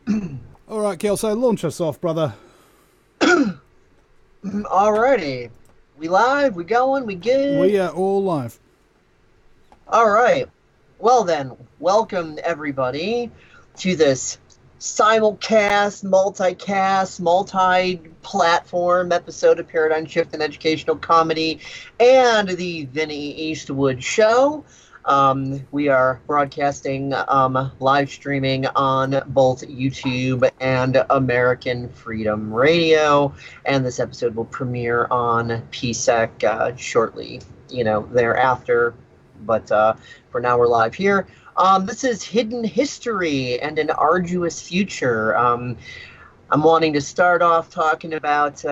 All right, Kelso, launch us off, brother. Alrighty. We live? We going? We good? We are all live. Alright. Well then, welcome everybody to this simulcast, multi-platform episode of Paradigm Shift and Educational Comedy and the Vinny Eastwood Show. We are broadcasting, live streaming on both YouTube and American Freedom Radio, and this episode will premiere on PSEC shortly, thereafter. But for now, we're live here. This is Hidden History and an Arduous Future. I'm wanting to start off talking about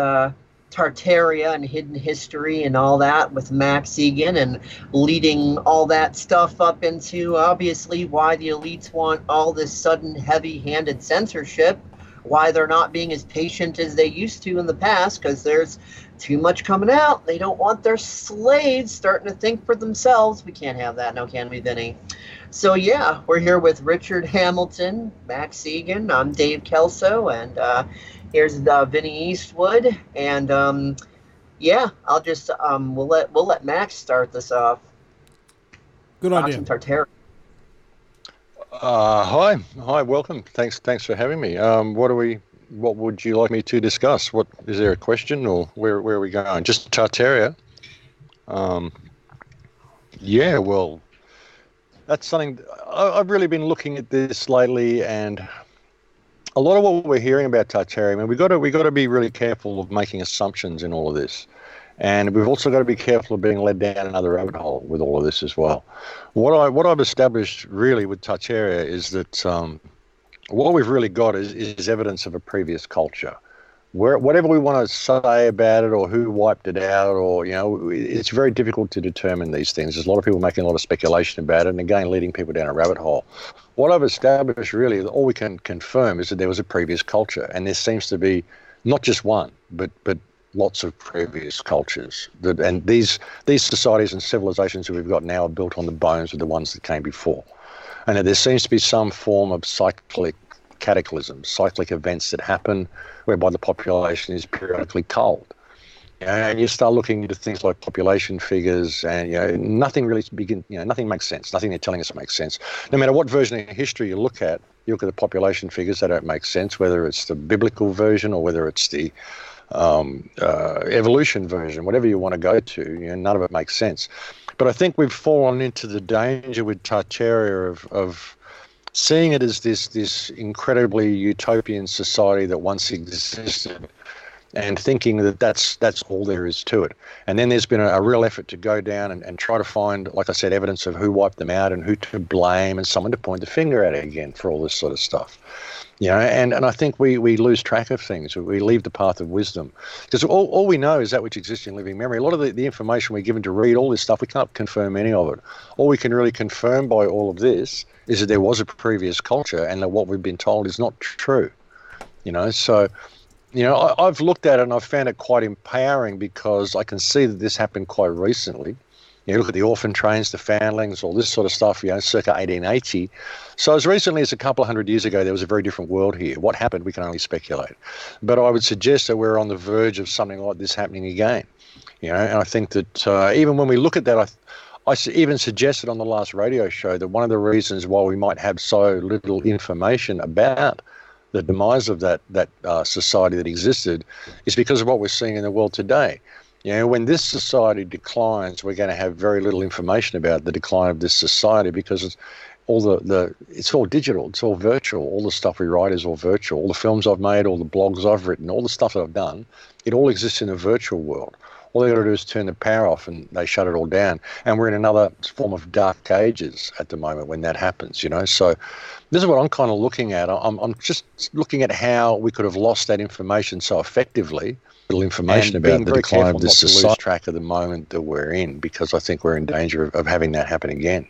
Tartaria and hidden history and all that with Max Egan, and leading all that stuff up into obviously why the elites want all this sudden heavy-handed censorship, why they're not being as patient as they used to in the past, because there's too much coming out. They don't want their slaves starting to think for themselves. We can't have that now, can we, Vinny? So yeah, we're here with Richard Hamilton, Max Egan. I'm Dave Kelso, and here's Vinny Eastwood, and I'll just we'll let Max start this off. Good idea. Tartaria. Hi, welcome. Thanks for having me. What would you like me to discuss? What is there a question, or where are we going? Just Tartaria. Yeah, well, that's something I've really been looking at this lately, and a lot of what we're hearing about Tartaria, I mean, we got to be really careful of making assumptions in all of this, and we've also got to be careful of being led down another rabbit hole with all of this as well. What I've established really with Tartaria is that what we've really got is evidence of a previous culture. Whatever we want to say about it, or who wiped it out, or it's very difficult to determine these things. There's a lot of people making a lot of speculation about it, and again leading people down a rabbit hole. What I've established really, all we can confirm is that there was a previous culture, and there seems to be not just one, but lots of previous cultures. And these societies and civilizations that we've got now are built on the bones of the ones that came before. And there seems to be some form of cyclic cataclysms, cyclic events that happen whereby the population is periodically culled. And you start looking into things like population figures, and nothing really nothing makes sense. Nothing they're telling us makes sense. No matter what version of history you look at the population figures, they don't make sense, whether it's the biblical version or whether it's the evolution version, whatever you want to go to, none of it makes sense. But I think we've fallen into the danger with Tartaria of seeing it as this incredibly utopian society that once existed, and thinking that that's all there is to it. And then there's been a real effort to go down and try to find, like I said, evidence of who wiped them out and who to blame, and someone to point the finger at it again for all this sort of stuff. And I think we lose track of things. We leave the path of wisdom. Because all we know is that which exists in living memory. A lot of the information we're given to read, all this stuff, we can't confirm any of it. All we can really confirm by all of this is that there was a previous culture, and that what we've been told is not true. So I've looked at it and I've found it quite empowering, because I can see that this happened quite recently. You look at the orphan trains, the foundlings, all this sort of stuff, circa 1880. So as recently as a couple of hundred years ago, there was a very different world here. What happened, we can only speculate. But I would suggest that we're on the verge of something like this happening again. And I think that even when we look at that, I even suggested on the last radio show that one of the reasons why we might have so little information about the demise of that society that existed is because of what we're seeing in the world today. When this society declines, we're going to have very little information about the decline of this society, because it's all digital, it's all virtual. All the stuff we write is all virtual. All the films I've made, all the blogs I've written, all the stuff that I've done, it all exists in a virtual world. All they got to do is turn the power off and they shut it all down. And we're in another form of dark ages at the moment when that happens, So this is what I'm kind of looking at. I'm just looking at how we could have lost that information so effectively, little information about the decline of this society, lose track of the moment that we're in, because I think we're in danger of having that happen again,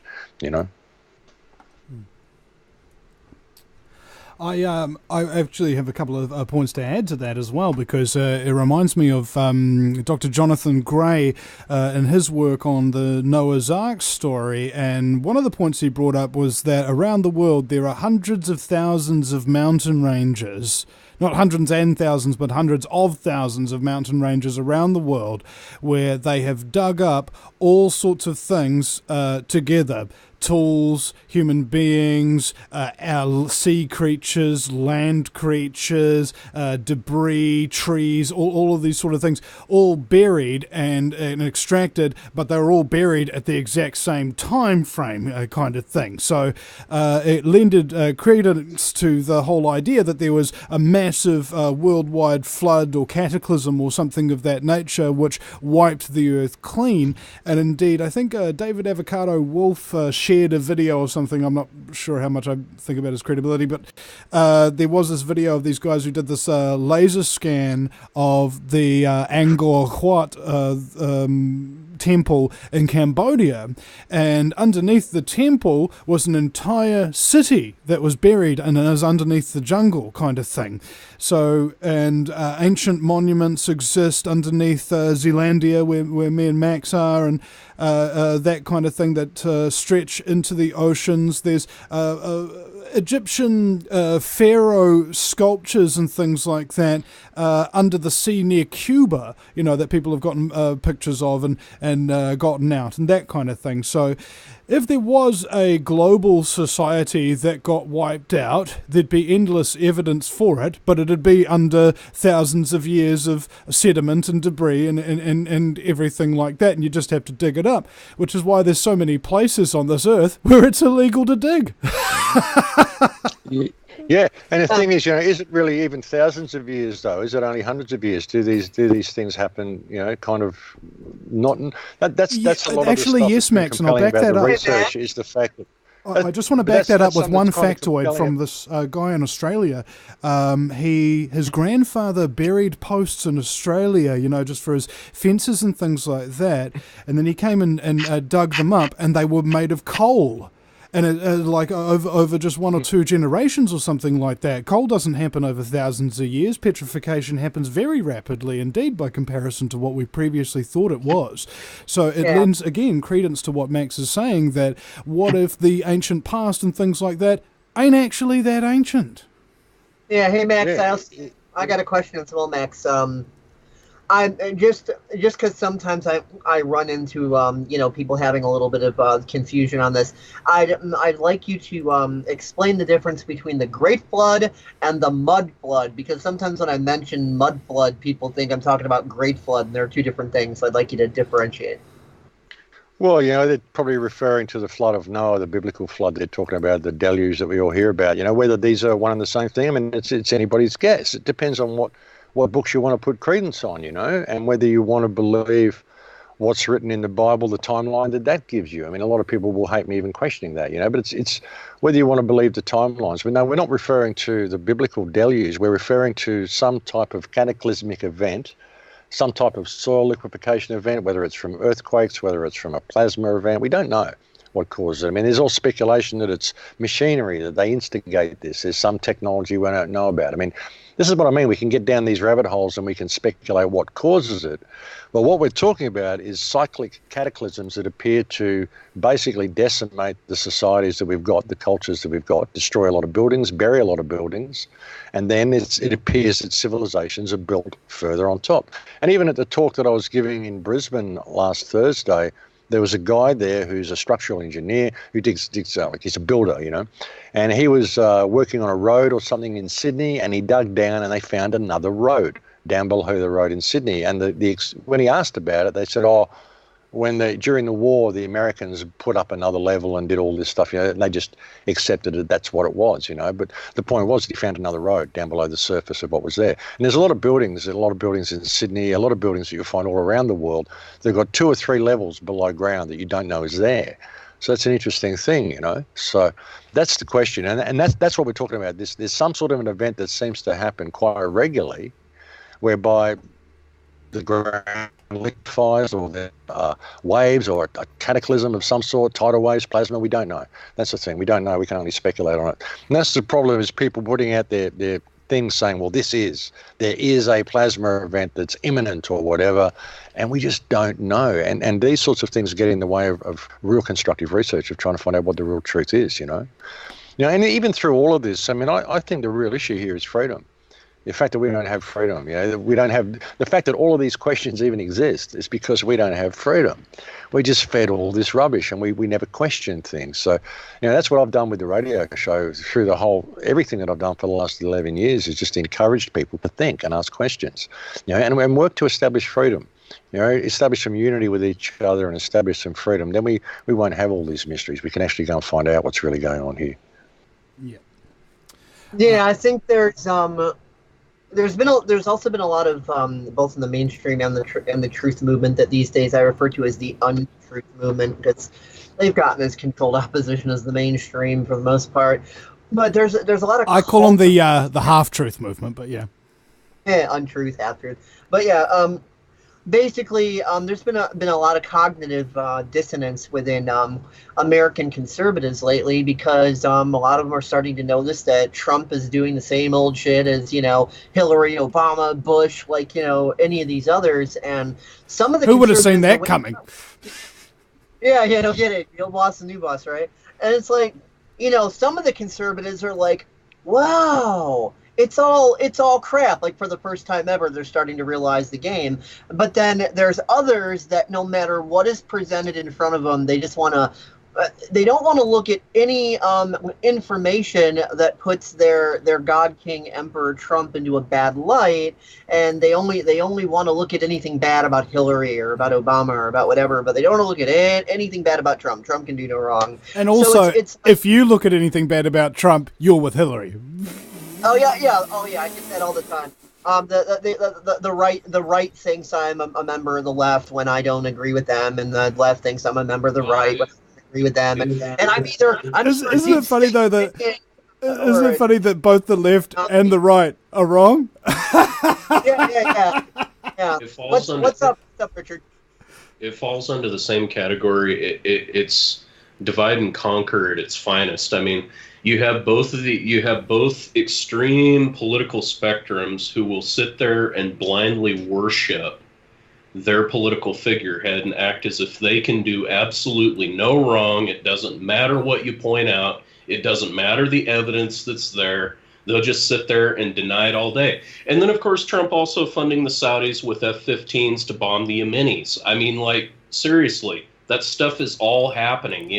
I actually have a couple of points to add to that as well, because it reminds me of Dr. Jonathan Gray in his work on the Noah's Ark story, and one of the points he brought up was that around the world there are hundreds of thousands of mountain ranges, not hundreds and thousands, but hundreds of thousands of mountain ranges around the world where they have dug up all sorts of things together. Tools, human beings, our sea creatures, land creatures, debris, trees, all of these sort of things, all buried and extracted, but they were all buried at the exact same time frame kind of thing. So it lended credence to the whole idea that there was a massive worldwide flood or cataclysm or something of that nature which wiped the earth clean. And indeed, I think David Avocado Wolf shared a video or something. I'm not sure how much I think about his credibility, but there was this video of these guys who did this laser scan of the Angkor Wat temple in Cambodia, and underneath the temple was an entire city that was buried and it was underneath the jungle kind of thing. So, and ancient monuments exist underneath Zealandia where me and Max are, and that kind of thing that stretch into the oceans. There's Egyptian pharaoh sculptures and things like that under the sea near Cuba, that people have gotten pictures of and gotten out and that kind of thing. So if there was a global society that got wiped out, there'd be endless evidence for it, but it'd be under thousands of years of sediment and debris and everything like that, and you just have to dig it up, which is why there's so many places on this earth where it's illegal to dig. Yeah, and the thing is, is it really even thousands of years though? Is it only hundreds of years? Do these things happen? Kind of not. That's a lot actually, of the stuff yes, Max, and I'll back that up. Research is the fact that. I just want to back that up with one factoid from this guy in Australia. His grandfather buried posts in Australia, just for his fences and things like that, and then he came and dug them up, and they were made of coal. And like over just one or two generations or something like that. Coal doesn't happen over thousands of years. Petrification happens very rapidly indeed by comparison to what we previously thought it was. So it lends, again, credence to what Max is saying, that what if the ancient past and things like that ain't actually that ancient? Yeah, hey, Max, I got a question as well, Max. I just because sometimes I run into people having a little bit of confusion on this. I'd like you to explain the difference between the Great Flood and the Mud Flood, because sometimes when I mention Mud Flood, people think I'm talking about Great Flood, and they're two different things. So I'd like you to differentiate. Well, they're probably referring to the flood of Noah, the biblical flood. They're talking about the deluge that we all hear about. Whether these are one and the same thing. I mean, it's anybody's guess. It depends on what books you want to put credence on, and whether you want to believe what's written in the Bible, the timeline that gives you. I mean, a lot of people will hate me even questioning that, but it's whether you want to believe the timelines. But no, we're not referring to the biblical deluge. We're referring to some type of cataclysmic event, some type of soil liquefaction event, whether it's from earthquakes, whether it's from a plasma event. We don't know what causes it. I mean, there's all speculation that it's machinery, that they instigate this. There's some technology we don't know about. I mean, this is what I mean. We can get down these rabbit holes and we can speculate what causes it. But what we're talking about is cyclic cataclysms that appear to basically decimate the societies that we've got, the cultures that we've got, destroy a lot of buildings, bury a lot of buildings, and then it appears that civilizations are built further on top. And even at the talk that I was giving in Brisbane last Thursday, there was a guy there who's a structural engineer who digs like he's a builder, and he was working on a road or something in Sydney, and he dug down and they found another road down below the road in Sydney. And when he asked about it, they said, during the war, the Americans put up another level and did all this stuff, and they just accepted it. That's what it was, But the point was that he found another road down below the surface of what was there. And there's a lot of buildings in Sydney, a lot of buildings that you'll find all around the world. They've got 2 or 3 levels below ground that you don't know is there. So that's an interesting thing, So that's the question, and that's what we're talking about. There's some sort of an event that seems to happen quite regularly, whereby the ground liquefies or they're waves or a cataclysm of some sort, tidal waves, plasma. We don't know. That's the thing. We don't know. We can only speculate on it. And that's the problem, is people putting out their things saying, well, there is a plasma event that's imminent or whatever, and we just don't know. And these sorts of things get in the way of real constructive research, of trying to find out what the real truth is, and even through all of this, I mean, I think the real issue here is freedom. The fact that we don't have freedom, we don't have the fact that all of these questions even exist is because we don't have freedom. We just fed all this rubbish, and we never question things. So, that's what I've done with the radio show through everything that I've done for the last 11 years is just encouraged people to think and ask questions, and work to establish freedom. Establish some unity with each other and establish some freedom. Then we won't have all these mysteries. We can actually go and find out what's really going on here. Yeah, I think there's also been a lot of both in the mainstream and the truth movement that these days I refer to as the untruth movement, because they've gotten as controlled opposition as the mainstream for the most part. But there's a lot of I call them the half truth movement, but yeah, untruth, half truth. But yeah, basically, there's been a lot of cognitive dissonance within American conservatives lately, because a lot of them are starting to notice that Trump is doing the same old shit as Hillary, Obama, Bush, any of these others, and some of the who would have seen that coming? Yeah, no kidding. The old boss, the new boss, right? And it's like, some of the conservatives are like, wow. It's all crap. Like, for the first time ever, they're starting to realize the game. But then there's others that no matter what is presented in front of them, they just want to. They don't want to look at any information that puts their God King Emperor Trump into a bad light, and they only want to look at anything bad about Hillary or about Obama or about whatever. But they don't want to look at anything bad about Trump. Trump can do no wrong. And also, it's if you look at anything bad about Trump, you're with Hillary. Oh yeah. I get that all the time. The right thinks I'm a member of the left when I don't agree with them, and the left thinks I'm a member of the right when I don't agree with them. And I'm either. Isn't it funny though that? Isn't it funny that both the left and the right are wrong? Yeah. What's up, Richard? It falls under the same category. It's divide and conquer at its finest. I mean, you have both extreme political spectrums who will sit there and blindly worship their political figurehead and act as if they can do absolutely no wrong. It doesn't matter what you point out. It doesn't matter the evidence that's there. They'll just sit there and deny it all day. And then, of course, Trump also funding the Saudis with F-15s to bomb the Yemenis. I mean, seriously, that stuff is all happening,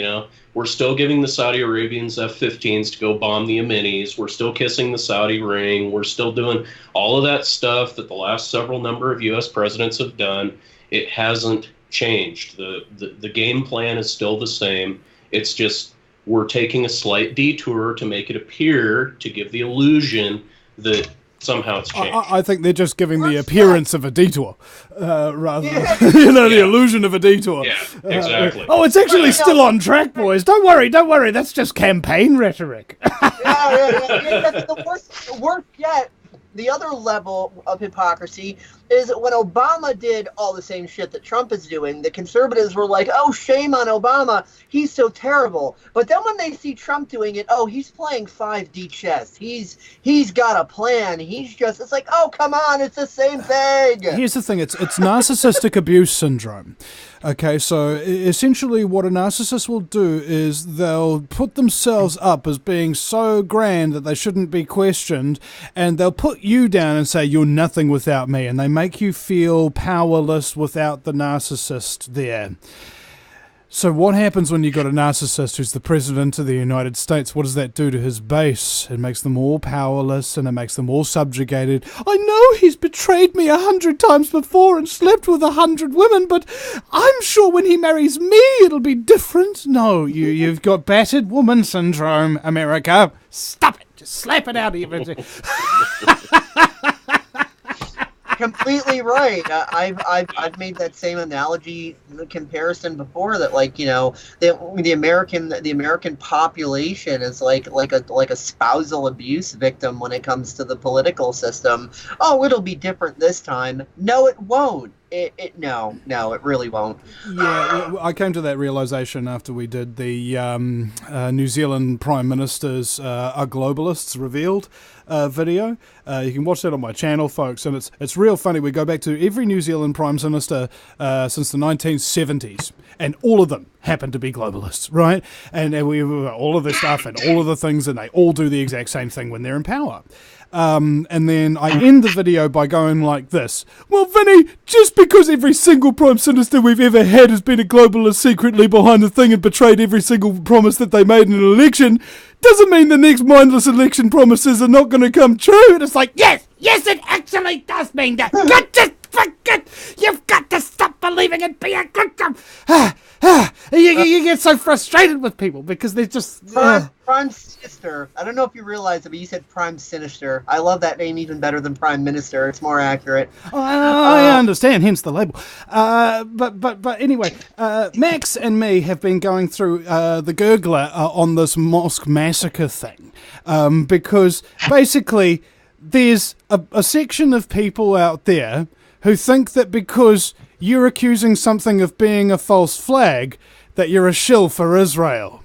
We're still giving the Saudi Arabians F-15s to go bomb the Yemenis. We're still kissing the Saudi ring. We're still doing all of that stuff that the last several number of U.S. presidents have done. It hasn't changed. The game plan is still the same. It's just we're taking a slight detour to make it appear, to give the illusion that somehow it's changed. I think they're just giving the appearance of a detour, rather than, the illusion of a detour. Yeah, exactly. It's actually still on track, boys. Don't worry. That's just campaign rhetoric. Yeah. That's the worst yet. The other level of hypocrisy is when Obama did all the same shit that Trump is doing, the conservatives were like, oh, shame on Obama, he's so terrible. But then when they see Trump doing it, oh, he's playing 5D chess. He's got a plan. It's like, oh, come on, it's the same thing. Here's the thing, it's narcissistic abuse syndrome. Okay, so essentially what a narcissist will do is they'll put themselves up as being so grand that they shouldn't be questioned, and they'll put you down and say, you're nothing without me, and they make you feel powerless without the narcissist there. So what happens when you've got a narcissist who's the president of the United States? What does that do to his base? It makes them all powerless, and it makes them all subjugated. I know he's betrayed me 100 times before and slept with 100 women, but I'm sure when he marries me, it'll be different. No, you've got battered woman syndrome, America. Stop it. Just slap it out of you. Completely right. I've made that same analogy, the comparison before, that the American population is like a spousal abuse victim when it comes to the political system. Oh, it'll be different this time. No, it won't. No, it really won't. Yeah, I came to that realization after we did the New Zealand Prime Minister's Are Globalists Revealed video. You can watch that on my channel, folks, and it's real funny. We go back to every New Zealand Prime Minister since the 1970s, and all of them happen to be globalists, right? And we all of this stuff and all of the things, and they all do the exact same thing when they're in power. And then I end the video by going like this. Well, Vinny, just because every single Prime Minister we've ever had has been a globalist secretly behind the thing and betrayed every single promise that they made in an election, doesn't mean the next mindless election promises are not going to come true. And it's like, yes, it actually does mean that. You've got to stop believing in being a you get so frustrated with people because they're just... Prime Sinister. I don't know if you realize it, but you said Prime Sinister. I love that name even better than Prime Minister. It's more accurate. I understand, hence the label. But anyway, Max and me have been going through the gurgler on this mosque massacre thing because basically there's a section of people out there who think that because you're accusing something of being a false flag, that you're a shill for Israel.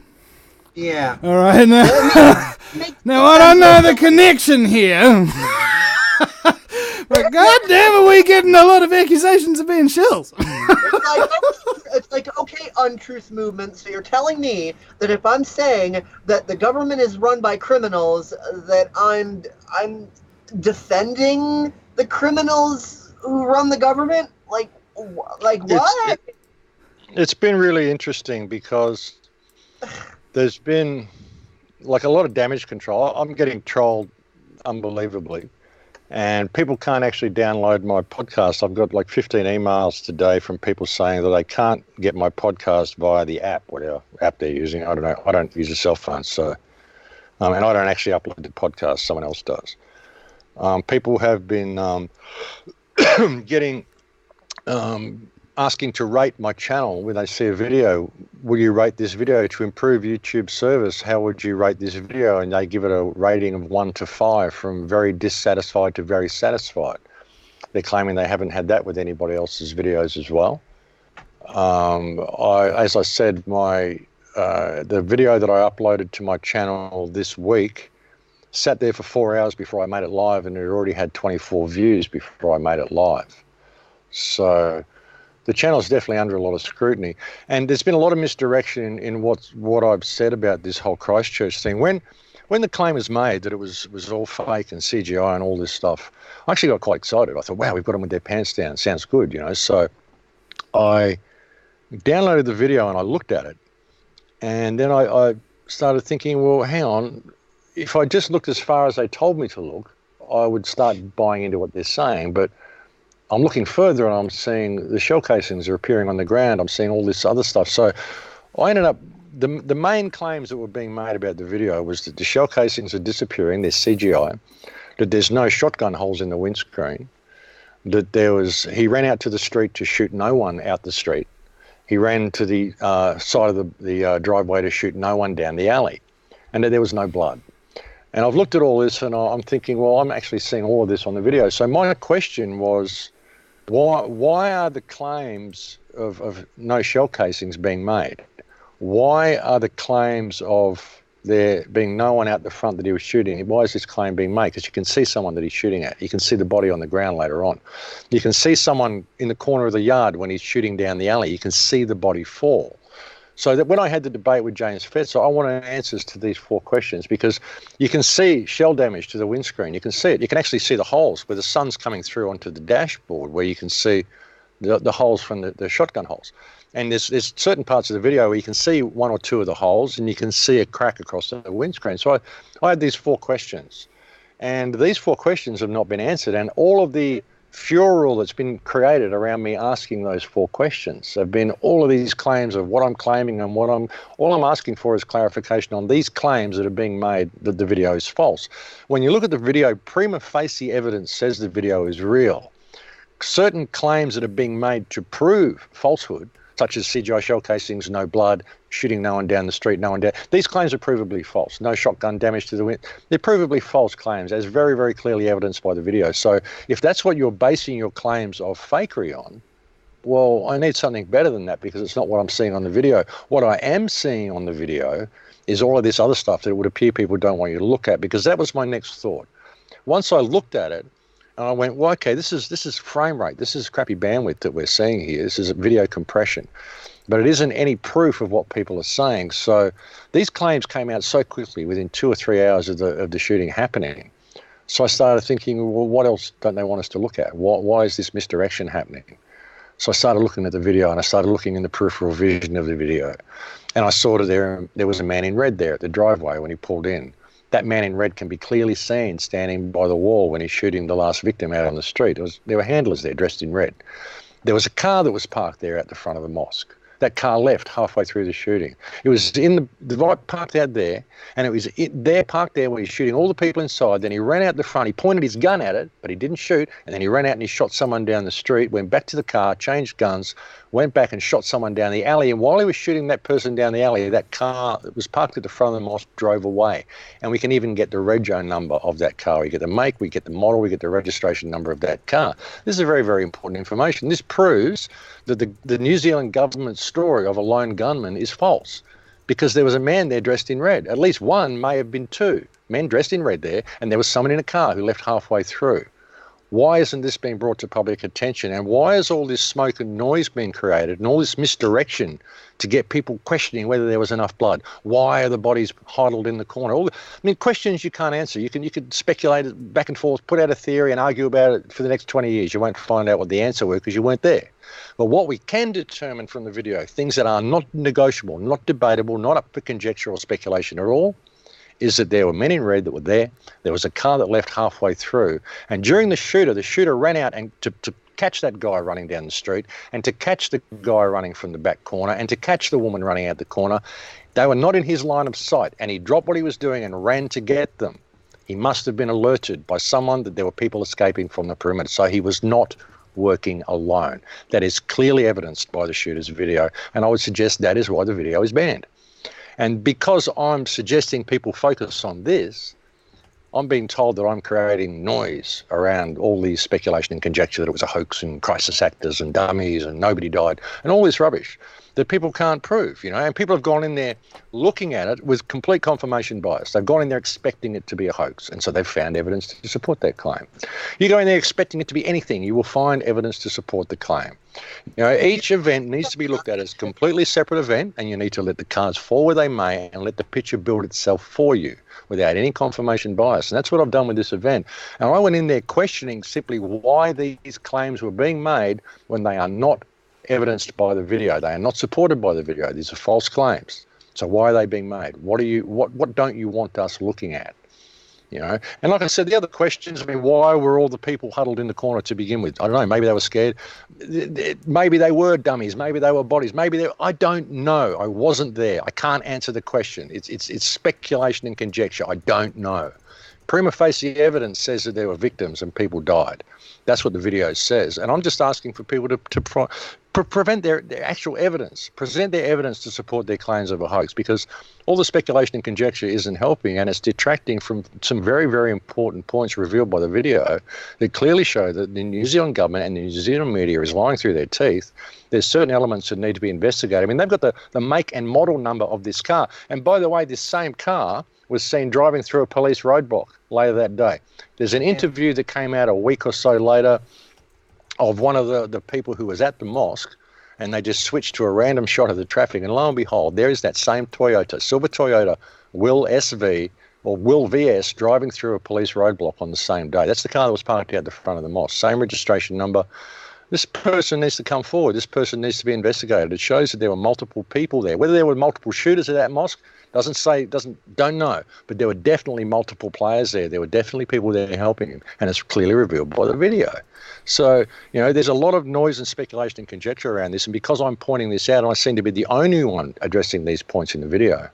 Yeah. All right. Now I don't know the connection here. But goddamn, are we getting a lot of accusations of being shills? It's like, okay, untruth movement. So you're telling me that if I'm saying that the government is run by criminals, that I'm defending the criminals who run the government? Like what? It's been really interesting because there's been like a lot of damage control. I'm getting trolled unbelievably, and people can't actually download my podcast. I've got like 15 emails today from people saying that they can't get my podcast via the app, whatever app they're using. I don't know. I don't use a cell phone, so and I don't actually upload the podcast. Someone else does. People have been getting asking to rate my channel when they see a video. Will you rate this video to improve YouTube service? How would you rate this video? And they give it a rating of 1 to 5, from very dissatisfied to very satisfied. They're claiming they haven't had that with anybody else's videos as well. As I said, the video that I uploaded to my channel this week sat there for 4 hours before I made it live, and it already had 24 views before I made it live. So the channel is definitely under a lot of scrutiny, and there's been a lot of misdirection in what I've said about this whole Christchurch thing. When the claim was made that it was all fake and CGI and all this stuff, I actually got quite excited. I thought, wow, we've got them with their pants down. Sounds good, you know. So I downloaded the video and I looked at it, and then I started thinking, well, hang on. If I just looked as far as they told me to look, I would start buying into what they're saying. But I'm looking further and I'm seeing the shell casings are appearing on the ground. I'm seeing all this other stuff. So I ended up, the main claims that were being made about the video was that the shell casings are disappearing, they're CGI, that there's no shotgun holes in the windscreen, that he ran out to the street to shoot no one out the street. He ran to the side of the driveway to shoot no one down the alley, and that there was no blood. And I've looked at all this and I'm thinking, well, I'm actually seeing all of this on the video. So my question was, why are the claims of no shell casings being made? Why are the claims of there being no one out the front that he was shooting? Why is this claim being made? Because you can see someone that he's shooting at. You can see the body on the ground later on. You can see someone in the corner of the yard when he's shooting down the alley. You can see the body fall. So that when I had the debate with James Fetzer, I wanted answers to these 4 questions, because you can see shell damage to the windscreen. You can see it. You can actually see the holes where the sun's coming through onto the dashboard, where you can see the holes from the shotgun holes. And there's certain parts of the video where you can see 1 or 2 of the holes, and you can see a crack across the windscreen. So I had these 4 questions, and these 4 questions have not been answered. And all of the furor that's been created around me asking those 4 questions have been all of these claims of what I'm claiming, and all I'm asking for is clarification on these claims that are being made that the video is false. When you look at the video, prima facie evidence says the video is real. Certain claims that are being made to prove falsehood, such as CGI shell casings, no blood, shooting no one down the street, no one down. These claims are provably false. No shotgun damage to the wind. They're provably false claims, as very, very clearly evidenced by the video. So if that's what you're basing your claims of fakery on, well, I need something better than that because it's not what I'm seeing on the video. What I am seeing on the video is all of this other stuff that it would appear people don't want you to look at, because that was my next thought. Once I looked at it, and I went, well, okay, this is frame rate. This is crappy bandwidth that we're seeing here. This is video compression. But it isn't any proof of what people are saying. So these claims came out so quickly within 2 or 3 hours of the shooting happening. So I started thinking, well, what else don't they want us to look at? Why is this misdirection happening? So I started looking at the video, and I started looking in the peripheral vision of the video. And I saw that there was a man in red there at the driveway when he pulled in. That man in red can be clearly seen standing by the wall when he's shooting the last victim out on the street. There were handlers there dressed in red. There was a car that was parked there at the front of the mosque. That car left halfway through the shooting. It was in the right parked out there, and it was parked there when he's shooting all the people inside. Then he ran out the front. He pointed his gun at it, but he didn't shoot. And then he ran out and he shot someone down the street, went back to the car, changed guns, went back and shot someone down the alley. And while he was shooting that person down the alley, that car that was parked at the front of the mosque drove away. And we can even get the rego number of that car. We get the make, we get the model, we get the registration number of that car. This is very, very important information. This proves that the New Zealand government's story of a lone gunman is false, because there was a man there dressed in red. At least one, may have been two men dressed in red there, and there was someone in a car who left halfway through. Why isn't this being brought to public attention? And why is all this smoke and noise being created and all this misdirection to get people questioning whether there was enough blood? Why are the bodies huddled in the corner? Questions you can't answer. You can speculate back and forth, put out a theory and argue about it for the next 20 years. You won't find out what the answer were because you weren't there. But what we can determine from the video, things that are not negotiable, not debatable, not up for conjecture or speculation at all, is that there were men in red that were there. There was a car that left halfway through. And during the shooter ran out and to catch that guy running down the street, and to catch the guy running from the back corner, and to catch the woman running out the corner. They were not in his line of sight, and he dropped what he was doing and ran to get them. He must have been alerted by someone that there were people escaping from the perimeter. So he was not working alone. That is clearly evidenced by the shooter's video, and I would suggest that is why the video is banned. And because I'm suggesting people focus on this, I'm being told that I'm creating noise around all these speculation and conjecture that it was a hoax and crisis actors and dummies and nobody died and all this rubbish that people can't prove, and people have gone in there looking at it with complete confirmation bias. They've gone in there expecting it to be a hoax, and so they've found evidence to support that claim. You go in there expecting it to be anything, you will find evidence to support the claim. Each event needs to be looked at as a completely separate event, and you need to let the cards fall where they may and let the picture build itself for you without any confirmation bias. And that's what I've done with this event. And I went in there questioning simply why these claims were being made when they are not evidenced by the video. They are not supported by the video. These are false claims. So why are they being made? What don't you want us looking at? And like I said, the other questions, why were all the people huddled in the corner to begin with? I don't know. Maybe they were scared. Maybe they were dummies. Maybe they were bodies. I don't know. I wasn't there. I can't answer the question. It's speculation and conjecture. I don't know. Prima facie evidence says that there were victims and people died. That's what the video says. And I'm just asking for people to prevent their actual evidence, present their evidence to support their claims of a hoax, because all the speculation and conjecture isn't helping, and it's detracting from some very, very important points revealed by the video that clearly show that the New Zealand government and the New Zealand media is lying through their teeth. There's certain elements that need to be investigated. They've got the make and model number of this car. And by the way, this same car was seen driving through a police roadblock later that day. There's an interview that came out a week or so later of one of the people who was at the mosque, and they just switched to a random shot of the traffic, and lo and behold, there is that same Toyota, silver Toyota, Will SV or Will VS driving through a police roadblock on the same day. That's the car that was parked out the front of the mosque, same registration number. This person needs to come forward. This person needs to be investigated. It shows that there were multiple people there. Whether there were multiple shooters at that mosque, don't know. But there were definitely multiple players there. There were definitely people there helping him, and it's clearly revealed by the video. So, there's a lot of noise and speculation and conjecture around this, and because I'm pointing this out, and I seem to be the only one addressing these points in the video,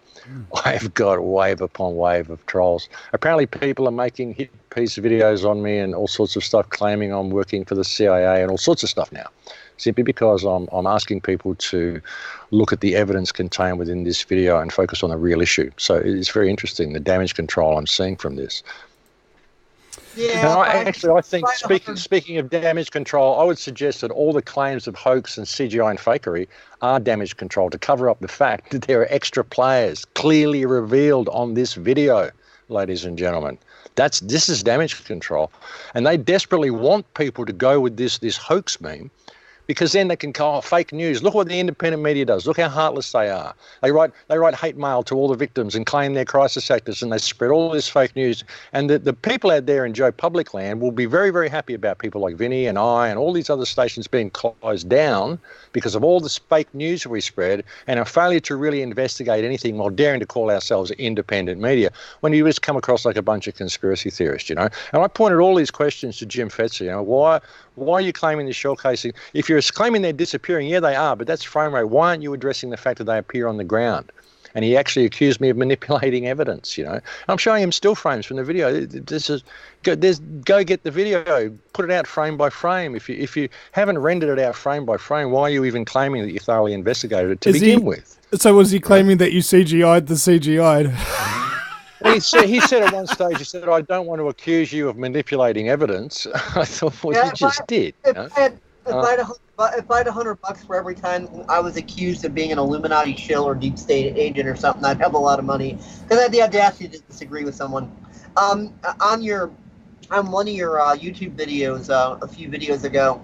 I've got wave upon wave of trolls. Apparently people are making hit piece videos on me and all sorts of stuff, claiming I'm working for the CIA and all sorts of stuff now, simply because I'm asking people to look at the evidence contained within this video and focus on the real issue. So it's very interesting, the damage control I'm seeing from this. Yeah. I think speaking of damage control, I would suggest that all the claims of hoax and CGI and fakery are damage control to cover up the fact that there are extra players clearly revealed on this video, ladies and gentlemen. This is damage control, and they desperately want people to go with this hoax meme, because then they can call fake news. Look what the independent media does. Look how heartless they are. They write hate mail to all the victims and claim they're crisis actors, and they spread all this fake news. And the people out there in Joe Public land will be very, very happy about people like Vinny and I and all these other stations being closed down because of all this fake news we spread and a failure to really investigate anything while daring to call ourselves independent media, when you just come across like a bunch of conspiracy theorists, And I pointed all these questions to Jim Fetzer, why are you claiming the showcasing? If you're claiming they're disappearing, yeah, they are, but that's frame rate. Why aren't you addressing the fact that they appear on the ground? And he actually accused me of manipulating evidence, I'm showing him still frames from the video. Go get the video, put it out frame by frame. If you haven't rendered it out frame by frame, why are you even claiming that you thoroughly investigated it to begin with? So was he claiming that you CGI'd the CGI'd? He said at one stage, he said, I don't want to accuse you of manipulating evidence. I thought, well, you just did. If I had $100 for every time I was accused of being an Illuminati shill or deep state agent or something, I'd have a lot of money. Because I had the audacity to disagree with someone. On one of your YouTube videos, a few videos ago,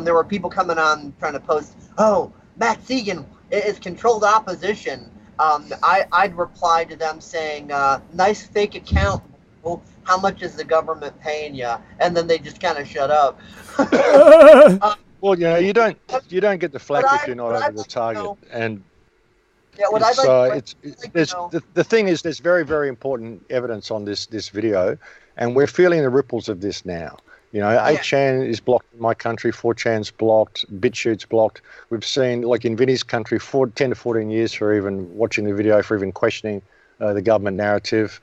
there were people coming on trying to post, oh, Matt Egan is controlled opposition. I'd reply to them saying, nice fake account. Well, how much is the government paying you? And then they just kind of shut up. Well, you don't get the flack if you're not over the target. And the thing is, there's very, very important evidence on this video, and we're feeling the ripples of this now. 8chan is blocked in my country, 4chan's blocked, BitChute's blocked. We've seen, like in Vinny's country, 10 to 14 years for even watching the video, for even questioning the government narrative.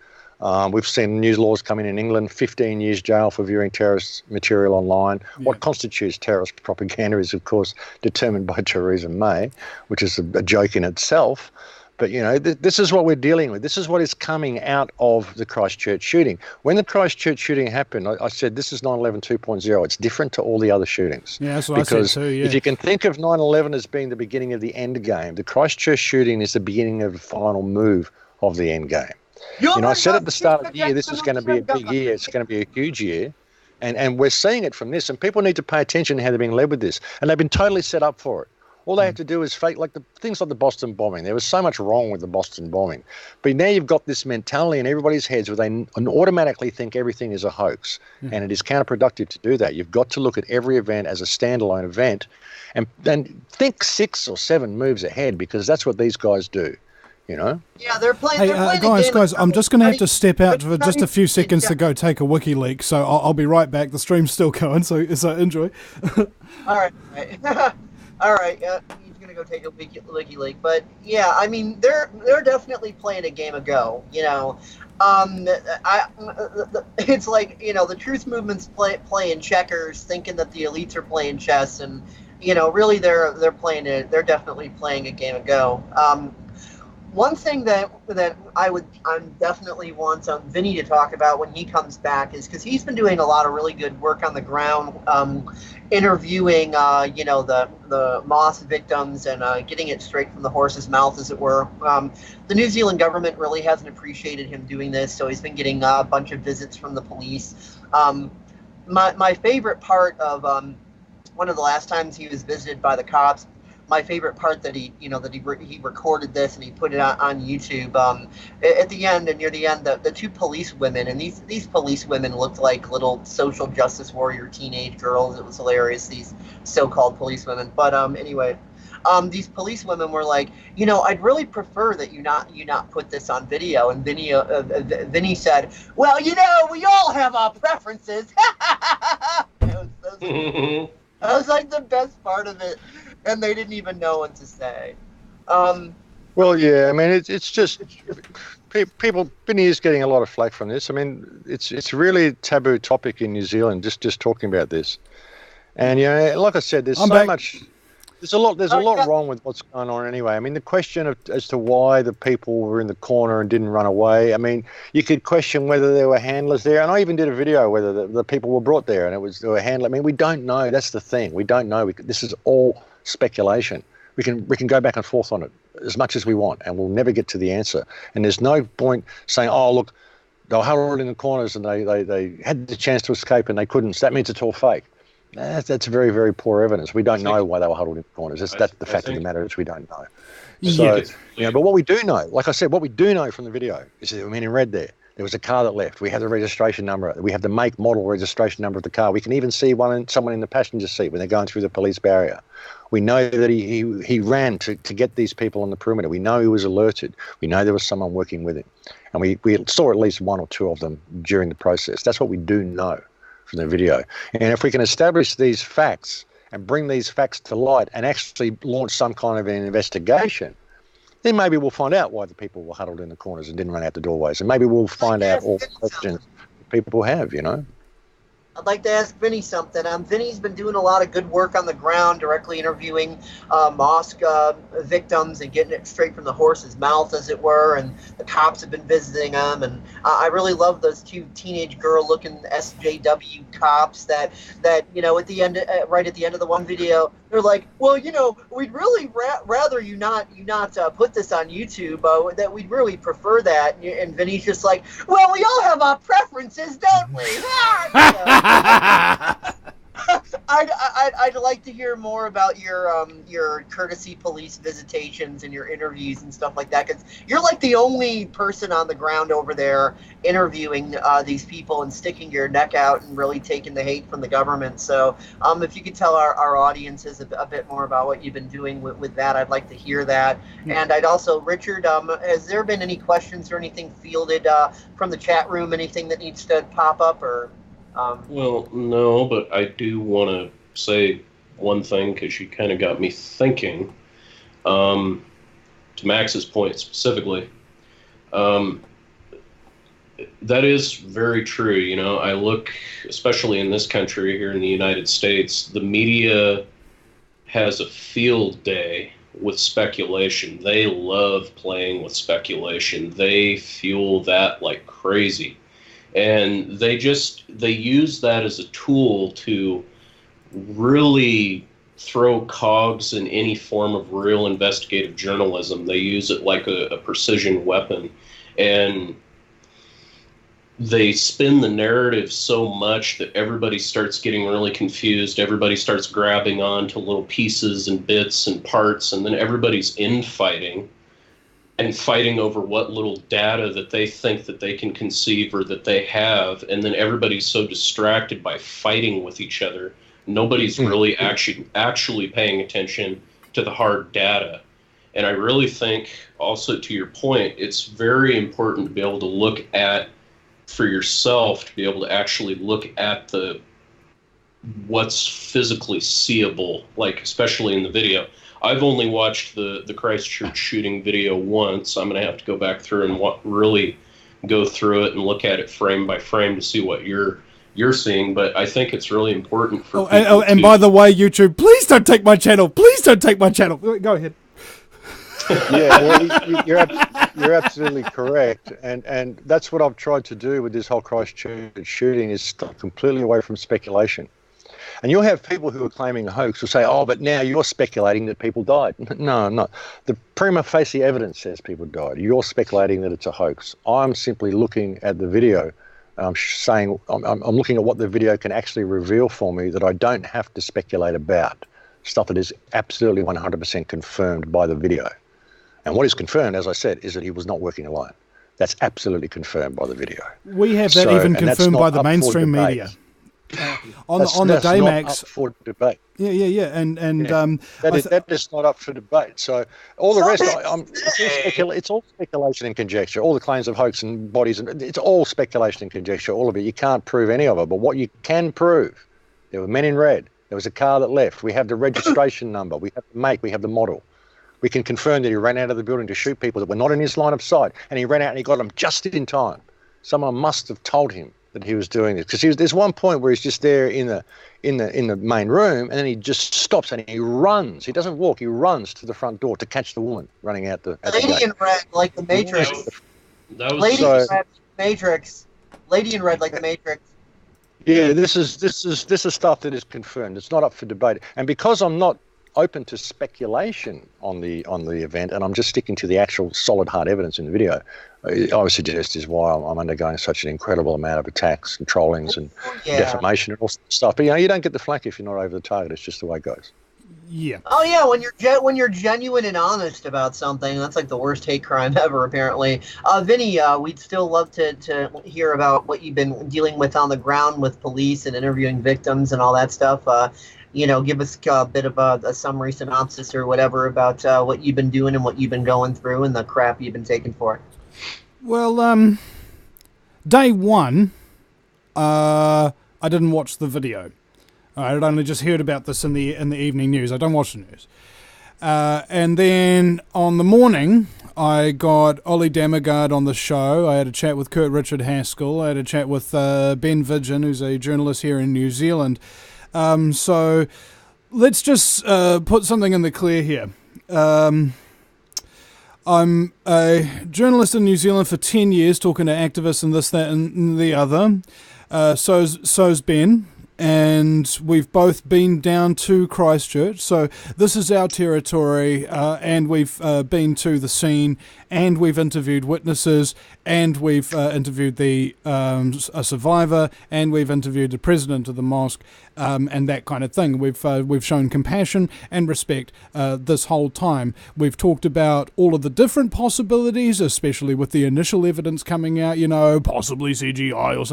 We've seen news laws come in England, 15 years jail for viewing terrorist material online. Yeah. What constitutes terrorist propaganda is, of course, determined by Theresa May, which is a joke in itself. But, this is what we're dealing with. This is what is coming out of the Christchurch shooting. When the Christchurch shooting happened, I said this is 9/11 2.0. It's different to all the other shootings. Yeah, that's what I said too, yeah. If you can think of 9/11 as being the beginning of the end game, the Christchurch shooting is the beginning of the final move of the end game. I said at the start of the year, this is going to be a big year. It's going to be a huge year. And we're seeing it from this. And people need to pay attention to how they're being led with this. And they've been totally set up for it. All they have to do is fake, like things like the Boston bombing. There was so much wrong with the Boston bombing. But now you've got this mentality in everybody's heads where they automatically think everything is a hoax. And it is counterproductive to do that. You've got to look at every event as a standalone event and think 6 or 7 moves ahead, because that's what these guys do. Yeah, they're playing. Hey, they're playing guys, I'm just going to have to step out for just a few seconds to go take a wiki leak. So I'll be right back. The stream's still going, so enjoy. All right. All right. He's gonna go take a wiki leak, but yeah, I mean, they're definitely playing a game of Go. It's like the truth movement's playing checkers, thinking that the elites are playing chess, and really they're playing it. They're definitely playing a game of Go. One thing that I'm definitely want Vinny to talk about when he comes back is, because he's been doing a lot of really good work on the ground, interviewing the Moss victims and getting it straight from the horse's mouth, as it were. The New Zealand government really hasn't appreciated him doing this, so he's been getting a bunch of visits from the police. My favorite part of one of the last times he was visited by the cops, my favorite part that he recorded this and he put it on YouTube. At the end and near the end, the 2 police women, and these police women looked like little social justice warrior teenage girls. It was hilarious, these so-called police women. But anyway, these police women were like, I'd really prefer that you not put this on video. And Vinny said, well, we all have our preferences. That was like the best part of it. And they didn't even know what to say. Well, yeah, I mean, it's just people. Vinny is getting a lot of flack from this. I mean, it's really a taboo topic in New Zealand. Just talking about this, and like I said, there's There's a lot wrong with what's going on anyway. I mean, the question as to why the people were in the corner and didn't run away. I mean, you could question whether there were handlers there, and I even did a video whether the people were brought there and there were handlers. I mean, we don't know. That's the thing. We don't know. This is all speculation. We can go back and forth on it as much as we want, and we'll never get to the answer. And there's no point saying, "Oh, look, they were huddled in the corners and they had the chance to escape and they couldn't. So that means it's all fake." That's very, very poor evidence. We don't know why they were huddled in the corners. That's the fact of the matter is we don't know. So, but what we do know, like I said, what we do know from the video is that, I mean, in red there was a car that left. We have the registration number. We have the make, model, registration number of the car. We can even see someone in the passenger seat when they're going through the police barrier. We know that he ran to get these people on the perimeter. We know he was alerted. We know there was someone working with him. And we saw at least one or two of them during the process. That's what we do know from the video. And if we can establish these facts and bring these facts to light and actually launch some kind of an investigation, then maybe we'll find out why the people were huddled in the corners and didn't run out the doorways. And maybe we'll find out all the questions people have, I'd like to ask Vinny something. Vinny's been doing a lot of good work on the ground, directly interviewing mosque victims and getting it straight from the horse's mouth, as it were, and the cops have been visiting them. And I really love those two teenage girl-looking SJW cops that at the end, right at the end of the one video, they're like, well, we'd really rather you not put this on YouTube, that we'd really prefer that. And Vinny's just like, well, we all have our preferences, don't we? I'd like to hear more about your courtesy police visitations and your interviews and stuff like that, because you're like the only person on the ground over there interviewing these people and sticking your neck out and really taking the hate from the government. So if you could tell our audiences a bit more about what you've been doing with that, I'd like to hear that. And I'd also, Richard, has there been any questions or anything fielded from the chat room, anything that needs to pop up or... Well, no, but I do want to say one thing because you kind of got me thinking. To Max's point specifically, that is very true. I look, especially in this country here in the United States, the media has a field day with speculation. They love playing with speculation. They fuel that like crazy. And they use that as a tool to really throw cogs in any form of real investigative journalism. They use it like a precision weapon. And they spin the narrative so much that everybody starts getting really confused. Everybody starts grabbing on to little pieces and bits and parts, and then everybody's infighting. And fighting over what little data that they think that they can conceive or that they have, and then everybody's so distracted by fighting with each other, nobody's really actually paying attention to the hard data. And I really think, also to your point, it's very important to be able to look at, for yourself, to be able to actually look at what's physically seeable, like especially in the video. I've only watched the Christchurch shooting video once. I'm going to have to go back through and really go through it and look at it frame by frame to see what you're seeing. But I think it's really important for people and by the way, YouTube, please don't take my channel. Please don't take my channel. Go ahead. Yeah, well, you're absolutely correct, and that's what I've tried to do with this whole Christchurch shooting, is stop completely away from speculation. And you'll have people who are claiming a hoax will say, oh, but now you're speculating that people died. No, I'm not. The prima facie evidence says people died. You're speculating that it's a hoax. I'm simply looking at the video. I'm looking at what the video can actually reveal for me that I don't have to speculate about, stuff that is absolutely 100% confirmed by the video. And what is confirmed, as I said, is that he was not working alone. That's absolutely confirmed by the video. We have that even confirmed by the mainstream media. On the Daymax, not up for debate. Yeah, and that is not up for debate. So all the rest, it's all speculation and conjecture. All the claims of hoax and bodies, it's all speculation and conjecture. All of it, you can't prove any of it. But what you can prove, there were men in red. There was a car that left. We have the registration number. We have the make. We have the model. We can confirm that he ran out of the building to shoot people that were not in his line of sight, and he ran out and he got them just in time. Someone must have told him that he was doing this, because there's one point where he's just there in the main room, and then he just stops and he runs. He doesn't walk; he runs to the front door to catch the woman running out the Lady in red, like the Matrix. Lady in red, Matrix. Lady in red, like the Matrix. Yeah, this is stuff that is confirmed. It's not up for debate, and because I'm not open to speculation on the event, and I'm just sticking to the actual solid hard evidence in the video, I would suggest is why I'm undergoing such an incredible amount of attacks and trollings and defamation and all stuff. But you don't get the flack if you're not over the target. It's just the way it goes. Yeah. Oh yeah, when you're genuine and honest about something, that's like the worst hate crime ever, apparently. Vinny, we'd still love to hear about what you've been dealing with on the ground with police and interviewing victims and all that stuff. Give us a bit of a summary synopsis or whatever about what you've been doing and what you've been going through and the crap you've been taking for it. Well, day one, I didn't watch the video. I had only just heard about this in the evening news. I don't watch the news. And then on the morning, I got Ollie Damagard on the show. I had a chat with Kurt Richard Haskell. I had a chat with Ben Vidgen, who's a journalist here in New Zealand. So let's just put something in the clear here. I'm a journalist in New Zealand for 10 years, talking to activists and this, that, and the other. So's Ben. And we've both been down to Christchurch, so this is our territory, and we've been to the scene, and we've interviewed witnesses, and we've interviewed a survivor, and we've interviewed the president of the mosque, and that kind of thing. We've shown compassion and respect this whole time. We've talked about all of the different possibilities, especially with the initial evidence coming out, possibly CGI or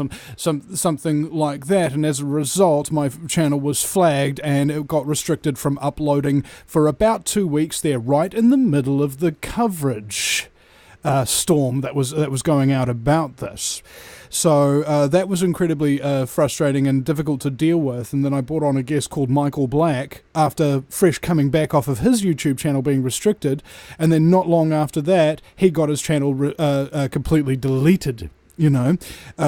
something like that, and as a result, my channel was flagged and it got restricted from uploading for about 2 weeks there, right in the middle of the coverage storm that was going out about this. So that was incredibly frustrating and difficult to deal with. And then I brought on a guest called Michael Black after fresh coming back off of his YouTube channel being restricted. And then not long after that, he got his channel completely deleted.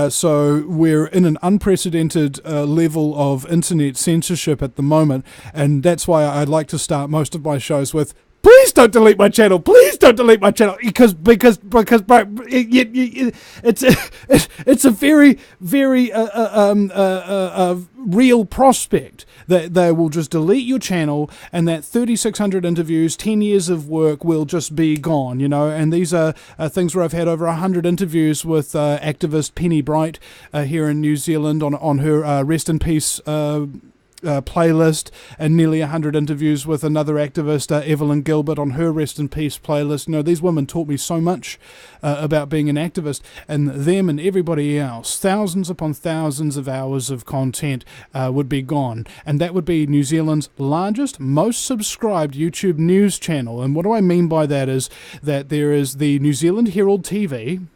So we're in an unprecedented level of internet censorship at the moment, and that's why I'd like to start most of my shows with, please don't delete my channel. Please don't delete my channel, because bro, it's a very, very real prospect that they will just delete your channel, and that 3,600 interviews, 10 years of work will just be gone. And these are things where I've had over 100 interviews with activist Penny Bright here in New Zealand on her Rest in Peace playlist, and nearly 100 interviews with another activist, Evelyn Gilbert, on her Rest in Peace playlist. These women taught me so much about being an activist, and them and everybody else, thousands upon thousands of hours of content would be gone, and that would be New Zealand's largest, most subscribed YouTube news channel. And what do I mean by that is that there is the New Zealand Herald TV,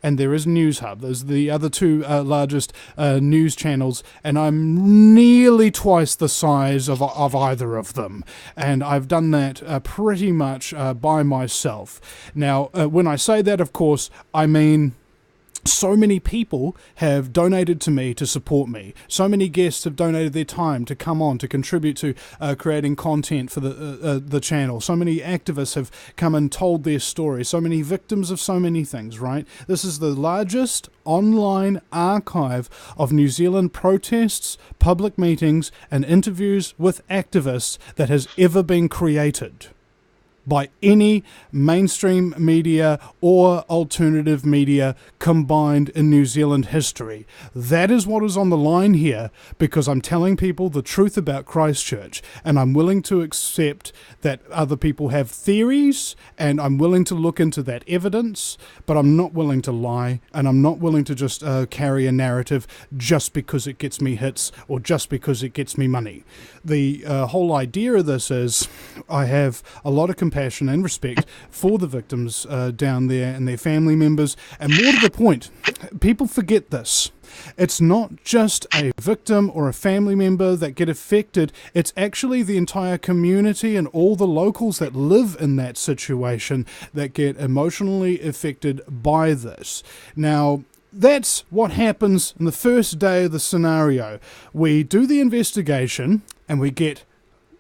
and there is News Hub. Those are the other two largest news channels, and I'm nearly twice the size of either of them. And I've done that pretty much by myself. Now, when I say that, of course, I mean so many people have donated to me to support me. So many guests have donated their time to come on, to contribute to creating content for the channel. So many activists have come and told their story. So many victims of so many things, right? This is the largest online archive of New Zealand protests, public meetings, and interviews with activists that has ever been created by any mainstream media or alternative media combined in New Zealand history. That is what is on the line here, because I'm telling people the truth about Christchurch, and I'm willing to accept that other people have theories, and I'm willing to look into that evidence, but I'm not willing to lie, and I'm not willing to just carry a narrative just because it gets me hits or just because it gets me money. The whole idea of this is I have a lot of compassion and respect for the victims down there and their family members, and more to the point, people forget this. It's not just a victim or a family member that get affected, it's actually the entire community and all the locals that live in that situation that get emotionally affected by this. Now, that's what happens in the first day of the scenario. We do the investigation and we get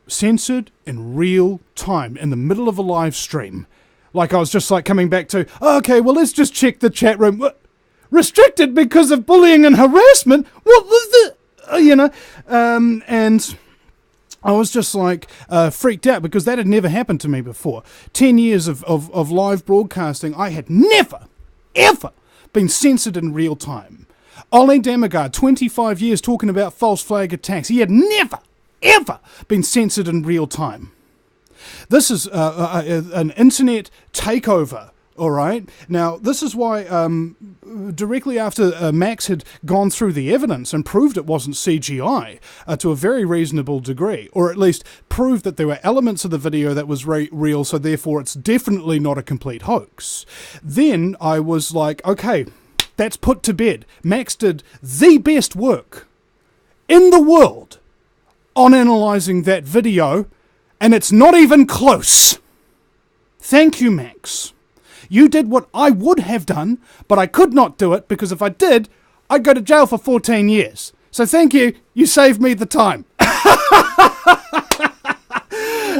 censored in real time in the middle of a live stream. Like I was just like coming back to, okay, well, let's just check the chat room. What? Restricted because of bullying and harassment? What was the, and I was just like freaked out because that had never happened to me before. 10 years of live broadcasting, I had never, ever been censored in real time. Ole Damagard, 25 years talking about false flag attacks. He had never, ever been censored in real time. This is an internet takeover, all right? Now, this is why directly after Max had gone through the evidence and proved it wasn't CGI to a very reasonable degree, or at least proved that there were elements of the video that was real, so therefore it's definitely not a complete hoax. Then I was like, okay, that's put to bed. Max did the best work in the world on analysing that video, and it's not even close. Thank you, Max. You did what I would have done, but I could not do it because if I did, I'd go to jail for 14 years. So thank you. You saved me the time.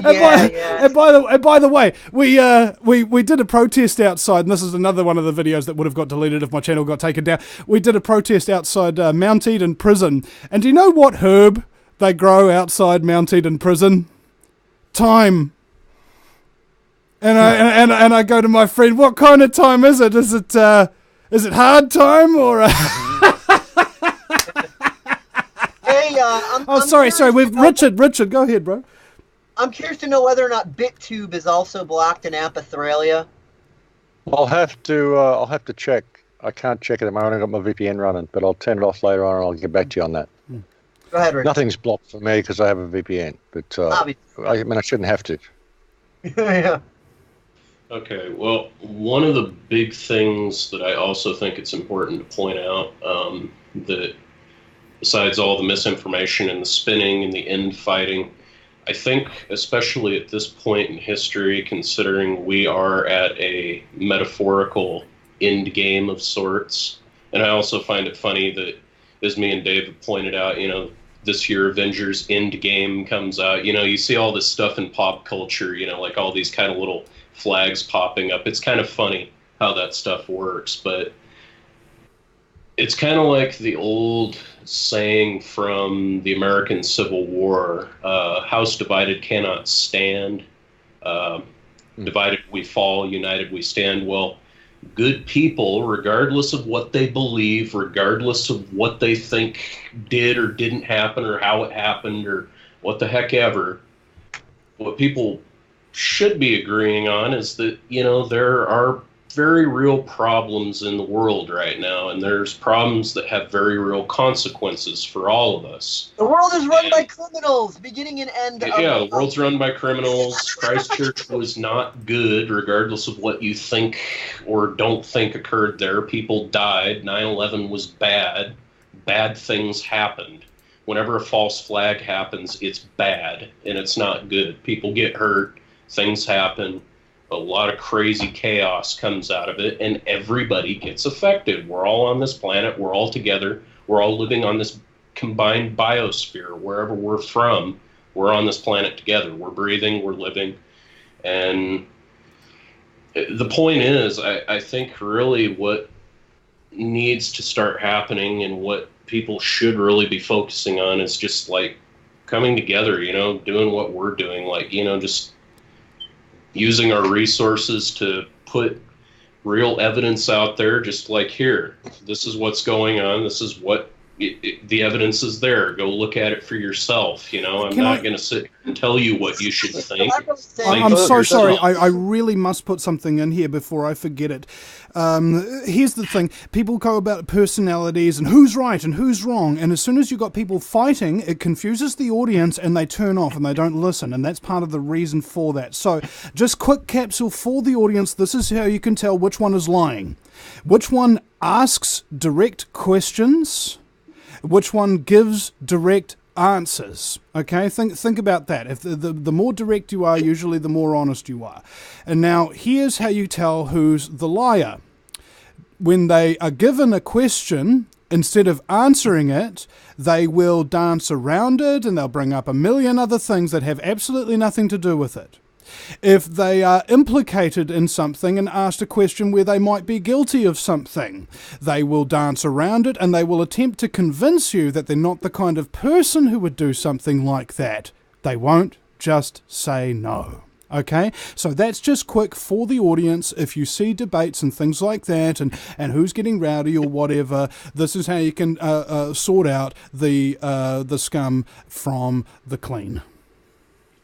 And by the way, we did a protest outside, and this is another one of the videos that would have got deleted if my channel got taken down. We did a protest outside Mount Eden Prison, and do you know what herb they grow outside Mount Eden Prison? Time. And I go to my friend, what kind of time is it? Is it hard time or? Hey, sorry. We've Richard, go ahead, bro. I'm curious to know whether or not BitTube is also blocked in Apathoralia. I'll have to check. I can't check it at the moment. I've got my VPN running, but I'll turn it off later on and I'll get back to you on that. Go ahead, Rick. Nothing's blocked for me because I have a VPN, but I shouldn't have to. Yeah. Okay, well, one of the big things that I also think it's important to point out, that besides all the misinformation and the spinning and the infighting, I think especially at this point in history, considering we are at a metaphorical end game of sorts, and I also find it funny that, as me and Dave have pointed out, this year Avengers Endgame comes out, you see all this stuff in pop culture, like all these kind of little flags popping up. It's kind of funny how that stuff works, but it's kind of like the old saying from the American Civil War, house divided cannot stand, divided we fall, united we stand. Well, good people, regardless of what they believe, regardless of what they think did or didn't happen or how it happened or what the heck ever, what people should be agreeing on is that, there are very real problems in the world right now, and there's problems that have very real consequences for all of us. The world is run by criminals, beginning and end. Yeah, the world's run by criminals. Christchurch was not good, regardless of what you think or don't think occurred there. People died. 9/11 was bad. Bad things happened. Whenever a false flag happens, it's bad, and it's not good. People get hurt. Things happen. A lot of crazy chaos comes out of it, and everybody gets affected. We're all on this planet. We're all together. We're all living on this combined biosphere. Wherever we're from, we're on this planet together. We're breathing. We're living. And the point is, I think really what needs to start happening and what people should really be focusing on is just like coming together, doing what we're doing, just using our resources to put real evidence out there, just like here. This is what's going on. This is what the evidence is there. Go look at it for yourself. I'm not going to sit and tell you what you should think. I'm so sorry. I really must put something in here before I forget it. Here's the thing. People go about personalities and who's right and who's wrong. And as soon as you've got people fighting, it confuses the audience and they turn off and they don't listen. And that's part of the reason for that. So just quick capsule for the audience. This is how you can tell which one is lying. Which one asks direct questions. Which one gives direct answers. Okay, think about that. If the more direct you are, usually the more honest you are. And now here's how you tell who's the liar. when they are given a question, instead of answering it, they will dance around it and they'll bring up a million other things that have absolutely nothing to do with it. If they are implicated in something and asked a question where they might be guilty of something, they will dance around it and they will attempt to convince you that they're not the kind of person who would do something like that. They won't just say no. Okay, so that's just quick for the audience. If you see debates and things like that, and who's getting rowdy or whatever, this is how you can sort out the scum from the clean.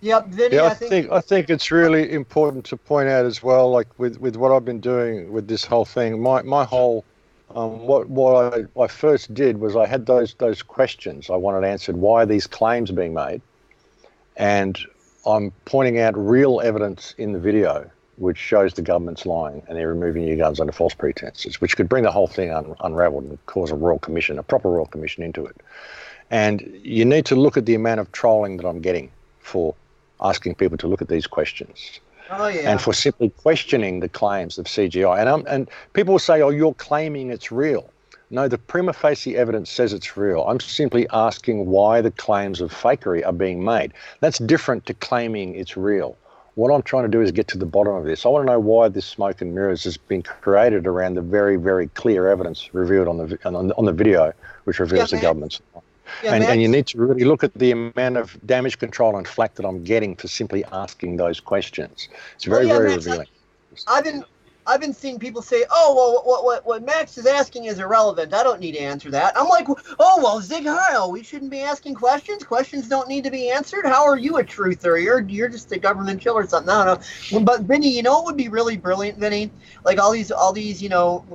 Yep, Vinny, yeah, I think it's really important to point out as well, like with what I've been doing with this whole thing, my whole what I first did was I had those questions I wanted answered. Why are these claims being made? And I'm pointing out real evidence in the video which shows the government's lying and they're removing your guns under false pretenses, which could bring the whole thing unraveled and cause a proper royal commission into it. And you need to look at the amount of trolling that I'm getting for asking people to look at these questions. Oh, yeah. And for simply questioning the claims of CGI. And people will say, oh, you're claiming it's real. No, the prima facie evidence says it's real. I'm simply asking why the claims of fakery are being made. That's different to claiming it's real. What I'm trying to do is get to the bottom of this. I want to know why this smoke and mirrors has been created around the very, very clear evidence revealed on the video, which reveals the government's. And you need to really look at the amount of damage control and flack that I'm getting for simply asking those questions. It's very, very revealing. I've been seeing people say, "Oh, well, what Max is asking is irrelevant. I don't need to answer that." I'm like, "Oh, well, Zig Heil, we shouldn't be asking questions. Questions don't need to be answered. How are you a truther? You're just a government chill or something." I don't know. But Vinny, you know what would be really brilliant, Vinny? Like all these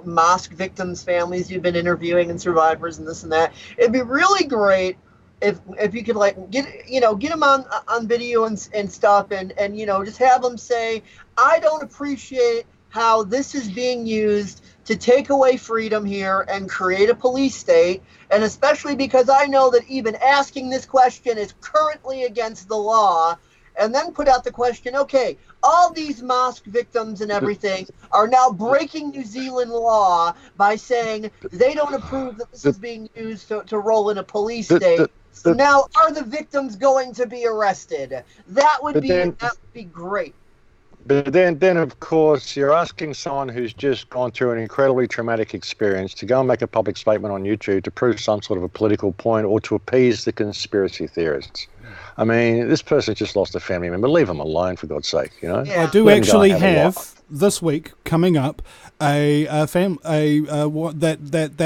mosque victims' families you've been interviewing and survivors and this and that. It'd be really great if you could get them on video and stuff and just have them say, "I don't appreciate how this is being used to take away freedom here and create a police state, and especially because I know that even asking this question is currently against the law," and then put out the question, okay, all these mosque victims and everything are now breaking New Zealand law by saying they don't approve that this is being used to roll in a police state. So now are the victims going to be arrested? That would be great. But then, of course, you're asking someone who's just gone through an incredibly traumatic experience to go and make a public statement on YouTube to prove some sort of a political point or to appease the conspiracy theorists. I mean, this person just lost a family member. Leave them alone, for God's sake. Yeah. I do actually have this week coming up that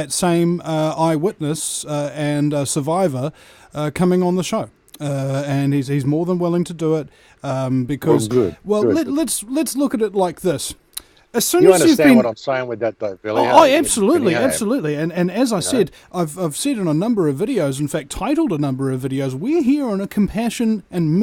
same eyewitness and survivor coming on the show. And he's more than willing to do it because let's look at it like this. As soon you as understand what I'm saying with that, though, Billy? Oh, absolutely. And as I said, I've said in a number of videos, in fact, titled a number of videos, we're here on a compassion and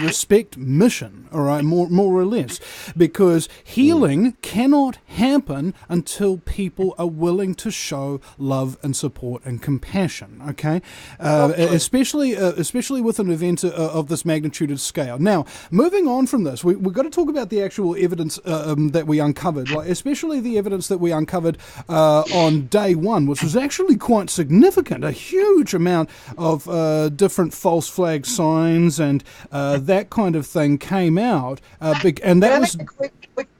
respect mission, all right, more or less, because healing cannot happen until people are willing to show love and support and compassion, okay? Especially with an event of this magnitude and scale. Now, moving on from this, we've got to talk about the actual evidence that we uncovered, especially the evidence that we uncovered on day one, which was actually quite significant. A huge amount of different false flag signs and that kind of thing came out. And that was.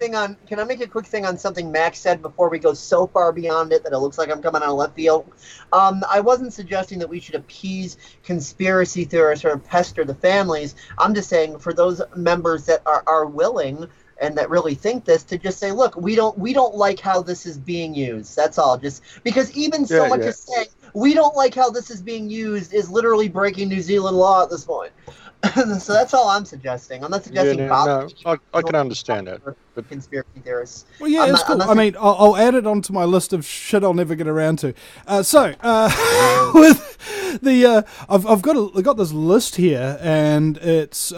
Can I make a quick thing on something Max said before we go so far beyond it that it looks like I'm coming out of left field? I wasn't suggesting that we should appease conspiracy theorists or pester the families. I'm just saying for those members that are willing and that really think this, to just say, look, we don't like how this is being used. That's all. Just because even so much as saying we don't like how this is being used is literally breaking New Zealand law at this point. So that's all I'm suggesting. I'm not suggesting I can understand that. But conspiracy theorists. Well, yeah, it's cool. I mean, I'll add it onto my list of shit I'll never get around to. With the I've got this list here, and it's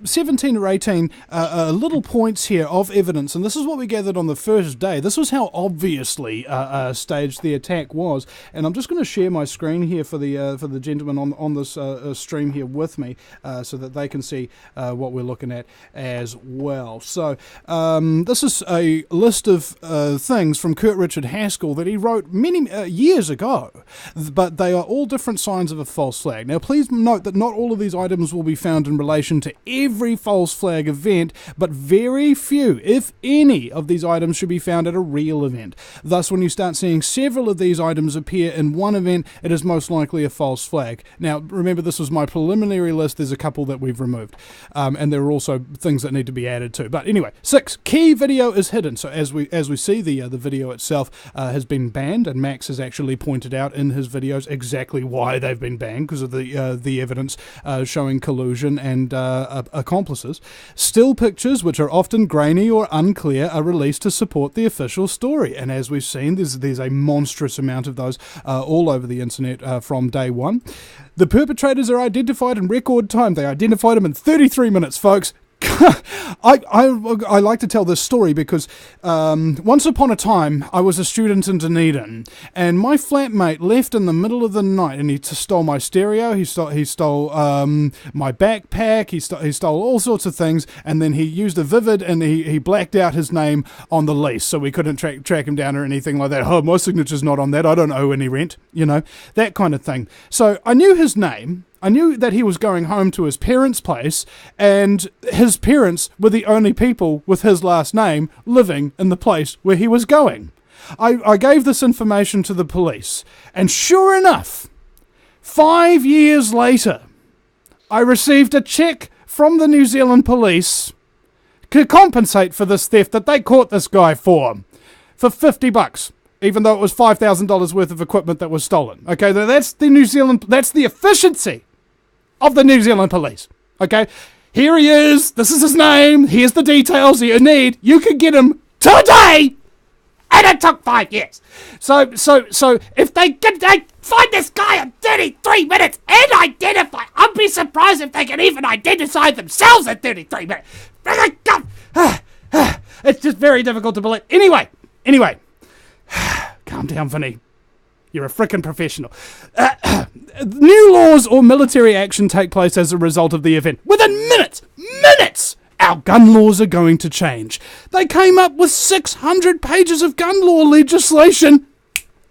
17 or 18 little points here of evidence, and this is what we gathered on the first day. This was how obviously staged the attack was, and I'm just going to share my screen here for the gentleman on this stream here with me. so that they can see what we're looking at as well. So this is a list of things from Kurt Richard Haskell that he wrote many years ago, but they are all different signs of a false flag. Now please note that not all of these items will be found in relation to every false flag event, but very few, if any, of these items should be found at a real event. Thus, when you start seeing several of these items appear in one event, it is most likely a false flag. Now remember, this was my preliminary list. There's a couple that we've removed, and there are also things that need to be added to. But anyway, 6, key video is hidden. So as we see, the video itself has been banned, and Max has actually pointed out in his videos exactly why they've been banned, because of the evidence showing collusion and accomplices. Still pictures, which are often grainy or unclear, are released to support the official story, and as we've seen, there's a monstrous amount of those all over the internet from day one. The perpetrators are identified in record time. They identified them in 33 minutes, folks. I like to tell this story because once upon a time I was a student in Dunedin, and my flatmate left in the middle of the night, and he stole my stereo, he stole my backpack, he stole all sorts of things, and then he used a Vivid, and he blacked out his name on the lease, so we couldn't track him down or anything like that. Oh, my signature's not on that, I don't owe any rent, that kind of thing. So I knew his name. I knew that he was going home to his parents' place, and his parents were the only people with his last name living in the place where he was going. I gave this information to the police, and sure enough, 5 years later, I received a check from the New Zealand police to compensate for this theft that they caught this guy for $50. Even though it was $5,000 worth of equipment that was stolen. Okay, that's the efficiency of the New Zealand police. Okay, here he is, this is his name, here's the details you need, you can get him today, and it took 5 years. So if they find this guy in 33 minutes and identify, I'd be surprised if they can even identify themselves in 33 minutes. It's just very difficult to believe. Anyway. Calm down, Vinny. You're a frickin' professional. New laws or military action take place as a result of the event. Within minutes, our gun laws are going to change. They came up with 600 pages of gun law legislation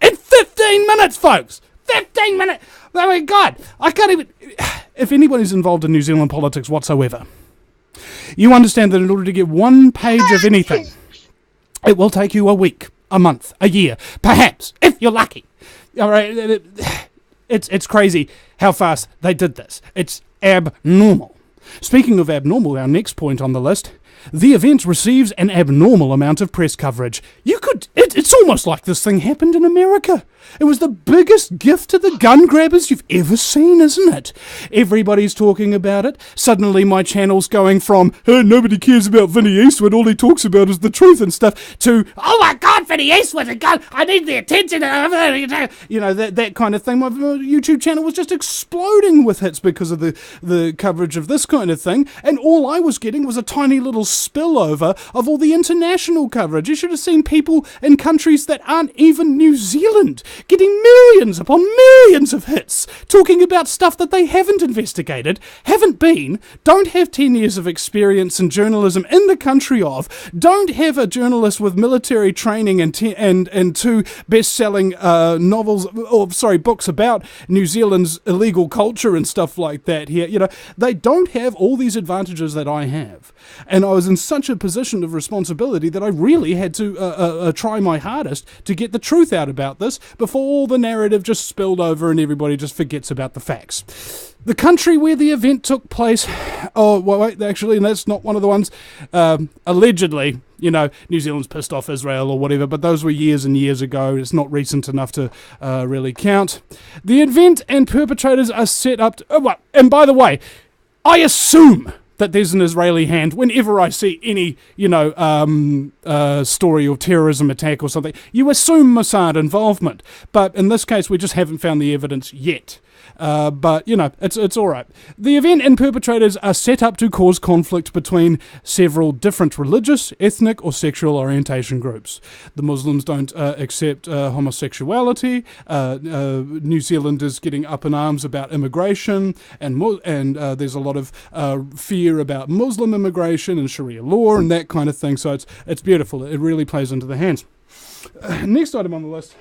in 15 minutes, folks. 15 minutes. Oh my God. I can't even... If anybody's involved in New Zealand politics whatsoever, you understand that in order to get one page of anything, it will take you a week, a month, a year, perhaps, if you're lucky. All right, it's crazy how fast they did this. It's abnormal. Speaking of abnormal, our next point on the list, the event receives an abnormal amount of press coverage. It's almost like this thing happened in America. It was the biggest gift to the gun grabbers you've ever seen, isn't it? Everybody's talking about it. Suddenly my channel's going from, hey, nobody cares about Vinny Eastwood, all he talks about is the truth and stuff, to, oh my God, Vinny Eastwood, a gun, I need the attention, that kind of thing. My YouTube channel was just exploding with hits because of the coverage of this kind of thing, and all I was getting was a tiny little spillover of all the international coverage. You should have seen people in countries that aren't even New Zealand getting millions upon millions of hits, talking about stuff that they haven't investigated, haven't been, don't have 10 years of experience in journalism in the country of, don't have a journalist with military training and two best-selling books about New Zealand's illegal culture and stuff like that here. They don't have all these advantages that I have. And I was in such a position of responsibility that I really had to try my hardest to get the truth out about this before all the narrative just spilled over and everybody just forgets about the facts. The country where the event took place, actually, that's not one of the ones, allegedly, New Zealand's pissed off Israel or whatever, but those were years and years ago. It's not recent enough to really count. The event and perpetrators are set up to, and by the way, I assume that there's an Israeli hand whenever I see any, story of terrorism attack or something. You assume Mossad involvement. But in this case, we just haven't found the evidence yet. but, it's all right. The event and perpetrators are set up to cause conflict between several different religious, ethnic, or sexual orientation groups. The Muslims don't accept homosexuality. New Zealanders getting up in arms about immigration, and there's a lot of fear about Muslim immigration and Sharia law and that kind of thing. So it's beautiful. It really plays into the hands. Next item on the list.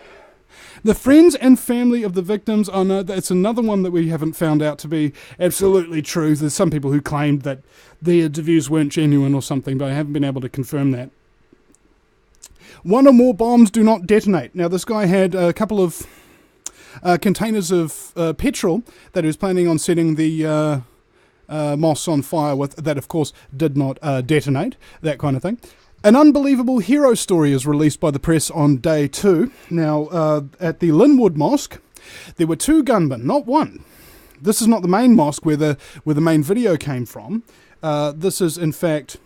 The friends and family of the victims, that's another one that we haven't found out to be absolutely true. There's some people who claimed that the interviews weren't genuine or something, but I haven't been able to confirm that. One or more bombs do not detonate. Now, this guy had a couple of containers of petrol that he was planning on setting the mosque on fire with, that of course did not detonate, that kind of thing. An unbelievable hero story is released by the press on day 2. Now, at the Linwood Mosque, there were 2 gunmen, not one. This is not the main mosque where the main video came from. This is, in fact,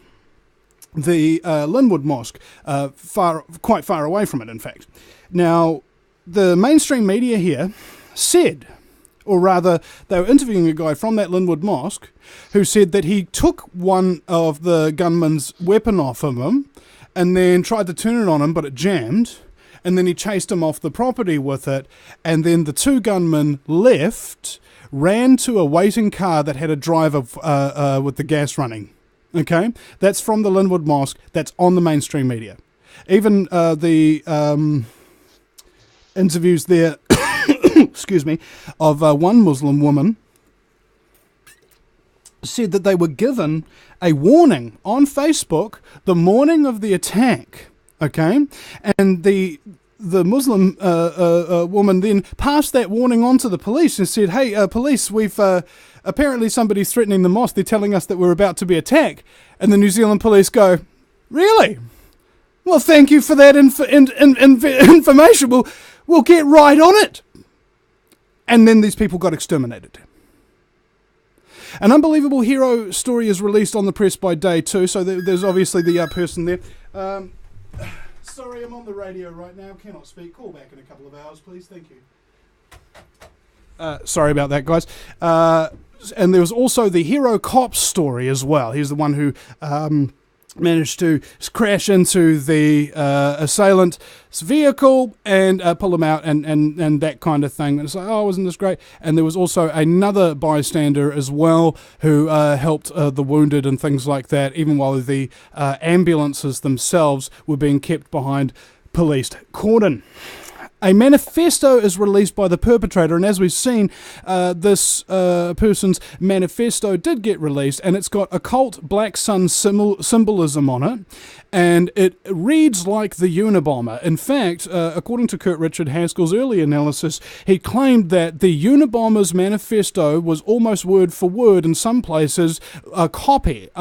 the Linwood Mosque, quite far away from it, in fact. Now, the mainstream media here said, or rather, they were interviewing a guy from that Linwood Mosque who said that he took one of the gunman's weapon off of him and then tried to turn it on him, but it jammed, and then he chased him off the property with it, and then the 2 gunmen left, ran to a waiting car that had a driver with the gas running. Okay? That's from the Linwood Mosque. That's on the mainstream media. Even the interviews there excuse me, of one Muslim woman said that they were given a warning on Facebook the morning of the attack, okay? And the Muslim woman then passed that warning on to the police and said, hey, police, we've apparently somebody's threatening the mosque. They're telling us that we're about to be attacked. And the New Zealand police go, really? Well, thank you for that information. We'll get right on it. And then these people got exterminated. An unbelievable hero story is released on the press by day 2. So there's obviously the person there. Sorry, I'm on the radio right now. Cannot speak. Call back in a couple of hours, please. Thank you. Sorry about that, guys. And there was also the hero cop story as well. He's the one who managed to crash into the assailant's vehicle and pull him out and that kind of thing. And it's like, oh, wasn't this great? And there was also another bystander as well who helped the wounded and things like that, even while the ambulances themselves were being kept behind policed cordon. A manifesto is released by the perpetrator, and as we've seen, this person's manifesto did get released, and it's got occult black sun symbolism on it, and it reads like the Unabomber. In fact, according to Kurt Richard Haskell's early analysis, he claimed that the Unabomber's manifesto was almost word for word, in some places, a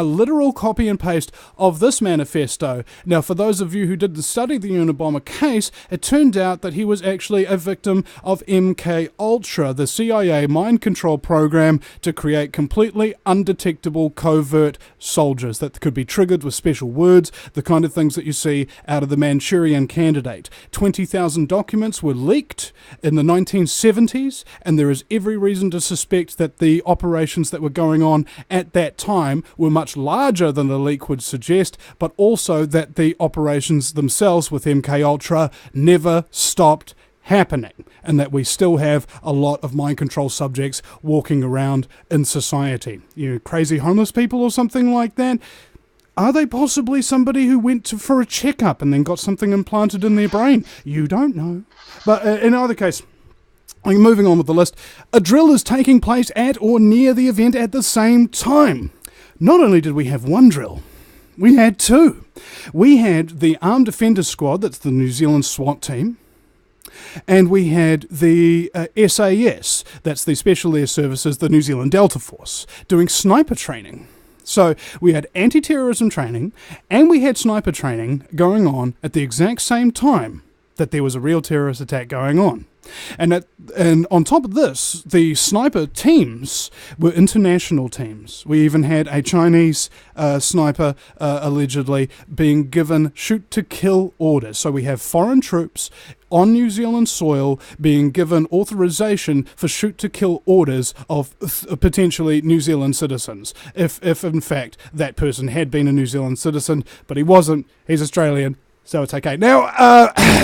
literal copy and paste of this manifesto. Now, for those of you who did study the Unabomber case, it turned out that he was actually a victim of MK Ultra, the CIA mind control program to create completely undetectable covert soldiers that could be triggered with special words, the kind of things that you see out of the Manchurian Candidate. 20,000 documents were leaked in the 1970s, and there is every reason to suspect that the operations that were going on at that time were much larger than the leak would suggest, but also that the operations themselves with MK Ultra never stopped happening, and that we still have a lot of mind control subjects walking around in society. You know, crazy homeless people or something like that. Are they possibly somebody who went for a checkup and then got something implanted in their brain? You don't know. But in either case, moving on with the list, a drill is taking place at or near the event at the same time. Not only did we have one drill, we had 2. We had the Armed Defenders Squad, that's the New Zealand SWAT team, and we had the SAS, that's the Special Air Services, the New Zealand Delta Force, doing sniper training. So we had anti-terrorism training and we had sniper training going on at the exact same time. that there was a real terrorist attack going on. And on top of this, the sniper teams were international teams. We even had a Chinese sniper allegedly being given shoot-to-kill orders. So we have foreign troops on New Zealand soil being given authorization for shoot-to-kill orders of potentially New Zealand citizens. If in fact that person had been a New Zealand citizen, but he wasn't, he's Australian. So it's okay. Now,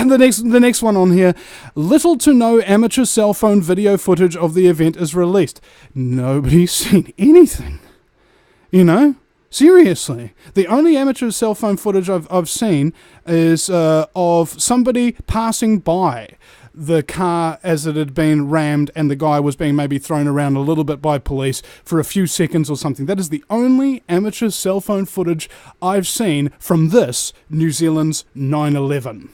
the next one on here. Little to no amateur cell phone video footage of the event is released. Nobody's seen anything. You know? Seriously. The only amateur cell phone footage I've seen is of somebody passing by the car as it had been rammed and the guy was being maybe thrown around a little bit by police for a few seconds or something. That is the only amateur cell phone footage I've seen from this New Zealand's 9/11.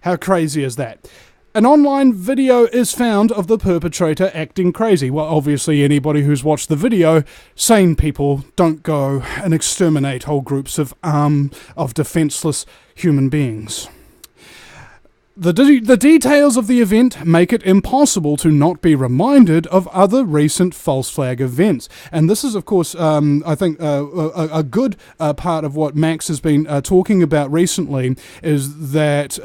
How crazy is that? An online video is found of the perpetrator acting crazy. Well, obviously anybody who's watched the video, sane people don't go and exterminate whole groups of defenseless human beings. The details of the event make it impossible to not be reminded of other recent false flag events. And this is, of course, I think a good part of what Max has been talking about recently is that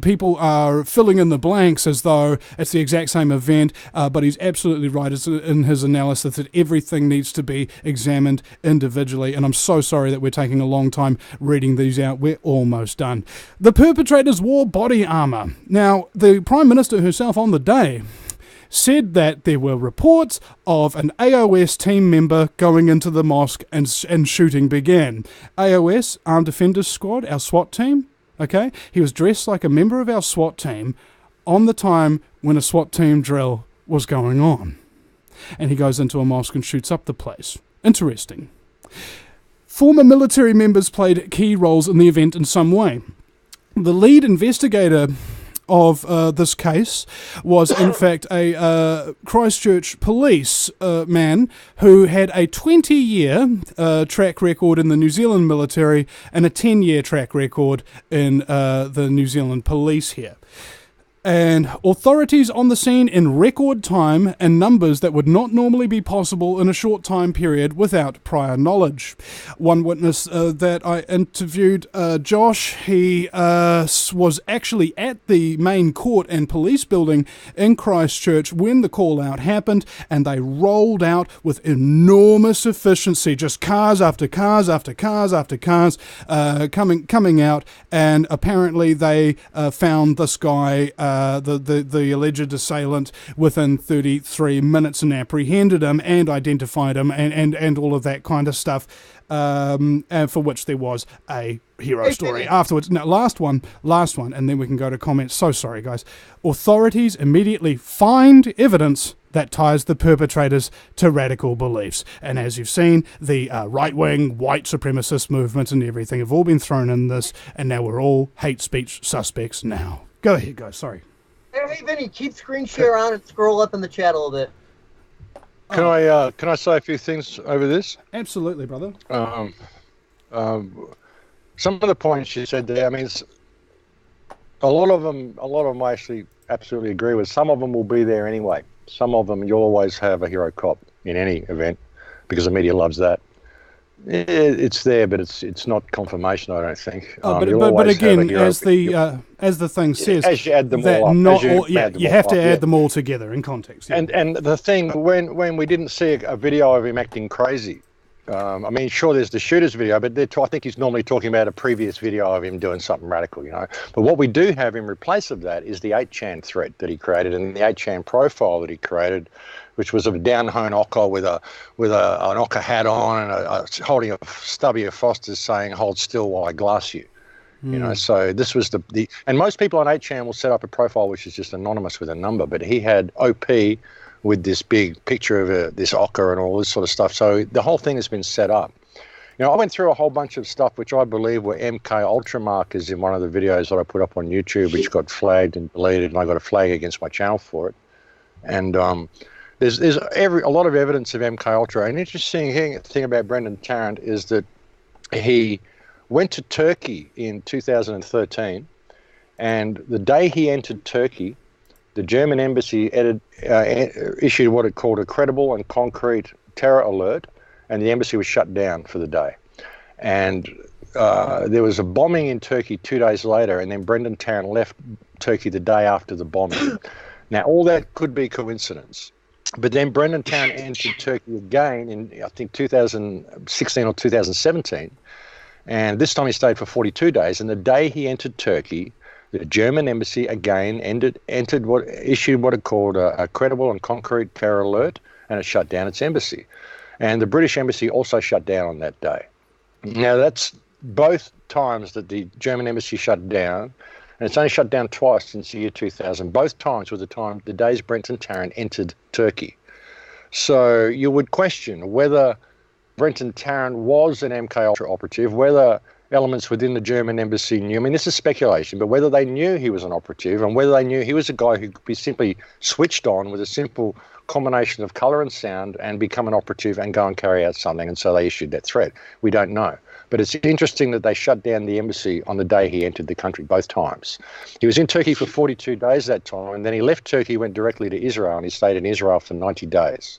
people are filling in the blanks as though it's the exact same event, but he's absolutely right in his analysis that everything needs to be examined individually. And I'm so sorry that we're taking a long time reading these out. We're almost done. The perpetrators wore body armor. Now, the Prime Minister herself on the day said that there were reports of an AOS team member going into the mosque and shooting began. AOS, Armed Defenders Squad, our SWAT team, okay? He was dressed like a member of our SWAT team on the time when a SWAT team drill was going on. And he goes into a mosque and shoots up the place. Interesting. Former military members played key roles in the event in some way. The lead investigator of this case was, in fact, a Christchurch police man who had a 20-year track record in the New Zealand military and a 10-year track record in the New Zealand police here. And authorities on the scene in record time and numbers that would not normally be possible in a short time period without prior knowledge. One witness that I interviewed, Josh, he was actually at the main court and police building in Christchurch when the call out happened, and they rolled out with enormous efficiency, just cars after cars after cars after cars coming out, and apparently they found this guy, the alleged assailant, within 33 minutes and apprehended him and identified him and all of that kind of stuff, and for which there was a hero story afterwards. Now, last one, and then we can go to comments. So sorry, guys. Authorities immediately find evidence that ties the perpetrators to radical beliefs. And as you've seen, the right-wing, white supremacist movement and everything have all been thrown in this, and now we're all hate speech suspects now. Go ahead, guys. Sorry. Hey, Vinny, keep screen share on and scroll up in the chat a little bit. Can I say a few things over this? Absolutely, brother. Some of the points you said there, I mean, a lot of them I actually absolutely agree with. Some of them will be there anyway. Some of them you'll always have a hero cop in any event because the media loves that. It's there, but it's not confirmation, I don't think. But again, as the thing says, as you add them all up, you have to add them all together in context. Yeah. And the thing, when we didn't see a video of him acting crazy, I mean, sure, there's the shooter's video, but I think he's normally talking about a previous video of him doing something radical, you know. But what we do have in replace of that is the 8chan thread that he created and the 8chan profile that he created, which was of a down-home ocker with an ocker hat on and holding a stubby of Foster's saying, "Hold still while I glass you." You know, so this was the and most people on 8chan will set up a profile which is just anonymous with a number, but he had OP with this big picture of this ocker and all this sort of stuff. So the whole thing has been set up. You know, I went through a whole bunch of stuff which I believe were MK Ultra markers in one of the videos that I put up on YouTube, which got flagged and deleted, and I got a flag against my channel for it. And there's a lot of evidence of MK Ultra. An interesting thing about Brendan Tarrant is that he went to Turkey in 2013 And the day he entered Turkey, the German embassy issued what it called a credible and concrete terror alert, and the embassy was shut down for the day. And there was a bombing in Turkey 2 days later, and then Brendan Tarrant left Turkey the day after the bombing. Now, all that could be coincidence. But then Brendan Tarrant entered Turkey again in, I think, 2016 or 2017. And this time he stayed for 42 days. And the day he entered Turkey, the German embassy again issued what it called a credible and concrete terror alert, and it shut down its embassy. And the British embassy also shut down on that day. Now, that's both times that the German embassy shut down, and it's only shut down twice since the year 2000. Both times were the days Brendan Tarrant entered Turkey. So you would question whether Brendan Tarrant was an MK-Ultra operative, whether elements within the German embassy knew. I mean, this is speculation, but whether they knew he was an operative and whether they knew he was a guy who could be simply switched on with a simple combination of colour and sound and become an operative and go and carry out something, and so they issued that threat. We don't know. But it's interesting that they shut down the embassy on the day he entered the country, both times. He was in Turkey for 42 days that time, and then he left Turkey, went directly to Israel, and he stayed in Israel for 90 days.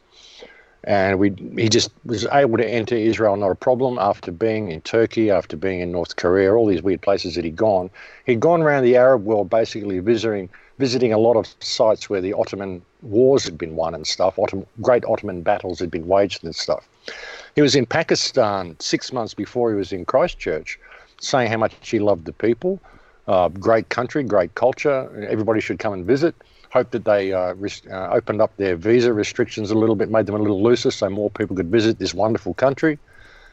And he just was able to enter Israel, not a problem, after being in Turkey, after being in North Korea, all these weird places that he'd gone. He'd gone around the Arab world basically visiting a lot of sites where the Ottoman wars had been won and stuff, great Ottoman battles had been waged and stuff. He was in Pakistan 6 months before he was in Christchurch, saying how much he loved the people, great country, great culture, everybody should come and visit. Hope that they opened up their visa restrictions a little bit, made them a little looser so more people could visit this wonderful country.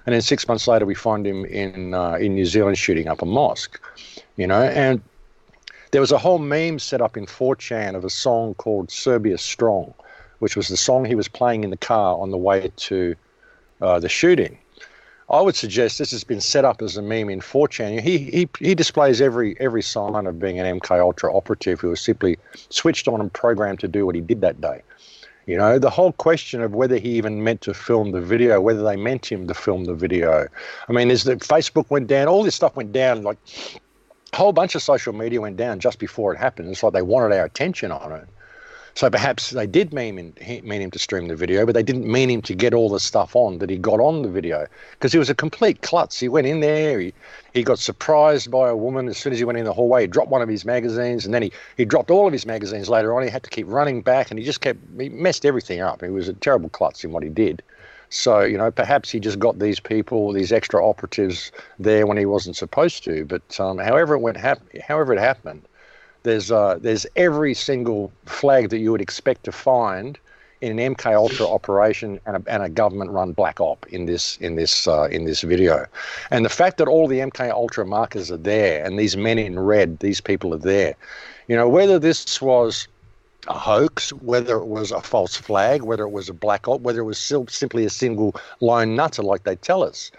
And then 6 months later, we find him in New Zealand shooting up a mosque, and there was a whole meme set up in 4chan of a song called Serbia Strong, which was the song he was playing in the car on the way to the shooting. I would suggest this has been set up as a meme in 4chan. He displays every sign of being an MK-Ultra operative who was simply switched on and programmed to do what he did that day. The whole question of whether he even meant to film the video, whether they meant him to film the video. I mean, Facebook went down, all this stuff went down, like a whole bunch of social media went down just before it happened. It's like they wanted our attention on it. So perhaps they did mean him to stream the video, but they didn't mean him to get all the stuff on that he got on the video, because he was a complete klutz. He went in there, he got surprised by a woman as soon as he went in the hallway. He dropped one of his magazines, and then he dropped all of his magazines later on. He had to keep running back, and he messed everything up. He was a terrible klutz in what he did. So, perhaps he just got these people, these extra operatives there when he wasn't supposed to. But however it happened, there's every single flag that you would expect to find in an MK-Ultra operation and a government-run black op in this video. And the fact that all the MK-Ultra markers are there and these men in red, these people are there, whether this was a hoax, whether it was a false flag, whether it was a black op, whether it was simply a single lone nutter like they tell us,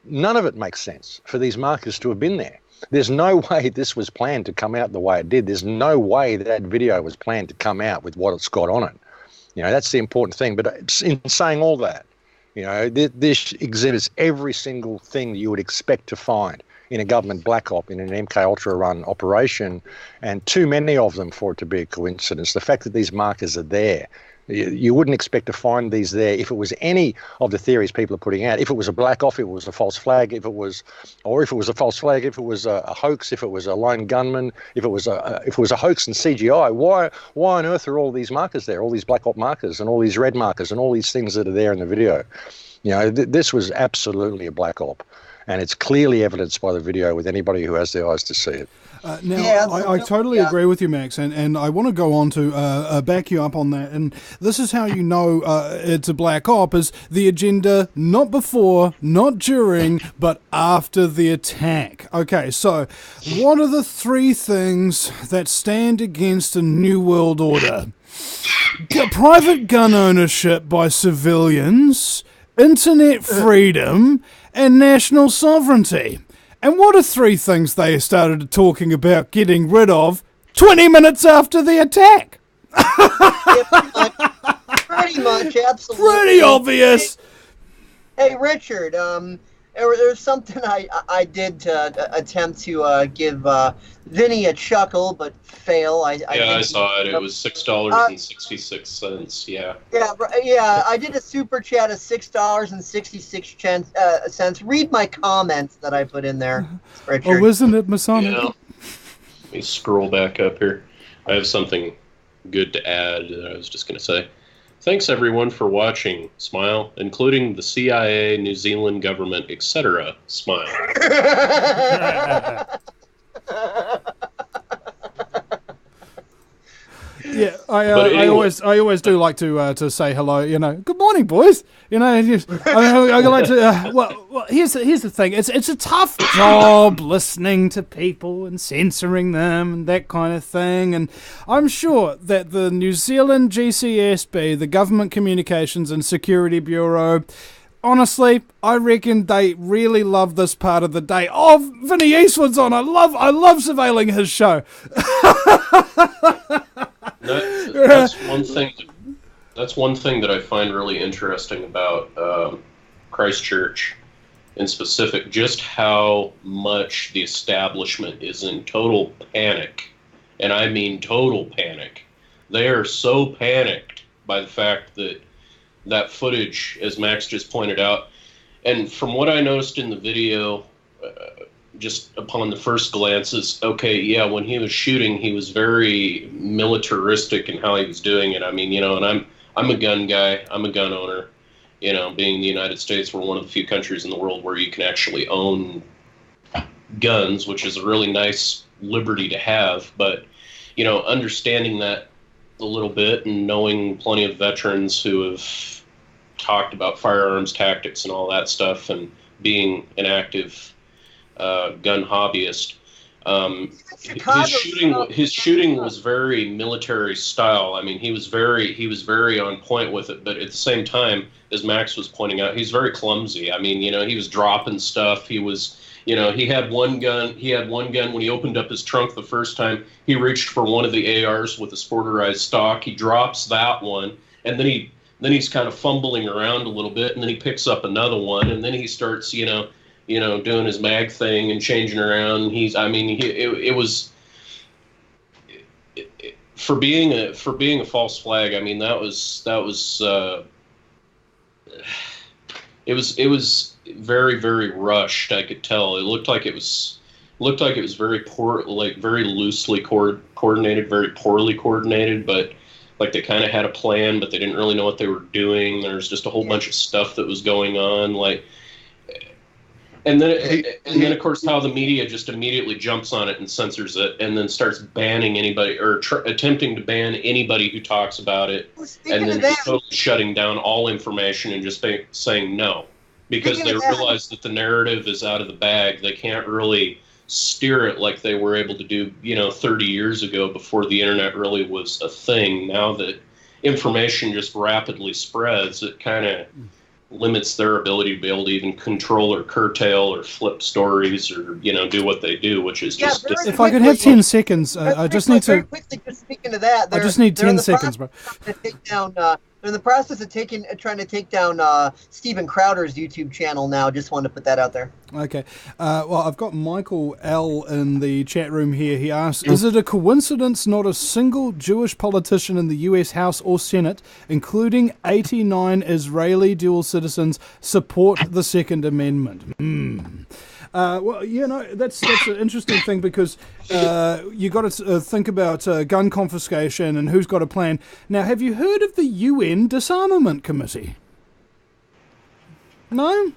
none of it makes sense for these markers to have been there. There's no way this was planned to come out the way it did. There's no way that video was planned to come out with what it's got on it. That's the important thing. But in saying all that, this exhibits every single thing that you would expect to find in a government black op, in an MK-Ultra run operation, and too many of them for it to be a coincidence. The fact that these markers are there, you wouldn't expect to find these there if it was any of the theories people are putting out. If it was a black op, if it was a false flag, if it was a false flag, if it was a hoax, if it was a lone gunman, if it was a hoax and CGI, why on earth are all these markers there, all these black op markers and all these red markers and all these things that are there in the video? This was absolutely a black op. And it's clearly evidenced by the video with anybody who has their eyes to see it. I totally agree with you, Max, and I want to go on to back you up on that. And this is how you know it's a black op, is the agenda not before, not during, but after the attack. Okay, so what are the three things that stand against a New World Order? Private gun ownership by civilians, internet freedom, and national sovereignty. And what are three things they started talking about getting rid of 20 minutes after the attack? Pretty much, absolutely. Pretty obvious. Hey, Richard, there's something I did to attempt to give Vinny a chuckle, but fail. I saw it. It was $6.66. Yeah. Yeah. I did a super chat of $6.66. Read my comments that I put in there, Richard. Oh, isn't it Masonic? Yeah. Let me scroll back up here. I have something good to add that I was just going to say. Thanks, everyone, for watching. Smile, including the CIA, New Zealand government, etc. Smile. Yeah, I always do like to say hello. You know, good morning, boys. You know, I like to. Well, here's the thing. It's a tough job listening to people and censoring them and that kind of thing. And I'm sure that the New Zealand GCSB, the Government Communications and Security Bureau, honestly, I reckon they really love this part of the day. Oh, Vinny Eastwood's on. I love surveilling his show. That's one thing. That's one thing that I find really interesting about Christchurch, in specific, just how much the establishment is in total panic, and I mean total panic. They are so panicked by the fact that that footage, as Max just pointed out, and from what I noticed in the video, just upon the first glances, okay, yeah, when he was shooting, he was very militaristic in how he was doing it. I mean, you know, and I'm a gun guy, I'm a gun owner. You know, being the United States, we're one of the few countries in the world where you can actually own guns, which is a really nice liberty to have. But, you know, understanding that a little bit and knowing plenty of veterans who have talked about firearms tactics and all that stuff, and being an active gun hobbyist, his shooting was very military style. I mean, he was very on point with it, but at the same time, as Max was pointing out, he's very clumsy. I mean, you know, he was dropping stuff. He was, you know, he had one gun when he opened up his trunk the first time. He reached for one of the ARs with a sporterized stock. He drops that one, and then he's kind of fumbling around a little bit, and then he picks up another one, and then he starts, you know, doing his mag thing and changing around. It was for being a false flag. I mean, it was very, very rushed. I could tell. It looked like it was very poor, like very loosely coordinated, very poorly coordinated, but like they kind of had a plan, but they didn't really know what they were doing. There's just a whole bunch of stuff that was going on, like. And then, of course, how the media just immediately jumps on it and censors it, and then starts banning anybody or attempting to ban anybody who talks about it, and then just totally shutting down all information and just saying no, because they realize that the narrative is out of the bag. They can't really steer it like they were able to do, 30 years ago before the internet really was a thing. Now that information just rapidly spreads, it kind of limits their ability to be able to even control or curtail or flip stories or do what they do, which is just. If I could have 10 seconds, I just need to. Very quickly, just speaking to that, I just need 10 seconds, bro. They're in the process of trying to take down Steven Crowder's YouTube channel now. Just wanted to put that out there. Okay. Well, I've got Michael L. in the chat room here. He asks, is it a coincidence not a single Jewish politician in the U.S. House or Senate, including 89 Israeli dual citizens, support the Second Amendment? Well, that's an interesting thing, because you got to think about gun confiscation and who's got a plan. Now, have you heard of the UN Disarmament Committee? No?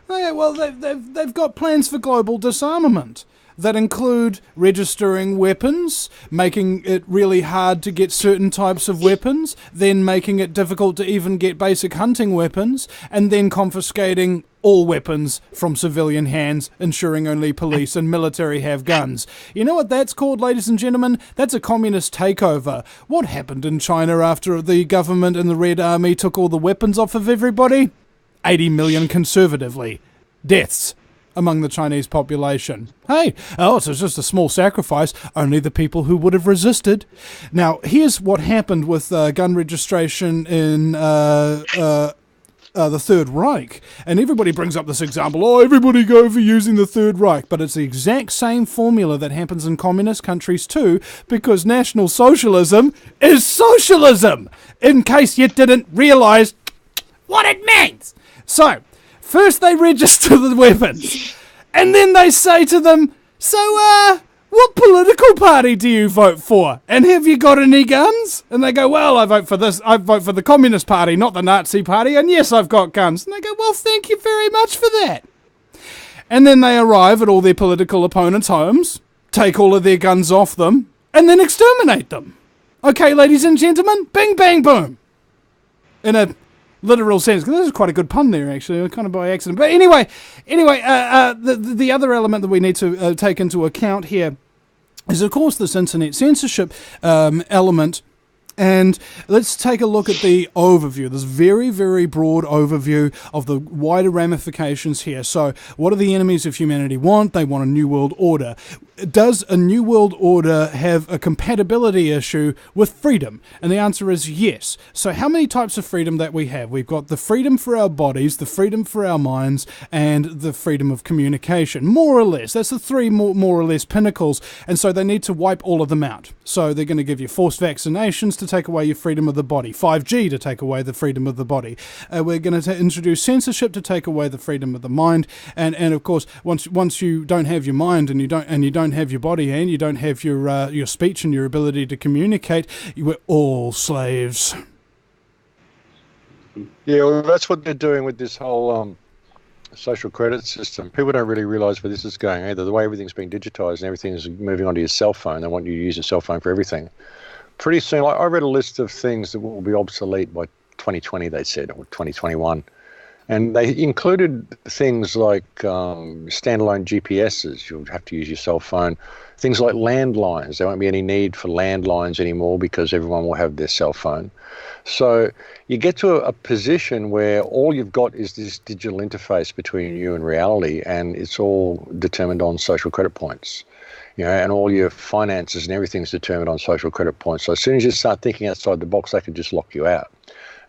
Okay, well, they've got plans for global disarmament that include registering weapons, making it really hard to get certain types of weapons, then making it difficult to even get basic hunting weapons, and then confiscating all weapons from civilian hands, ensuring only police and military have guns. You know what that's called, ladies and gentlemen? That's a communist takeover. What happened in China after the government and the Red Army took all the weapons off of everybody? 80 million conservatively. Deaths among the Chinese population. Hey, it's just a small sacrifice, only the people who would have resisted. Now, here's what happened with gun registration in the Third Reich. And everybody brings up this example, oh, everybody go for using the Third Reich. But it's the exact same formula that happens in communist countries too, because National Socialism is socialism, in case you didn't realise what it means. So, first they register the weapons, and then they say to them, so, what political party do you vote for? And have you got any guns? And they go, well, I vote for this. I vote for the Communist Party, not the Nazi Party. And yes, I've got guns. And they go, well, thank you very much for that. And then they arrive at all their political opponents' homes, take all of their guns off them, and then exterminate them. Okay, ladies and gentlemen, bing, bang, boom. In a literal sense. This is quite a good pun there, actually, kind of by accident. But anyway, the other element that we need to take into account here is, of course, this internet censorship element. And let's take a look at the overview, this very, very broad overview of the wider ramifications here. So what do the enemies of humanity want? They want a new world order. Does a new world order have a compatibility issue with freedom? And the answer is yes. So how many types of freedom that we have? We've got the freedom for our bodies, the freedom for our minds, and the freedom of communication, more or less. That's the three more or less pinnacles. And so they need to wipe all of them out. So they're going to give you forced vaccinations to take away your freedom of the body, 5G to take away the freedom of the body. We're going to introduce censorship to take away the freedom of the mind, and of course, once you don't have your mind and you don't have your body and you don't have your speech and your ability to communicate, we're all slaves. Yeah, well, that's what they're doing with this whole social credit system. People don't really realise where this is going either. The way everything's being digitised and everything is moving onto your cell phone, they want you to use your cell phone for everything. Pretty soon, I read a list of things that will be obsolete by 2020, they said, or 2021. And they included things like standalone GPSs. You'll have to use your cell phone. Things like landlines. There won't be any need for landlines anymore because everyone will have their cell phone. So you get to a position where all you've got is this digital interface between you and reality, and it's all determined on social credit points. You know, and all your finances and everything's determined on social credit points. So as soon as you start thinking outside the box, they can just lock you out.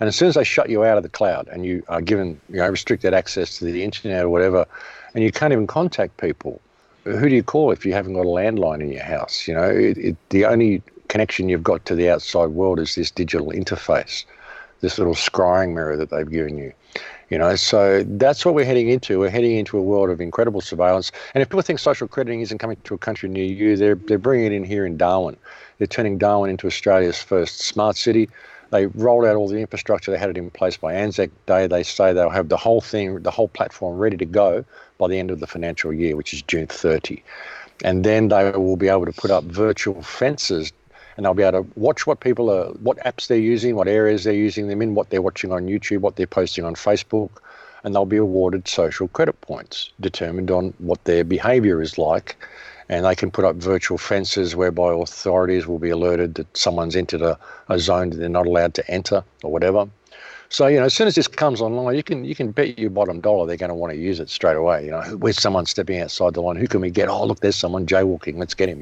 And as soon as they shut you out of the cloud and you are given, restricted access to the internet or whatever, and you can't even contact people, who do you call if you haven't got a landline in your house? The only connection you've got to the outside world is this digital interface, this little scrying mirror that they've given you. So that's what we're heading into. We're heading into a world of incredible surveillance. And if people think social crediting isn't coming to a country near you, they're bringing it in here in Darwin. They're turning Darwin into Australia's first smart city. They rolled out all the infrastructure. They had it in place by Anzac Day. They say they'll have the whole thing, the whole platform ready to go by the end of the financial year, which is June 30. And then they will be able to put up virtual fences, and they'll be able to watch what apps they're using, what areas they're using them in, what they're watching on YouTube, what they're posting on Facebook, and they'll be awarded social credit points determined on what their behaviour is like. And they can put up virtual fences whereby authorities will be alerted that someone's entered a zone that they're not allowed to enter or whatever. So, as soon as this comes online, you can bet your bottom dollar they're going to want to use it straight away. Where's someone stepping outside the line? Who can we get? Oh, look, there's someone jaywalking. Let's get him,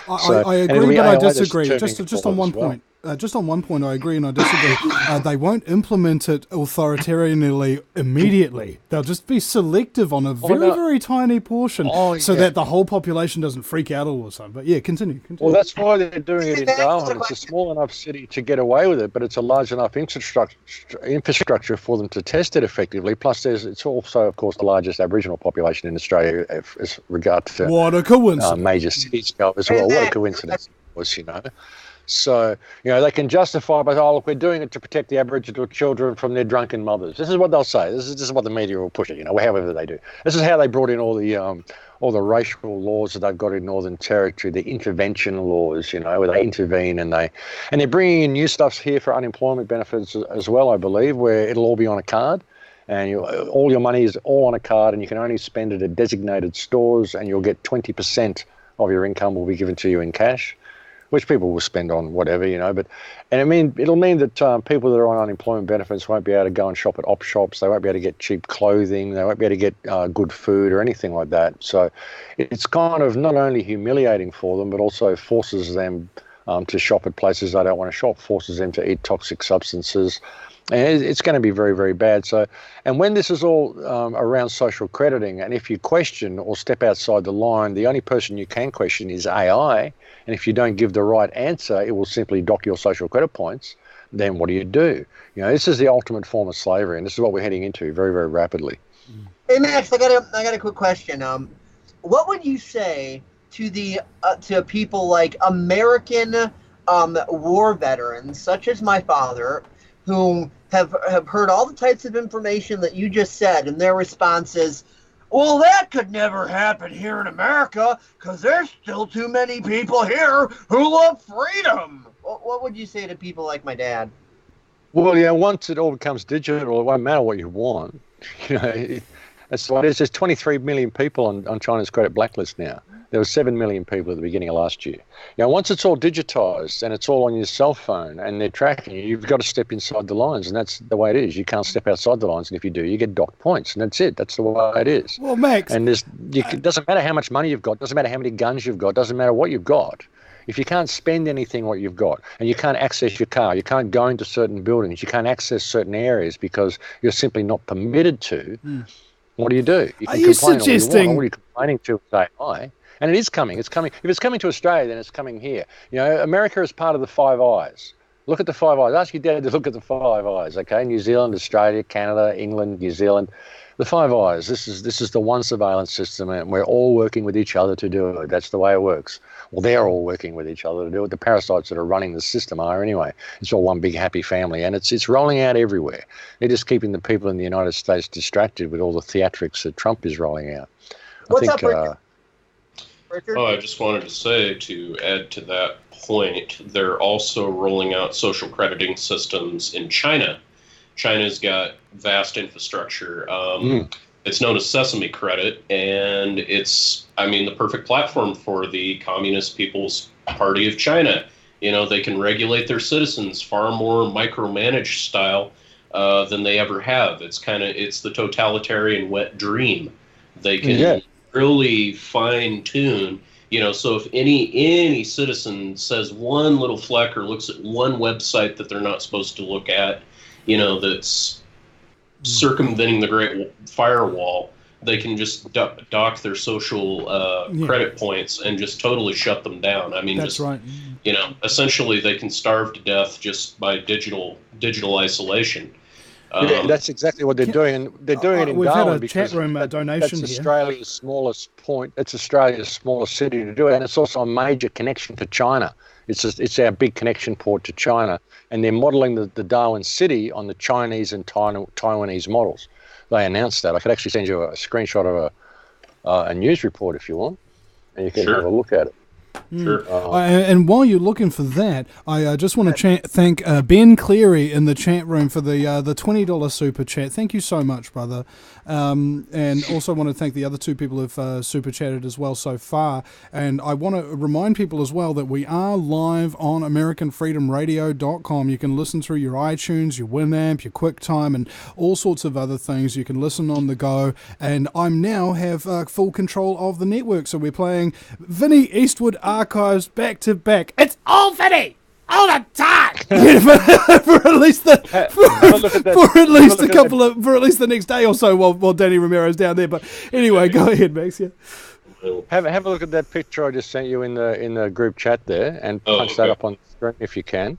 I agree, but I disagree. Just on one point. Just on one point, I agree and I disagree. They won't implement it authoritarianly immediately. They'll just be selective on a very tiny portion so that the whole population doesn't freak out all of a sudden. But yeah, continue. Well, that's why they're doing it in Darwin. It's a small enough city to get away with it, but it's a large enough infrastructure for them to test it effectively. Plus, it's also, of course, the largest Aboriginal population in Australia as regard to what a coincidence. Major cities go as well. What a coincidence it was, So, they can justify by, look, we're doing it to protect the Aboriginal children from their drunken mothers. This is what they'll say. This is what the media will push it, however they do. This is how they brought in all the racial laws that they've got in Northern Territory, the intervention laws, where they intervene and they're bringing in new stuff here for unemployment benefits as well, I believe, where it'll all be on a card. And all your money is all on a card, and you can only spend it at designated stores, and you'll get 20% of your income will be given to you in cash, which people will spend on whatever, it'll mean that people that are on unemployment benefits won't be able to go and shop at op shops. They won't be able to get cheap clothing. They won't be able to get good food or anything like that. So it's kind of not only humiliating for them, but also forces them to shop at places they don't want to shop, forces them to eat toxic substances, And it's going to be very, very bad. So, and when this is all around social crediting, and if you question or step outside the line, the only person you can question is AI. And if you don't give the right answer, it will simply dock your social credit points. Then what do? This is the ultimate form of slavery, and this is what we're heading into very, very rapidly. Hey Max, I got a quick question. What would you say to to people like American war veterans, such as my father, who have heard all the types of information that you just said, and their response is, well, that could never happen here in America because there's still too many people here who love freedom. What would you say to people like my dad? Well, once it all becomes digital, it won't matter what you want. That's what it is. There's 23 million people on China's credit blacklist now. There were 7 million people at the beginning of last year. Once it's all digitized and it's all on your cell phone and they're tracking you, you've got to step inside the lines, and that's the way it is. You can't step outside the lines, and if you do, you get docked points, and that's it. That's the way it is. Well, Max, and it doesn't matter how much money you've got, doesn't matter how many guns you've got, doesn't matter what you've got. If you can't spend anything what you've got, and you can't access your car, you can't go into certain buildings, you can't access certain areas because you're simply not permitted to, what do? You can you complain suggesting... All you're complaining to is AI. And it is coming. It's coming. If it's coming to Australia, then it's coming here. America is part of the Five Eyes. Look at the Five Eyes. Ask your dad to look at the Five Eyes, okay? New Zealand, Australia, Canada, England, New Zealand. The Five Eyes. This is the one surveillance system, and we're all working with each other to do it. That's the way it works. Well, they're all working with each other to do it. The parasites that are running the system are anyway. It's all one big happy family, and it's rolling out everywhere. They're just keeping the people in the United States distracted with all the theatrics that Trump is rolling out. What's up, Richard? I just wanted to say, to add to that point, they're also rolling out social crediting systems in China. China's got vast infrastructure. It's known as Sesame Credit, and it's, the perfect platform for the Communist People's Party of China. They can regulate their citizens far more micromanaged style than they ever have. It's the totalitarian wet dream. They can really fine tune, so if any citizen says one little fleck or looks at one website that they're not supposed to look at, that's circumventing the Great Firewall, they can just dock their social credit points and just totally shut them down. That's right. Essentially they can starve to death just by digital isolation. That's exactly what they're doing, and they're doing it in Darwin because chat room donation that's Australia's smallest point. It's Australia's smallest city to do it, and it's also a major connection to China. It's our big connection port to China, and they're modelling the Darwin city on the Chinese and Taiwanese models. They announced that. I could actually send you a screenshot of a news report if you want, and you can have a look at it. Sure. And while you're looking for that, I just want to thank Ben Cleary in the chat room for the $20 super chat. Thank you so much, brother. And also want to thank the other two people who've super chatted as well so far. And I want to remind people as well that we are live on AmericanFreedomRadio.com. You can listen through your iTunes, your Winamp, your QuickTime, and all sorts of other things. You can listen on the go. And I now have full control of the network. So we're playing Vinny Eastwood archives back to back. It's all Vinny! All the time. For at least the next day or so while Danny Romero's down there. But anyway, go ahead, Max. Yeah. Have a look at that picture I just sent you in the group chat there, and punch that up on the screen if you can.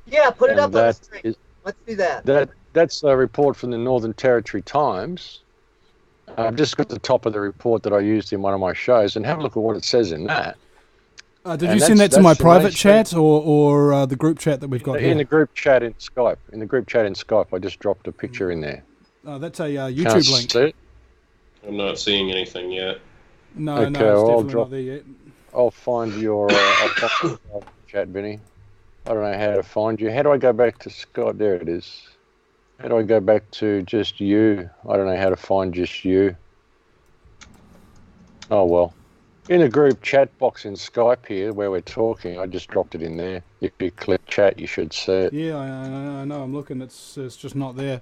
Yeah, put it up on the screen. Let's do that. That's a report from the Northern Territory Times. I've just got the top of the report that I used in one of my shows, and have a look at what it says in that. Did you send that to my private chat or the group chat that we've got here? In the group chat in Skype. In the group chat in Skype, I just dropped a picture in there. That's a YouTube link. See it? I'm not seeing anything yet. No, it's definitely not there yet. I'll find your chat, Vinny. I don't know how to find you. How do I go back to Skype? There it is. How do I go back to just you? I don't know how to find just you. Oh, well. In the group chat box in Skype here where we're talking, I just dropped it in there. If you click chat, you should see it. Yeah, I know. I'm looking. It's just not there.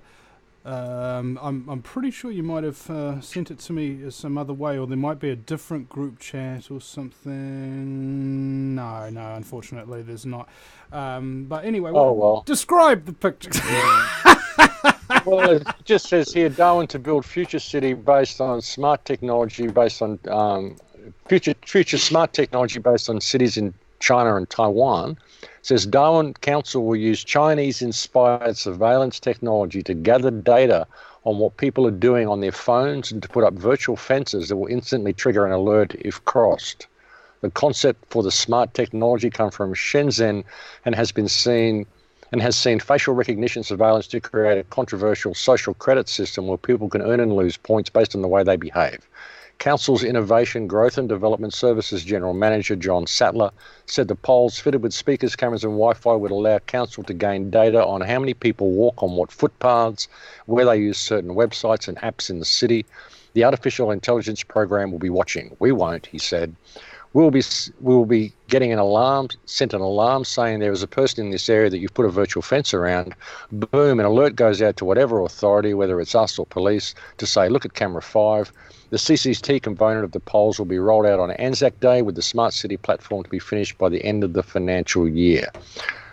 I'm pretty sure you might have sent it to me some other way, or there might be a different group chat or something. No, unfortunately, there's not. But anyway, describe the picture. Well, it just says here, Darwin to build future city based on smart technology, based on future smart technology based on cities in China and Taiwan. It says Darwin Council will use Chinese-inspired surveillance technology to gather data on what people are doing on their phones and to put up virtual fences that will instantly trigger an alert if crossed. The concept for the smart technology comes from Shenzhen and has seen facial recognition surveillance to create a controversial social credit system where people can earn and lose points based on the way they behave. Council's Innovation, Growth and Development Services General Manager John Sattler said the poles fitted with speakers, cameras and Wi-Fi would allow Council to gain data on how many people walk on what footpaths, where they use certain websites and apps in the city. The artificial intelligence program will be watching. We won't, he said. We'll be getting sent an alarm saying there is a person in this area that you've put a virtual fence around. Boom, an alert goes out to whatever authority, whether it's us or police, to say, look at camera 5. The CCT component of the polls will be rolled out on Anzac Day with the Smart City platform to be finished by the end of the financial year.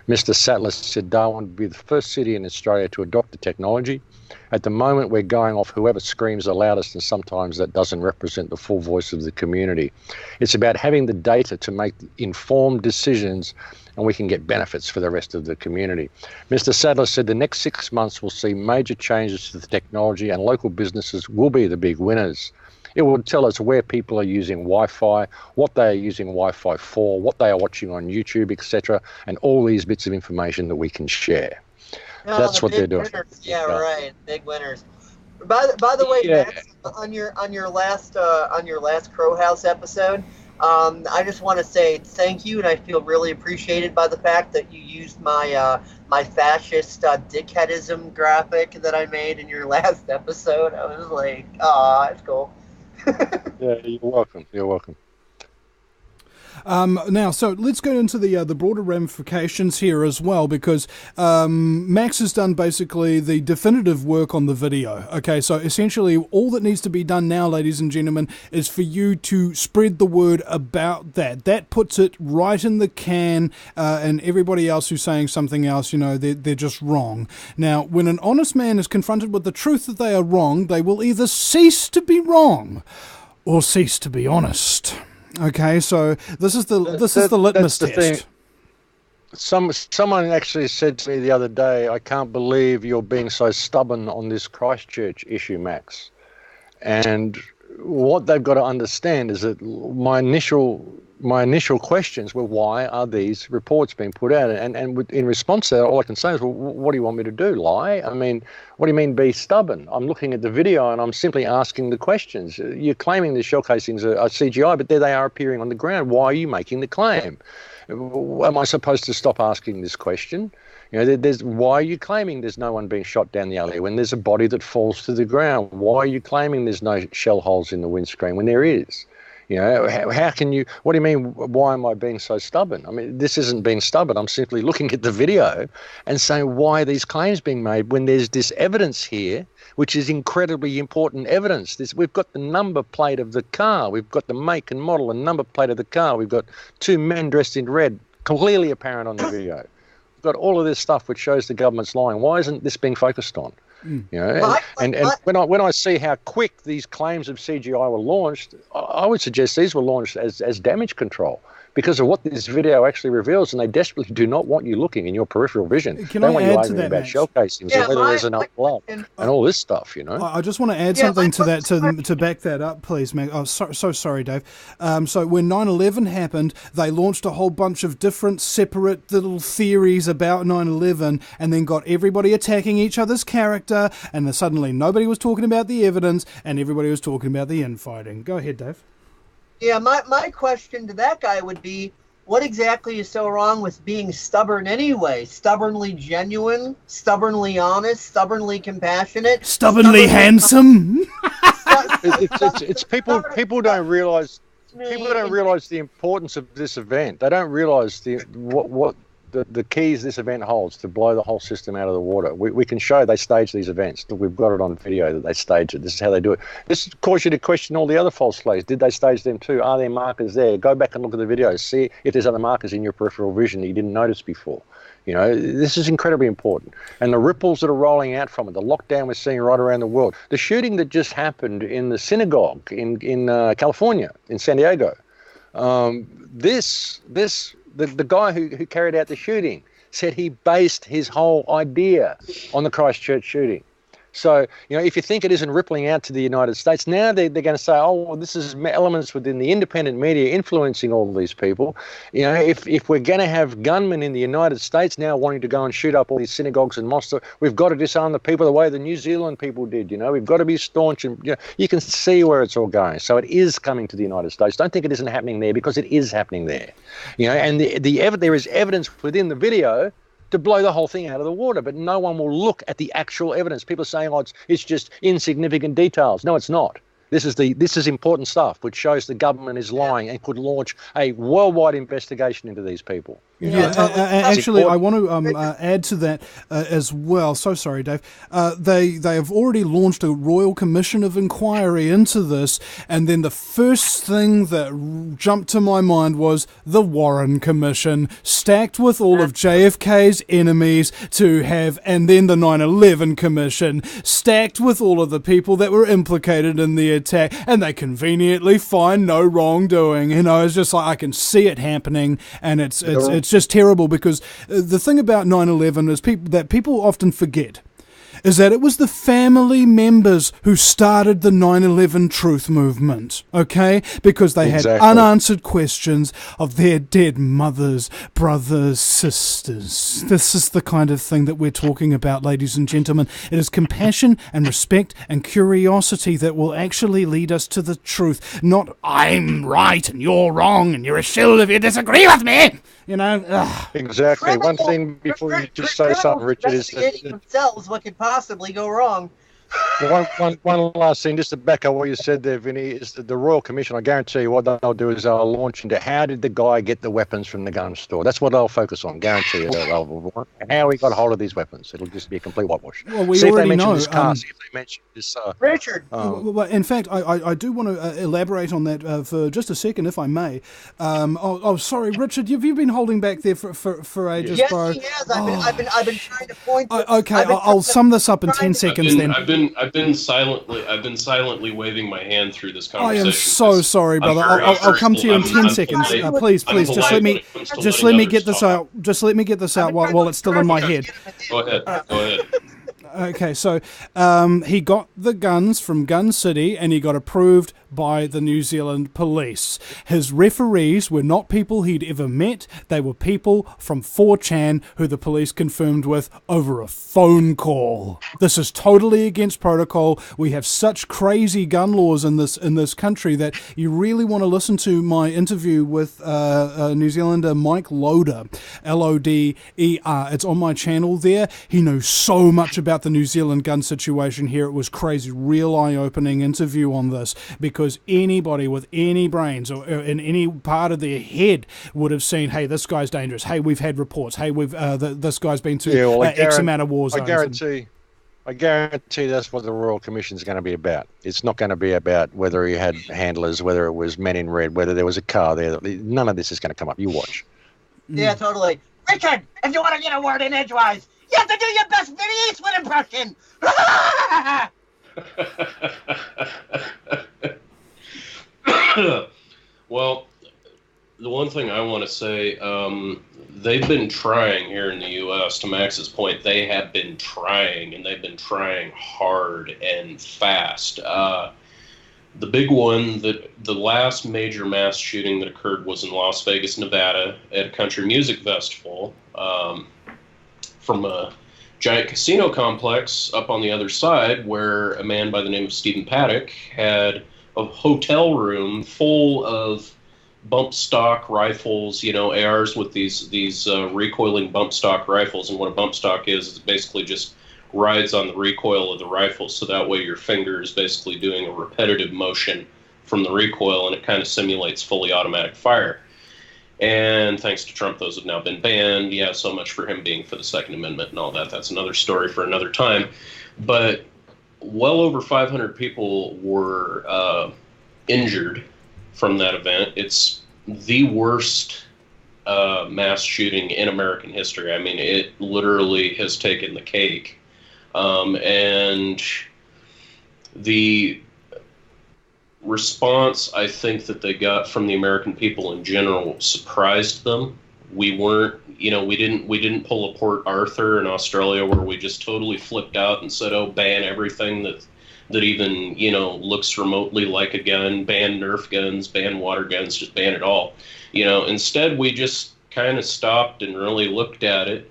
Mr. Sattler said Darwin would be the first city in Australia to adopt the technology. At the moment, we're going off whoever screams the loudest, and sometimes that doesn't represent the full voice of the community. It's about having the data to make informed decisions, and we can get benefits for the rest of the community. Mr. Sadler said the next 6 months will see major changes to the technology, and local businesses will be the big winners. It will tell us where people are using Wi-Fi, what they are using Wi-Fi for, what they are watching on YouTube, etc., and all these bits of information that we can share. No, That's what they're doing. Winners. Yeah, right. Big winners. By the way, Yeah. Max, on your last Crow House episode, I just want to say thank you, and I feel really appreciated by the fact that you used my my fascist dickheadism graphic that I made in your last episode. I was like, oh, that's cool. Yeah, you're welcome. You're welcome. Now, so let's go into the broader ramifications here as well, because Max has done basically the definitive work on the video. Okay, so essentially all that needs to be done now, ladies and gentlemen, is for you to spread the word about that. That puts it right in the can, and everybody else who's saying something else, you know, they're just wrong. Now, when an honest man is confronted with the truth that they are wrong, they will either cease to be wrong or cease to be honest. Okay, so this is the litmus test. Thing. Someone actually said to me the other day, I can't believe you're being so stubborn on this Christchurch issue, Max. And what they've got to understand is that my initial questions were, why are these reports being put out? And in response to that, all I can say is, well, what do you want me to do? Lie? I mean, what do you mean be stubborn? I'm looking at the video and I'm simply asking the questions. You're claiming the shell casings are CGI, but there they are appearing on the ground. Why are you making the claim? Am I supposed to stop asking this question? You know, why are you claiming there's no one being shot down the alley when there's a body that falls to the ground? Why are you claiming there's no shell holes in the windscreen when there is? You know, how can you, what do you mean, why am I being so stubborn? I mean, this isn't being stubborn. I'm simply looking at the video and saying, why are these claims being made when there's this evidence here, which is incredibly important evidence? We've got the number plate of the car. We've got the make and model and number plate of the car. We've got two men dressed in red, clearly apparent on the video. We've got all of this stuff which shows the government's lying. Why isn't this being focused on? You know, and when I see how quick these claims of CGI were launched, I would suggest these were launched as damage control because of what this video actually reveals, and they desperately do not want you looking in your peripheral vision. Can they I want add you to arguing that, about Max? shell casings and whether there's enough blood and all this stuff, you know. I just want to add something to that to back that up, please, Max. Oh, so sorry, Dave. So when 9/11 happened, they launched a whole bunch of different separate little theories about 9/11 and then got everybody attacking each other's character, and then suddenly nobody was talking about the evidence and everybody was talking about the infighting. Go ahead, Dave. Yeah, my question to that guy would be, what exactly is so wrong with being stubborn anyway? Stubbornly genuine, stubbornly honest, stubbornly compassionate, stubbornly handsome. It's people don't realize the importance of this event. They don't realize what the keys this event holds to blow the whole system out of the water. We can show they stage these events. We've got it on video that they stage it. This is how they do it. This causes you to question all the other false flags. Did they stage them too? Are there markers there? Go back and look at the videos. See if there's other markers in your peripheral vision that you didn't notice before. You know, this is incredibly important. And the ripples that are rolling out from it, the lockdown we're seeing right around the world, the shooting that just happened in the synagogue in California, in San Diego, the guy who carried out the shooting said he based his whole idea on the Christchurch shooting. So, you know, if you think it isn't rippling out to the United States, now they're going to say, oh, well, this is elements within the independent media influencing all of these people. You know, if we're going to have gunmen in the United States now wanting to go and shoot up all these synagogues and mosques, we've got to disarm the people the way the New Zealand people did, you know. We've got to be staunch. And you can see where it's all going. So it is coming to the United States. Don't think it isn't happening there, because it is happening there. You know, and there is evidence within the video to blow the whole thing out of the water, but no one will look at the actual evidence. People are saying, oh, it's just insignificant details. No, it's not. This is important stuff, which shows the government is lying and could launch a worldwide investigation into these people. Actually, I want to add to that as well. So sorry, Dave. They have already launched a Royal Commission of Inquiry into this, and then the first thing that jumped to my mind was the Warren Commission, stacked with all of JFK's enemies to have, and then the 9/11 Commission, stacked with all of the people that were implicated in the attack, and they conveniently find no wrongdoing. You know, it's just like I can see it happening, and it's just terrible, because the thing about 9/11 is people often forget is that it was the family members who started the 9/11 truth movement, okay? Because they had unanswered questions of their dead mothers, brothers, sisters. This is the kind of thing that we're talking about, ladies and gentlemen. It is compassion and respect and curiosity that will actually lead us to the truth, not I'm right and you're wrong and you're a shill if you disagree with me. You know? Ugh. Exactly. One thing before you just say something, Richard, is that themselves what could possibly go wrong. One last thing, just to back up what you said there, Vinny, is that the Royal Commission, I guarantee you what they'll do is they'll launch into how did the guy get the weapons from the gun store. That's what they'll focus on, guarantee you. How he got hold of these weapons. It'll just be a complete whitewash. Well, we already know. See if they mention this. Richard. Well, in fact, I do want to elaborate on that for just a second, if I may. Sorry, Richard, have you been holding back there for ages, yes, bro? Yes, he has. I've been trying to point. Okay, I'll sum this up in 10 seconds then. I've been silently waving my hand through this conversation. I am so sorry, brother. I'll come to you in 10 seconds. Please, just let me get this out. Just let me get this out while it's still in my head. Go ahead. Okay, so he got the guns from Gun City, and he got approved by the New Zealand police. His referees were not people he'd ever met. They were people from 4chan who the police confirmed with over a phone call. This is totally against protocol. We have such crazy gun laws in this country that you really want to listen to my interview with New Zealander Mike Loder, Loder. It's on my channel there. He knows so much about the New Zealand gun situation here. It was crazy, real eye-opening interview on this, because anybody with any brains or in any part of their head would have seen, hey, this guy's dangerous. Hey, we've had reports. Hey, this guy's been to X amount of war zones. I guarantee that's what the Royal Commission is going to be about. It's not going to be about whether he had handlers, whether it was men in red, whether there was a car there. None of this is going to come up. You watch. Yeah, totally. Richard, if you want to get a word in edgewise, you have to do your best Vinny Eastwood impression. Well, the one thing I want to say, they've been trying here in the U.S., to Max's point, they have been trying, and they've been trying hard and fast. The big one, the last major mass shooting that occurred was in Las Vegas, Nevada, at a country music festival, from a giant casino complex up on the other side, where a man by the name of Stephen Paddock had a hotel room full of bump stock rifles, ARs with these recoiling bump stock rifles. And what a bump stock is basically just rides on the recoil of the rifle, so that way your finger is basically doing a repetitive motion from the recoil, and it kind of simulates fully automatic fire. And thanks to Trump, those have now been banned. Yeah, so much for him being for the Second Amendment and all that. That's another story for another time. But well over 500 people were injured from that event. It's the worst mass shooting in American history. I mean, it literally has taken the cake. And the response I think that they got from the American people in general surprised them. We weren't, we didn't pull a Port Arthur in Australia where we just totally flipped out and said, oh, ban everything that even, looks remotely like a gun, ban Nerf guns, ban water guns, just ban it all. Instead we just kind of stopped and really looked at it,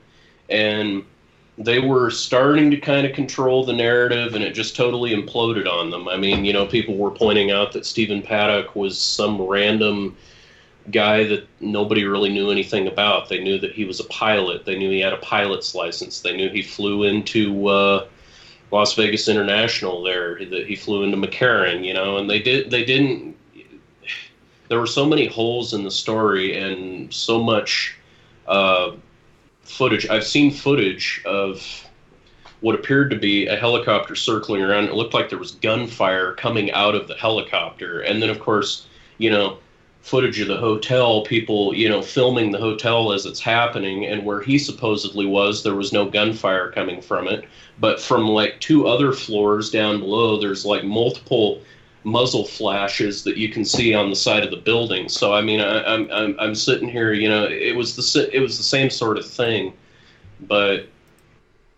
and they were starting to kind of control the narrative, and it just totally imploded on them. I mean, people were pointing out that Stephen Paddock was some random guy that nobody really knew anything about. They knew that he was a pilot. They knew he had a pilot's license. They knew he flew into Las Vegas International there, that he flew into McCarran, and they didn't. There were so many holes in the story and so much footage. I've seen footage of what appeared to be a helicopter circling around. It looked like there was gunfire coming out of the helicopter. And then, of course, footage of the hotel, people, filming the hotel as it's happening. And where he supposedly was, there was no gunfire coming from it. But from like 2 other floors down below, there's like multiple muzzle flashes that you can see on the side of the building. So I mean, I'm sitting here, it was the same sort of thing. But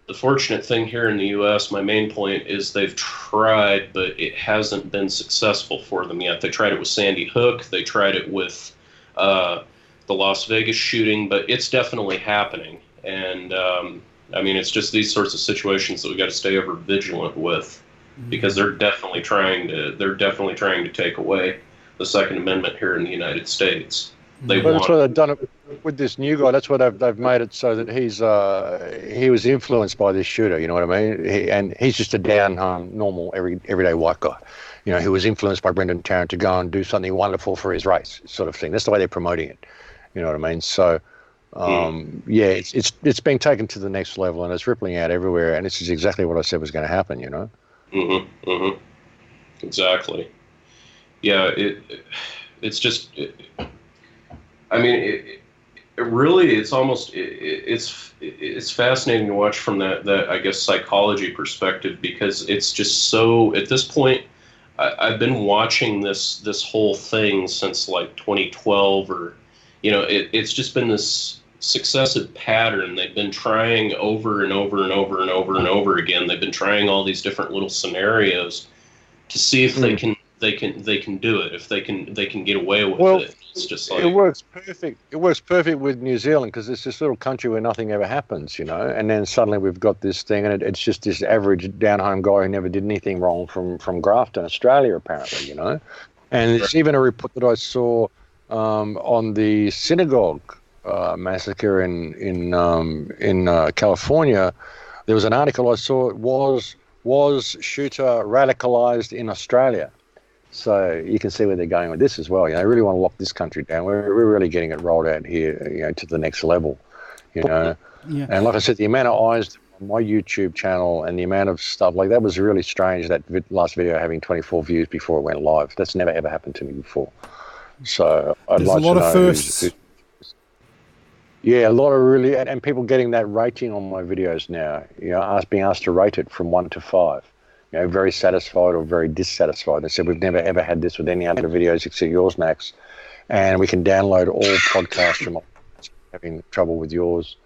the fortunate thing here in the U.S., my main point is they've tried, but it hasn't been successful for them yet. They tried it with Sandy Hook. They tried it with the Las Vegas shooting, but it's definitely happening. And I mean, it's just these sorts of situations that we got to stay ever vigilant with. Because they're definitely trying to take away the Second Amendment here in the United States. That's why they've done it with this new guy. That's why they've made it so that he was influenced by this shooter. You know what I mean? He's just a down home, normal, everyday white guy. Who was influenced by Brendan Tarrant to go and do something wonderful for his race, sort of thing. That's the way they're promoting it. You know what I mean? So. It's being taken to the next level, and it's rippling out everywhere. And this is exactly what I said was going to happen. Exactly. Yeah, it's just. I mean, it really, it's almost, it's fascinating to watch from that I guess psychology perspective, because it's just so, at this point, I've been watching this whole thing since like 2012, or it's just been this successive pattern. They've been trying over and over and over and over and over again. They've been trying all these different little scenarios to see if they can do it, if they can get away with it. It's just like, it works perfect. It works perfect with New Zealand, because it's this little country where nothing ever happens, and then suddenly we've got this thing, and it's just this average down home guy who never did anything wrong from Grafton, Australia, apparently, And there's even a report that I saw on the synagogue massacre in California. There was an article I saw. It was shooter radicalized in Australia. So you can see where they're going with this as well. They really want to lock this country down. We're really getting it rolled out here, to the next level. Yeah. And like I said, the amount of eyes on my YouTube channel and the amount of stuff like that was really strange. That last video having 24 views before it went live. That's never ever happened to me before. So I'd There's like a lot to know of firsts. Yeah, a lot of really, and people getting that rating on my videos now. Being asked to rate it from 1 to 5. Very satisfied or very dissatisfied. They said, we've never ever had this with any other videos except yours, Max. And we can download all podcasts from having trouble with yours,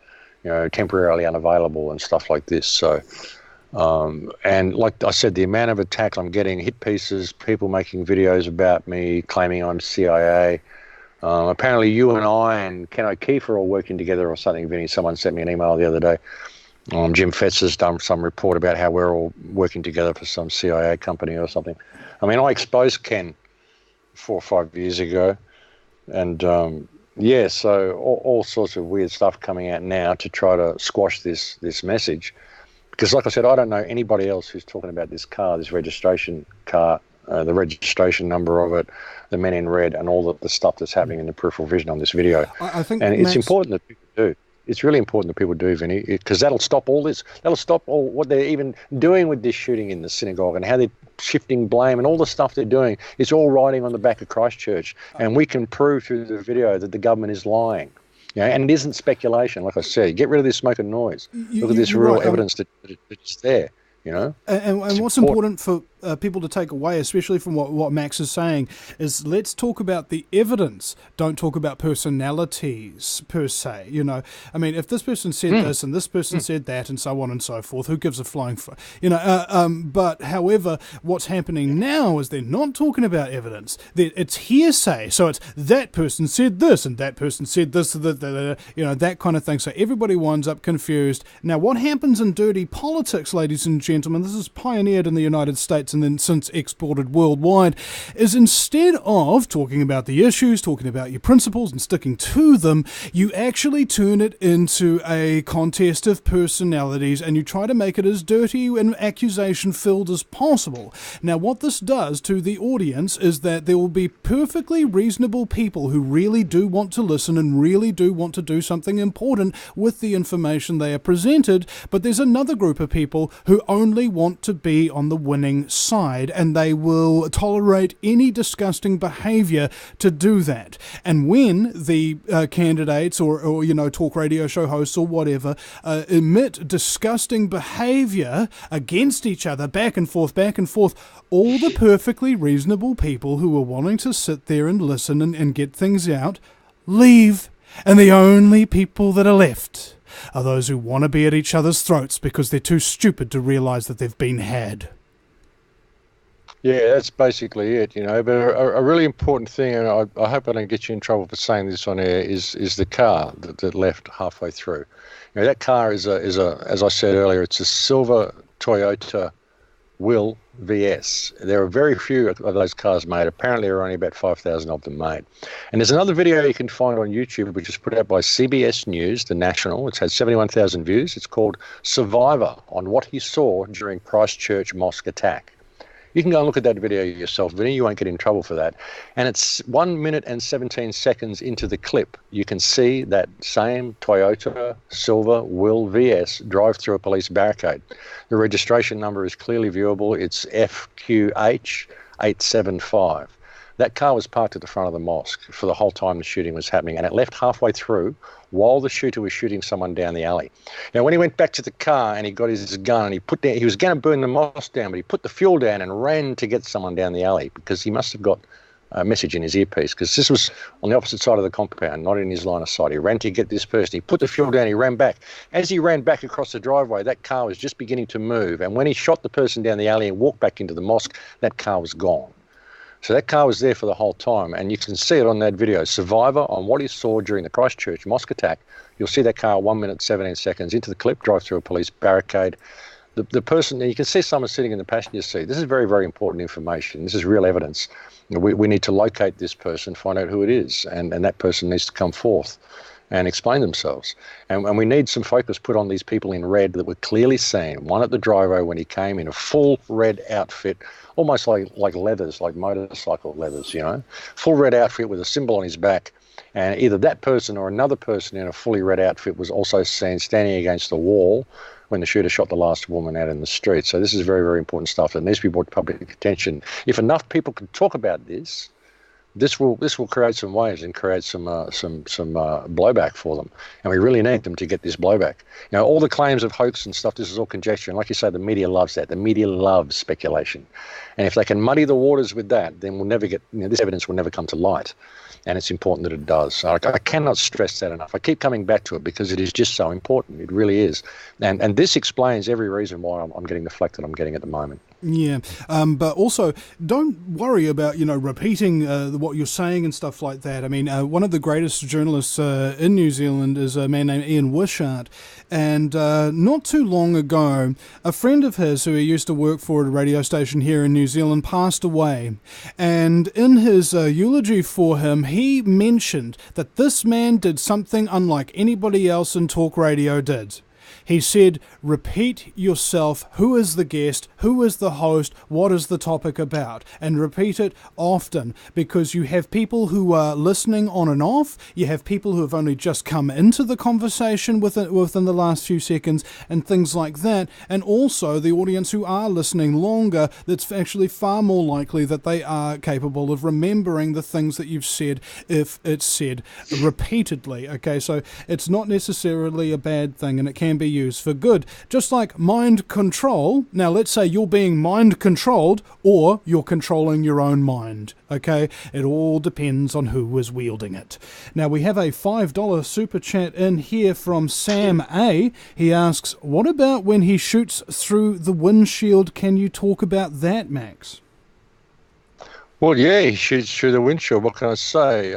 temporarily unavailable and stuff like this. So, and like I said, the amount of attacks I'm getting, hit pieces, people making videos about me, claiming I'm CIA. Apparently you and I and Ken O'Keefe are all working together or something, Vinny. Someone sent me an email the other day. Jim Fetz has done some report about how we're all working together for some CIA company or something. I mean, I exposed Ken 4 or 5 years ago. And, so all sorts of weird stuff coming out now to try to squash this message. Because like I said, I don't know anybody else who's talking about this car, this registration car, the registration number of it, the men in red, and all the stuff that's happening in the peripheral vision on this video. I think, and it's important that people do. It's really important that people do, Vinny, because that'll stop all this. That'll stop all what they're even doing with this shooting in the synagogue and how they're shifting blame and all the stuff they're doing. It's all riding on the back of Christchurch. And we can prove through the video that the government is lying. And it isn't speculation, like I said. Get rid of this smoke and noise. Look at this you're real right. evidence that it's there. And what's important for people to take away, especially from what Max is saying, is let's talk about the evidence. Don't talk about personalities per se. I mean, if this person said this and this person said that and so on and so forth, who gives a flying but however, what's happening now is they're not talking about evidence. It's hearsay. So it's that person said this and that person said this, that kind of thing. So everybody winds up confused. Now, what happens in dirty politics, ladies and gentlemen, this is pioneered in the United States and then since exported worldwide, is instead of talking about the issues, talking about your principles and sticking to them, you actually turn it into a contest of personalities and you try to make it as dirty and accusation-filled as possible. Now, what this does to the audience is that there will be perfectly reasonable people who really do want to listen and really do want to do something important with the information they are presented, but there's another group of people who only want to be on the winning side, and they will tolerate any disgusting behaviour to do that. And when the candidates or talk radio show hosts or whatever emit disgusting behaviour against each other, back and forth, all the perfectly reasonable people who are wanting to sit there and listen and get things out leave, and the only people that are left are those who want to be at each other's throats because they're too stupid to realise that they've been had. Yeah, that's basically it, But a really important thing, and I hope I don't get you in trouble for saying this on air, is the car that left halfway through. That car is as I said earlier, it's a silver Toyota Will VS. There are very few of those cars made. Apparently, there are only about 5,000 of them made. And there's another video you can find on YouTube, which is put out by CBS News, the National. It's had 71,000 views. It's called Survivor, on what he saw during Christchurch mosque attack. You can go and look at that video yourself, Vinny. You won't get in trouble for that. And it's 1 minute and 17 seconds into the clip. You can see that same Toyota Silver Will VS drive through a police barricade. The registration number is clearly viewable. It's FQH875. That car was parked at the front of the mosque for the whole time the shooting was happening, and it left halfway through while the shooter was shooting someone down the alley. Now, when he went back to the car and he got his gun and he was going to burn the mosque down, but he put the fuel down and ran to get someone down the alley because he must have got a message in his earpiece, because this was on the opposite side of the compound, not in his line of sight. He ran to get this person. He put the fuel down. He ran back. As he ran back across the driveway, that car was just beginning to move. And when he shot the person down the alley and walked back into the mosque, that car was gone. So that car was there for the whole time, and you can see it on that video. Survivor, on what he saw during the Christchurch mosque attack. You'll see that car 1 minute 17 seconds into the clip, drive through a police barricade. The person, you can see someone sitting in the passenger seat. This is very, very important information. This is real evidence. We need to locate this person, find out who it is, and that person needs to come forth and explain themselves. And we need some focus put on these people in red that were clearly seen. One at the driveway when he came in a full red outfit, almost like leathers, like motorcycle leathers, full red outfit with a symbol on his back. And either that person or another person in a fully red outfit was also seen standing against the wall when the shooter shot the last woman out in the street. So this is very, very important stuff that needs to be brought to public attention. If enough people can talk about this, this will create some waves and create some blowback for them, and we really need them to get this blowback. All the claims of hoax and stuff, this is all conjecture, and like you say, the media loves that. The media loves speculation, and if they can muddy the waters with that, then we'll never get this evidence will never come to light, and it's important that it does. So I cannot stress that enough. I keep coming back to it because it is just so important. It really is, and this explains every reason why I'm getting the flack that I'm getting at the moment. Yeah, but also don't worry about repeating what you're saying and stuff like that. I mean, one of the greatest journalists in New Zealand is a man named Ian Wishart, and not too long ago, a friend of his who he used to work for at a radio station here in New Zealand passed away, and in his eulogy for him, he mentioned that this man did something unlike anybody else in talk radio did. He said, repeat yourself. Who is the guest? Who is the host? What is the topic about? And repeat it often, because you have people who are listening on and off. You have people who have only just come into the conversation within the last few seconds and things like that. And also the audience who are listening longer, that's actually far more likely that they are capable of remembering the things that you've said if it's said repeatedly. Okay, so it's not necessarily a bad thing, and it can be used for good. Just like mind control. Now, let's say you're being mind controlled, or you're controlling your own mind. Okay, it all depends on who is wielding it. Now, we have a $5 super chat in here from Sam A. He asks, what about when he shoots through the windshield? Can you talk about that, Max? Well, yeah, he shoots through the windshield. What can I say?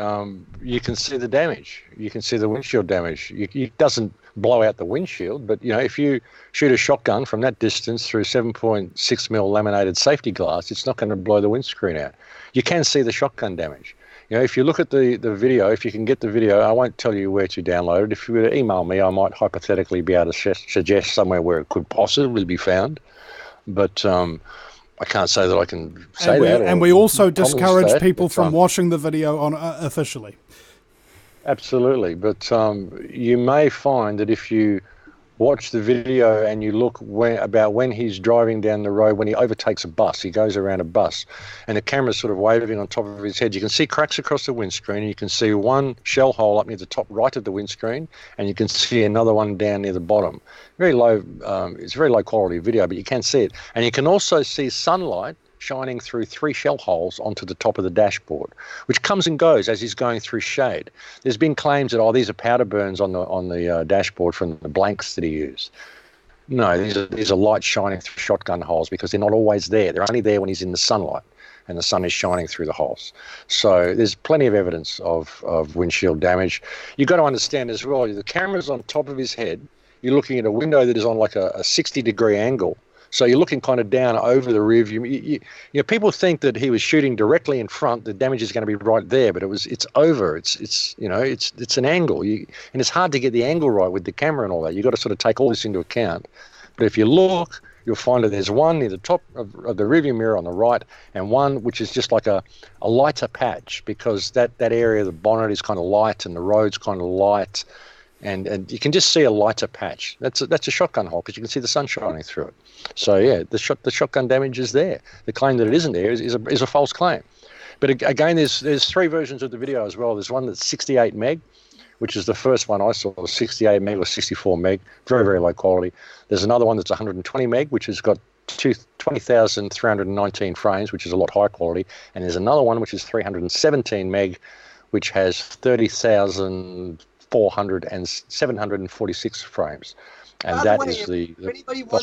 You can see the damage. You can see the windshield damage. It doesn't blow out the windshield, but if you shoot a shotgun from that distance through 7.6 mil laminated safety glass, it's not going to blow the windscreen out. You can see the shotgun damage. If you look at the video, if you can get the video, I won't tell you where to download it. If you were to email me, I might hypothetically be able to suggest somewhere where it could possibly be found. But I can't say that I can say that. And we also discourage people from watching the video on officially. Absolutely. But you may find that if you watch the video and you look about when he's driving down the road, when he overtakes a bus, he goes around a bus, and the camera's sort of waving on top of his head. You can see cracks across the windscreen, and you can see one shell hole up near the top right of the windscreen, and you can see another one down near the bottom. Very low. It's very low quality video, but you can see it, and you can also see sunlight shining through 3 shell holes onto the top of the dashboard, which comes and goes as he's going through shade. There's been claims that, these are powder burns on the dashboard from the blanks that he used. No, these are lights shining through shotgun holes because they're not always there. They're only there when he's in the sunlight and the sun is shining through the holes. So there's plenty of evidence of windshield damage. You've got to understand as well, the camera's on top of his head. You're looking at a window that is on like a 60-degree angle. So you're looking kind of down over the rear view. People think that he was shooting directly in front. The damage is going to be right there, but it's over. It's an angle. And it's hard to get the angle right with the camera and all that. You've got to sort of take all this into account. But if you look, you'll find that there's one near the top of the rear view mirror on the right, and one which is just like a lighter patch, because that area of the bonnet is kind of light and the road's kind of light. And you can just see a lighter patch. That's a shotgun hole because you can see the sun shining through it. So yeah, the shotgun damage is there. The claim that it isn't there is a false claim. But again, there's 3 versions of the video as well. There's one that's 68 meg, which is the first one I saw, 68 meg or 64 meg, very, very low quality. There's another one that's 120 meg, which has got 20,319 frames, which is a lot higher quality. And there's another one which is 317 meg, which has 746 frames, and that is the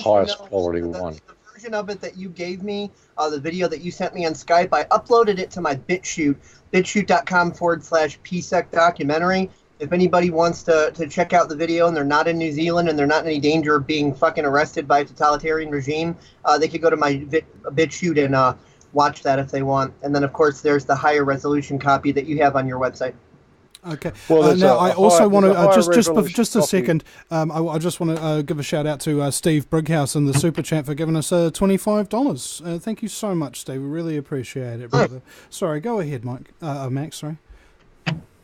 highest quality one. The version of it that you gave me, the video that you sent me on Skype, I uploaded it to my BitChute, bitshoot.com/PSEC documentary. If anybody wants to check out the video and they're not in New Zealand and they're not in any danger of being fucking arrested by a totalitarian regime, they could go to my BitChute and watch that if they want. And then, of course, there's the higher resolution copy that you have on your website. Okay. Well, now I also want to just a second. I just want to give a shout out to Steve Brighouse in the super chat for giving us $25. Thank you so much, Steve. We really appreciate it, brother. Sorry, go ahead, Max. Sorry.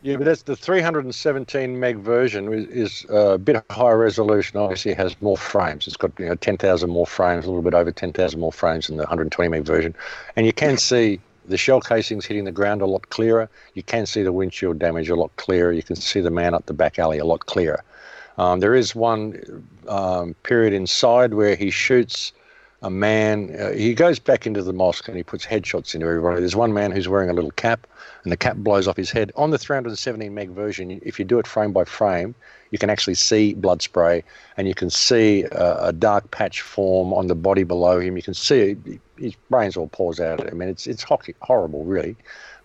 Yeah, but that's the 317 meg version is a bit higher resolution. Obviously, it has more frames. It's got 10,000 more frames, a little bit over 10,000 more frames than the 120 meg version, and you can see the shell casings hitting the ground a lot clearer. You can see the windshield damage a lot clearer. You can see the man up the back alley a lot clearer. There is one period inside where he shoots a man. He goes back into the mosque and he puts headshots into everybody. There's one man who's wearing a little cap, and the cap blows off his head. On the 317 meg version, if you do it frame by frame, you can actually see blood spray, and you can see a dark patch form on the body below him. You can see his brains all pours out. I mean, it's horrible, really.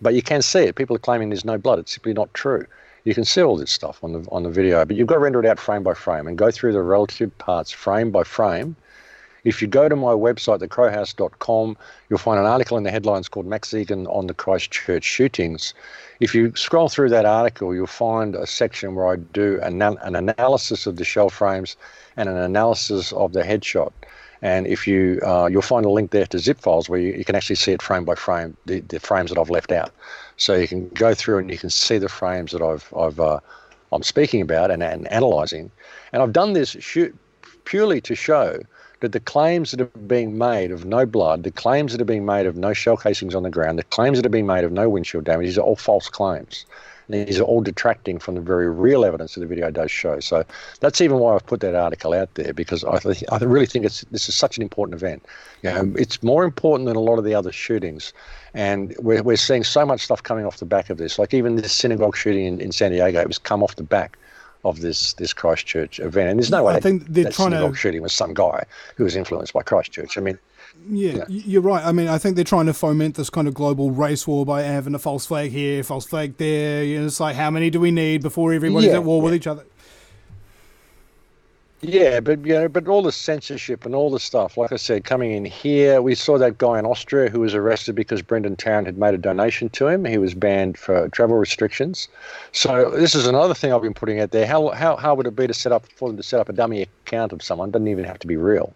But you can see it. People are claiming there's no blood. It's simply not true. You can see all this stuff on the video, but you've got to render it out frame by frame and go through the relative parts frame by frame. If you go to my website, thecrowhouse.com, you'll find an article in the headlines called Max Egan on the Christchurch shootings. If you scroll through that article, you'll find a section where I do an analysis of the shell frames and an analysis of the headshot. And if you'll find a link there to zip files where you can actually see it frame by frame, the frames that I've left out. So you can go through and you can see the frames that I'm speaking about and analysing. And I've done this purely to show that the claims that are being made of no blood, the claims that are being made of no shell casings on the ground, the claims that are being made of no windshield damage, these are all false claims. These are all detracting from the very real evidence that the video does show. So that's even why I've put that article out there, because I really think this is such an important event. It's more important than a lot of the other shootings, and we're seeing so much stuff coming off the back of this. Like even this synagogue shooting in San Diego, it was come off the back of this Christchurch event, and there's no way I think that synagogue shooting was some guy who was influenced by Christchurch. I mean. Yeah, you're right. I mean, I think they're trying to foment this kind of global race war by having a false flag here, false flag there. It's like, how many do we need before everybody's at war with each other? Yeah, but all the censorship and all the stuff, like I said, coming in here, we saw that guy in Austria who was arrested because Brendan Tarrant had made a donation to him. He was banned for travel restrictions. So this is another thing I've been putting out there. How would it be for them to set up a dummy account of someone? Doesn't even have to be real,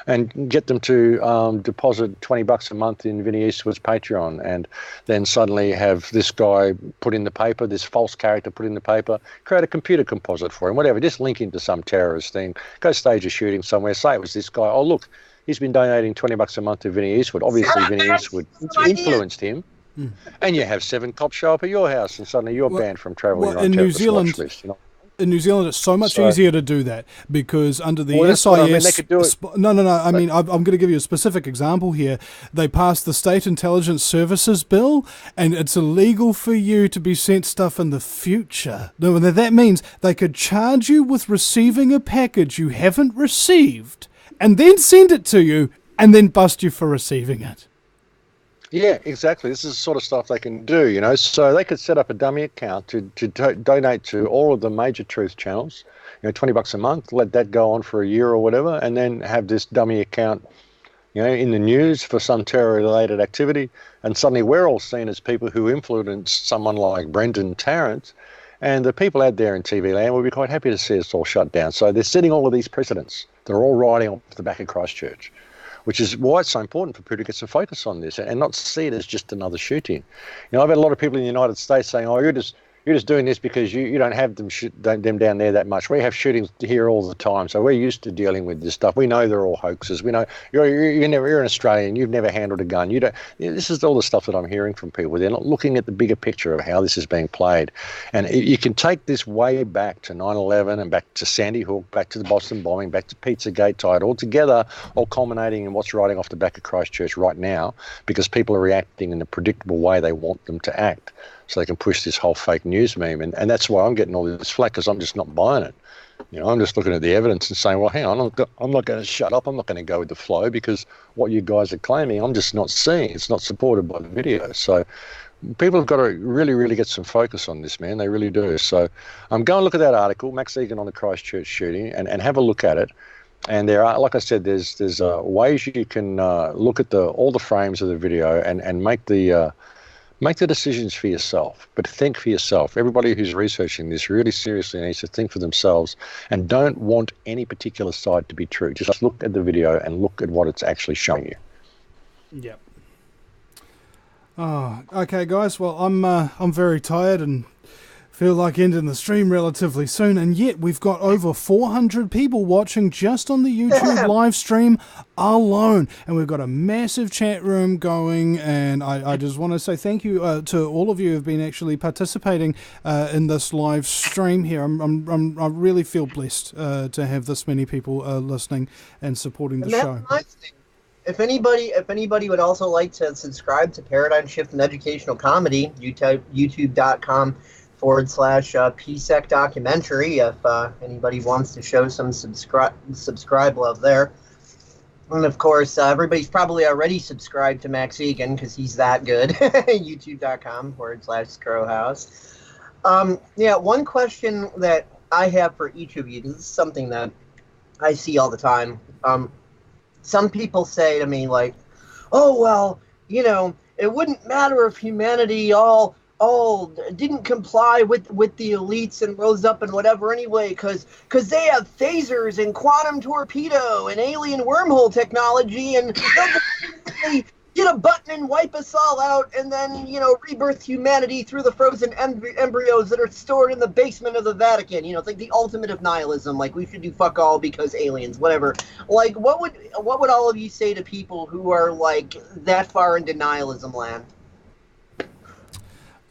and get them to deposit $20 a month in Vinny Eastwood's Patreon, and then suddenly have this guy put in the paper, this false character put in the paper, create a computer composite for him, whatever, just link into some terrorist thing, go stage a shooting somewhere, say it was this guy, oh look, he's been donating $20 a month to Vinny Eastwood. Obviously Vinny Eastwood influenced him, and you have 7 cops show up at your house, and suddenly you're banned from traveling on terrorist watch list, In New Zealand, it's so much easier to do that because under the SIS... they could do it. No. I mean, I'm going to give you a specific example here. They passed the State Intelligence Services Bill, and it's illegal for you to be sent stuff in the future. No, that means they could charge you with receiving a package you haven't received, and then send it to you, and then bust you for receiving it. Yeah, exactly. This is the sort of stuff they can do, So they could set up a dummy account to donate to all of the major truth channels, $20 a month, let that go on for a year or whatever, and then have this dummy account, in the news for some terror-related activity, and suddenly we're all seen as people who influenced someone like Brendan Tarrant, and the people out there in TV land will be quite happy to see us all shut down. So they're setting all of these precedents. They're all riding off the back of Christchurch, which is why it's so important for people to get some focus on this and not see it as just another shooting. I've had a lot of people in the United States saying, oh, you're just doing this because you don't have them down there that much. We have shootings here all the time, so we're used to dealing with this stuff. We know they're all hoaxes. We know you're an Australian. You've never handled a gun. You don't. This is all the stuff that I'm hearing from people. They're not looking at the bigger picture of how this is being played. And you can take this way back to 9/11 and back to Sandy Hook, back to the Boston bombing, back to Pizzagate, tie it all together, all culminating in what's riding off the back of Christchurch right now, because people are reacting in the predictable way they want them to act, so they can push this whole fake news meme. And that's why I'm getting all this flack, because I'm just not buying it. I'm just looking at the evidence and saying, well, hang on, I'm not going to shut up. I'm not going to go with the flow, because what you guys are claiming, I'm just not seeing. It's not supported by the video. So people have got to really, really get some focus on this, man. They really do. So go and look at that article, Max Egan on the Christchurch shooting, and have a look at it. And there are, like I said, there's ways you can look at all the frames of the video and make the decisions for yourself, but think for yourself. Everybody who's researching this really seriously needs to think for themselves and don't want any particular side to be true. Just look at the video and look at what it's actually showing you. Yep. Oh, okay, guys. Well, I'm very tired and feel like ending the stream relatively soon, and yet we've got over 400 people watching just on the YouTube live stream alone, and we've got a massive chat room going, and I just want to say thank you to all of you who've been actually participating in this live stream here. I really feel blessed to have this many people listening and supporting the show. If anybody would also like to subscribe to Paradigm Shift and Educational Comedy, youtube.com/PSEC documentary, if anybody wants to show some subscribe love there. And of course, everybody's probably already subscribed to Max Egan because he's that good. youtube.com/Crowhouse. One question that I have for each of you, this is something that I see all the time. some people say to me, like, oh, well, it wouldn't matter if humanity all didn't comply with the elites and rose up and whatever anyway, because they have phasers and quantum torpedo and alien wormhole technology, and they'll get a button and wipe us all out, and then rebirth humanity through the frozen embryos that are stored in the basement of the Vatican. It's like the ultimate of nihilism. Like, we should do fuck all because aliens, whatever. Like, what would all of you say to people who are like that far into nihilism land?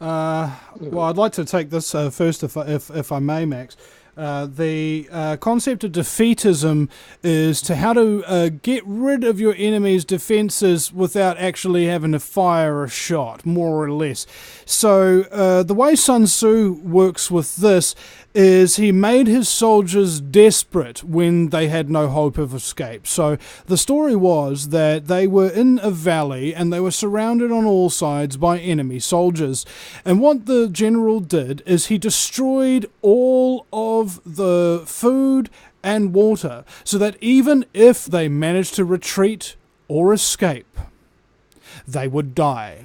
Well, I'd like to take this first, if I may, Max. The concept of defeatism is to how to get rid of your enemy's defenses without actually having to fire a shot, more or less. So the way Sun Tzu works with this is he made his soldiers desperate when they had no hope of escape. So the story was that they were in a valley and they were surrounded on all sides by enemy soldiers. And what the general did is he destroyed all of the food and water so that even if they managed to retreat or escape, they would die.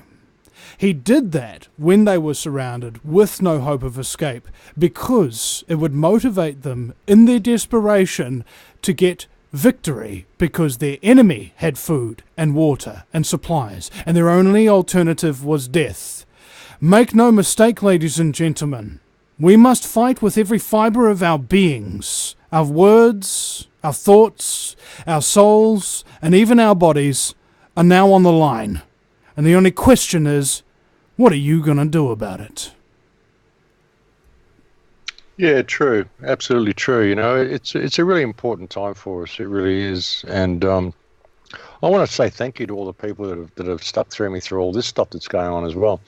He did that when they were surrounded with no hope of escape because it would motivate them in their desperation to get victory because their enemy had food and water and supplies and their only alternative was death. Make no mistake, ladies and gentlemen, we must fight with every fibre of our beings, our words, our thoughts, our souls, and even our bodies are now on the line. And the only question is, what are you going to do about it? Yeah, true. Absolutely true. It's a really important time for us. It really is. And I want to say thank you to all the people that have stuck through me through all this stuff that's going on as well.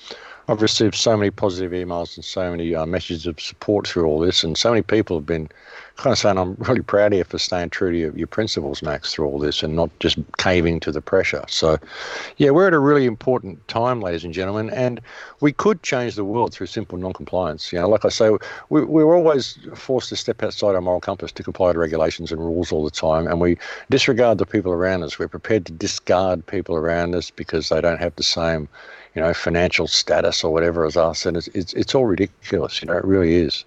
I've received so many positive emails and so many messages of support through all this, and so many people have been kind of saying, I'm really proud of you for staying true to your principles, Max, through all this and not just caving to the pressure. So, yeah, we're at a really important time, ladies and gentlemen, and we could change the world through simple non-compliance. Like I say, we're always forced to step outside our moral compass to comply to regulations and rules all the time, and we disregard the people around us. We're prepared to discard people around us because they don't have the same financial status or whatever as us, and it's all ridiculous. It really is.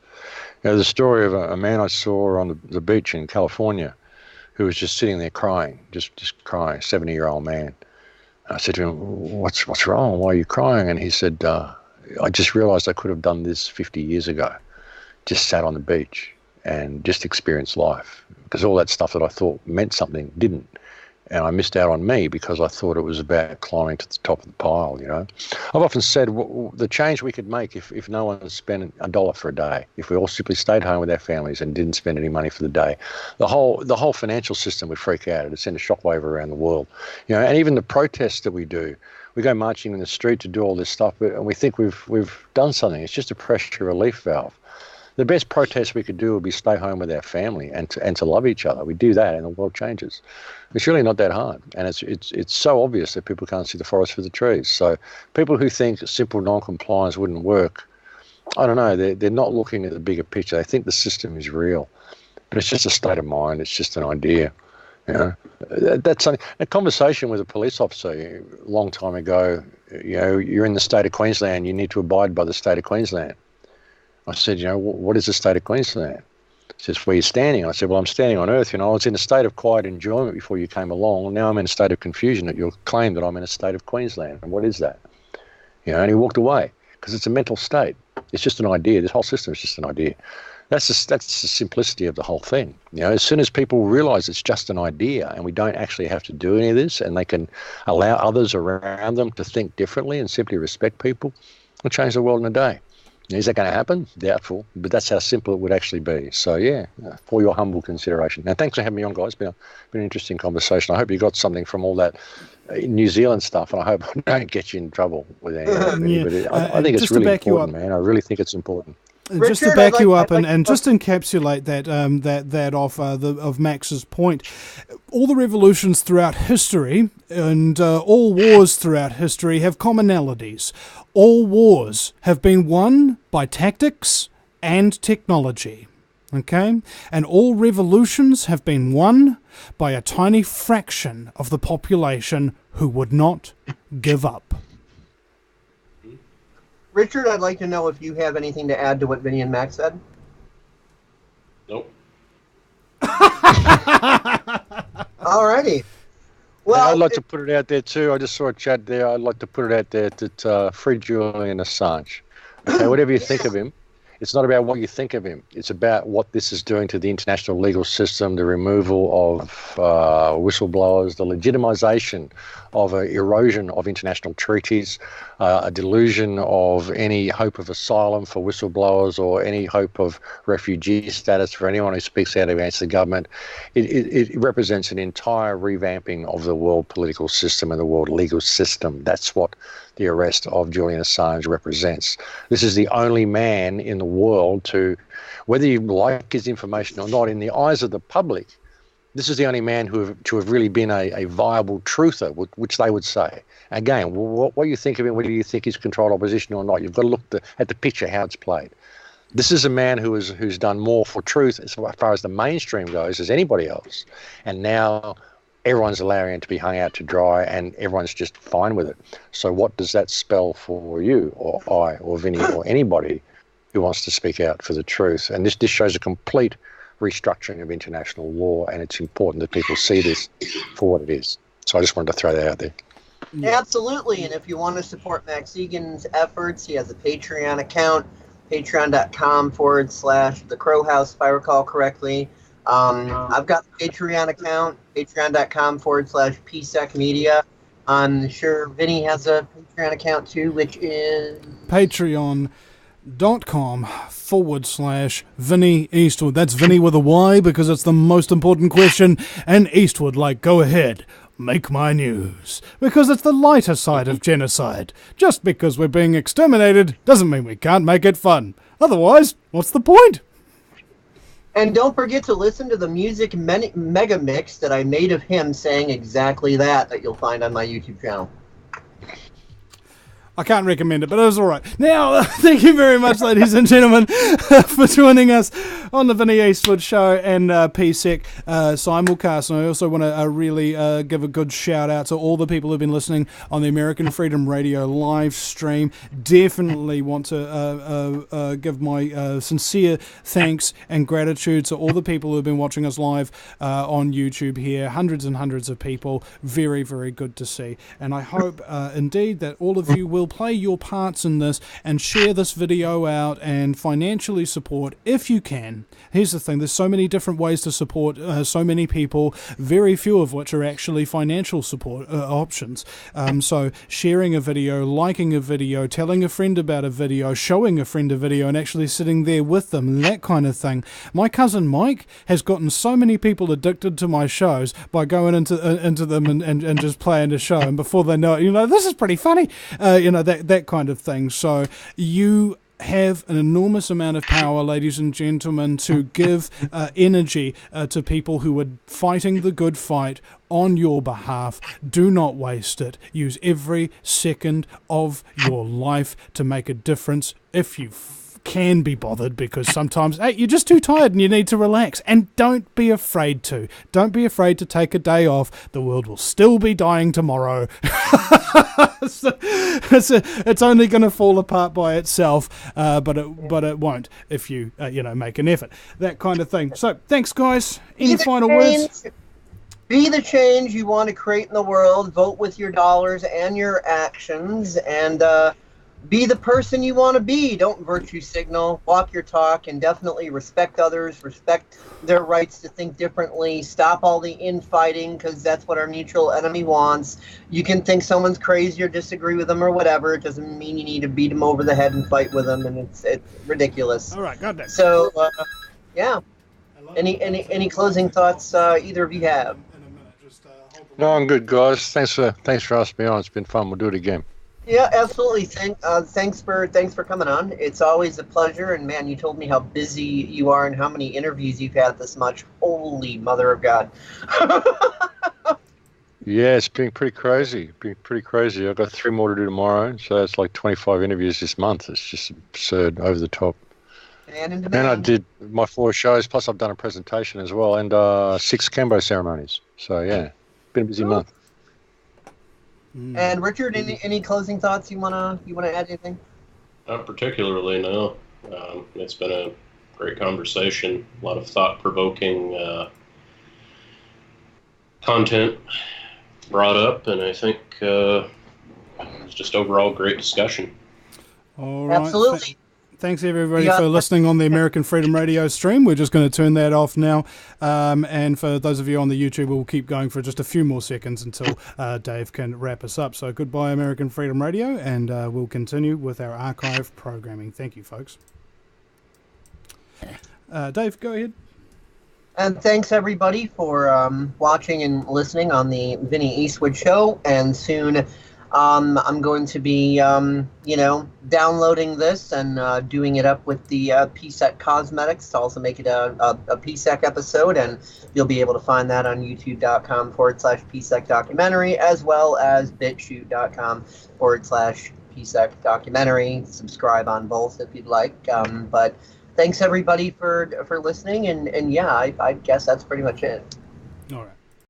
The story of a man I saw on the beach in California who was just sitting there crying, just crying, 70-year-old man. And I said to him, what's wrong? Why are you crying? And he said, I just realized I could have done this 50 years ago. Just sat on the beach and just experienced life, because all that stuff that I thought meant something didn't. And I missed out on me because I thought it was about climbing to the top of the pile, I've often said the change we could make if no one spent $1 for a day, if we all simply stayed home with our families and didn't spend any money for the day, the whole financial system would freak out. It would send a shockwave around the world. And even the protests that we do, we go marching in the street to do all this stuff, and we think we've done something. It's just a pressure relief valve. The best protest we could do would be stay home with our family and to love each other. We do that and the world changes. It's really not that hard. And it's so obvious that people can't see the forest for the trees. So people who think simple non-compliance wouldn't work, I don't know, they're not looking at the bigger picture. They think the system is real. But it's just a state of mind. It's just an idea. That's something. A conversation with a police officer a long time ago, you're in the state of Queensland, you need to abide by the state of Queensland. I said, what is the state of Queensland? He says, where you're standing. I said, well, I'm standing on Earth. I was in a state of quiet enjoyment before you came along. Now I'm in a state of confusion at your claim that I'm in a state of Queensland. And what is that? And he walked away because it's a mental state. It's just an idea. This whole system is just an idea. That's the simplicity of the whole thing. As soon as people realize it's just an idea and we don't actually have to do any of this, and they can allow others around them to think differently and simply respect people, it'll change the world in a day. Is that going to happen? Doubtful, but that's how simple it would actually be. So, yeah, for your humble consideration. Now, thanks for having me on, guys. It's been an interesting conversation. I hope you got something from all that New Zealand stuff, and I hope I don't get you in trouble with any of it. But I think it's really important, man. I really think it's important. Richard, just to back you up and just encapsulate that of Max's point, all the revolutions throughout history and all wars throughout history have commonalities. All wars have been won by tactics and technology. Okay? And all revolutions have been won by a tiny fraction of the population who would not give up. Richard, I'd like to know if you have anything to add to what Vinny and Max said. Nope. Alrighty. Well, I'd like to put it out there too. I just saw a chat there. I'd like to put it out there that free Julian Assange. Okay, whatever you think of him, it's not about what you think of him. It's about what this is doing to the international legal system, the removal of whistleblowers, the legitimization of an erosion of international treaties, a delusion of any hope of asylum for whistleblowers or any hope of refugee status for anyone who speaks out against the government. It represents an entire revamping of the world political system and the world legal system. That's what the arrest of Julian Assange represents. This is the only man in the world to, whether you like his information or not, in the eyes of the public, this is the only man to have really been a viable truther, which they would say. Again, what you think of him, whether you think he's controlled opposition or not, you've got to look at the picture, how it's played. This is a man who's done more for truth as far as the mainstream goes as anybody else. And now everyone's allowing him to be hung out to dry and everyone's just fine with it. So what does that spell for you or I or Vinny or anybody who wants to speak out for the truth? And this shows a complete restructuring of international law, and it's important that people see this for what it is. So I just wanted to throw that out there. Absolutely, and if you want to support Max Egan's efforts, he has a Patreon account, patreon.com/The Crow House, if I recall correctly. I've got the Patreon account, patreon.com/PSEC Media. I'm sure Vinny has a Patreon account too, which is patreon.com/Vinny Eastwood. That's Vinny with a Y because it's the most important question. And Eastwood, like, go ahead, make my news. Because it's the lighter side of genocide. Just because we're being exterminated doesn't mean we can't make it fun. Otherwise, what's the point? And don't forget to listen to the music mega mix that I made of him saying exactly that you'll find on my YouTube channel. I can't recommend it, but it was all right. Now, thank you very much, ladies and gentlemen, for joining us on the Vinny Eastwood Show and PSEC simulcast. And I also want to really give a good shout out to all the people who've been listening on the American Freedom Radio live stream. Definitely want to give my sincere thanks and gratitude to all the people who've been watching us live on YouTube here. Hundreds and hundreds of people. Very, very good to see. And I hope indeed that all of you will play your parts in this and share this video out and financially support if you can. Here's the thing, there's so many different ways to support so many people, very few of which are actually financial support options. So sharing a video, liking a video, telling a friend about a video, showing a friend a video and actually sitting there with them, that kind of thing. My cousin Mike has gotten so many people addicted to my shows by going into them and just playing the show, and before they know it, this is pretty funny, that kind of thing. So you have an enormous amount of power, ladies and gentlemen, to give energy to people who are fighting the good fight on your behalf. Do not waste it. Use every second of your life to make a difference if you can be bothered, because sometimes you're just too tired and you need to relax. And don't be afraid to. Don't be afraid to take a day off. The world will still be dying tomorrow. It's only going to fall apart by itself, but it won't if you make an effort. That kind of thing. So thanks, guys. Any final words? Be the change you want to create in the world. Vote with your dollars and your actions, and be the person you want to be. Don't virtue signal. Walk your talk, and definitely respect others. Respect their rights to think differently. Stop all the infighting, because that's what our mutual enemy wants. You can think someone's crazy or disagree with them or whatever. It doesn't mean you need to beat them over the head and fight with them, and it's ridiculous. All right, got that. So, yeah. Any closing thoughts either of you have? No, I'm good, guys. Thanks for asking me on. It's been fun. We'll do it again. Yeah, absolutely. Thanks for coming on. It's always a pleasure. And man, you told me how busy you are and how many interviews you've had this much. Holy mother of God! Yeah, it's been pretty crazy. I've got 3 more to do tomorrow, so that's like 25 interviews this month. It's just absurd, over the top. Man in And demand. I did my 4 shows, plus I've done a presentation as well, and 6 Cambo ceremonies. So yeah, been a busy month. And Richard, any closing thoughts you wanna add anything? Not particularly, no. It's been a great conversation, a lot of thought-provoking content brought up, and I think it's just overall great discussion. All right. Absolutely. Thanks everybody for listening on the American Freedom Radio stream. We're just going to turn that off now. And for those of you on the YouTube, we'll keep going for just a few more seconds until Dave can wrap us up. So goodbye, American Freedom Radio, and we'll continue with our archive programming. Thank you, folks. Dave, go ahead. And thanks everybody for watching and listening on the Vinny Eastwood Show. And soon I'm going to be, downloading this and doing it up with the PSEC Cosmetics to also make it a PSEC episode. And you'll be able to find that on youtube.com/PSEC documentary, as well as bitshoot.com/PSEC documentary. Subscribe on both if you'd like. But thanks everybody for listening. And yeah, I guess that's pretty much it. All right.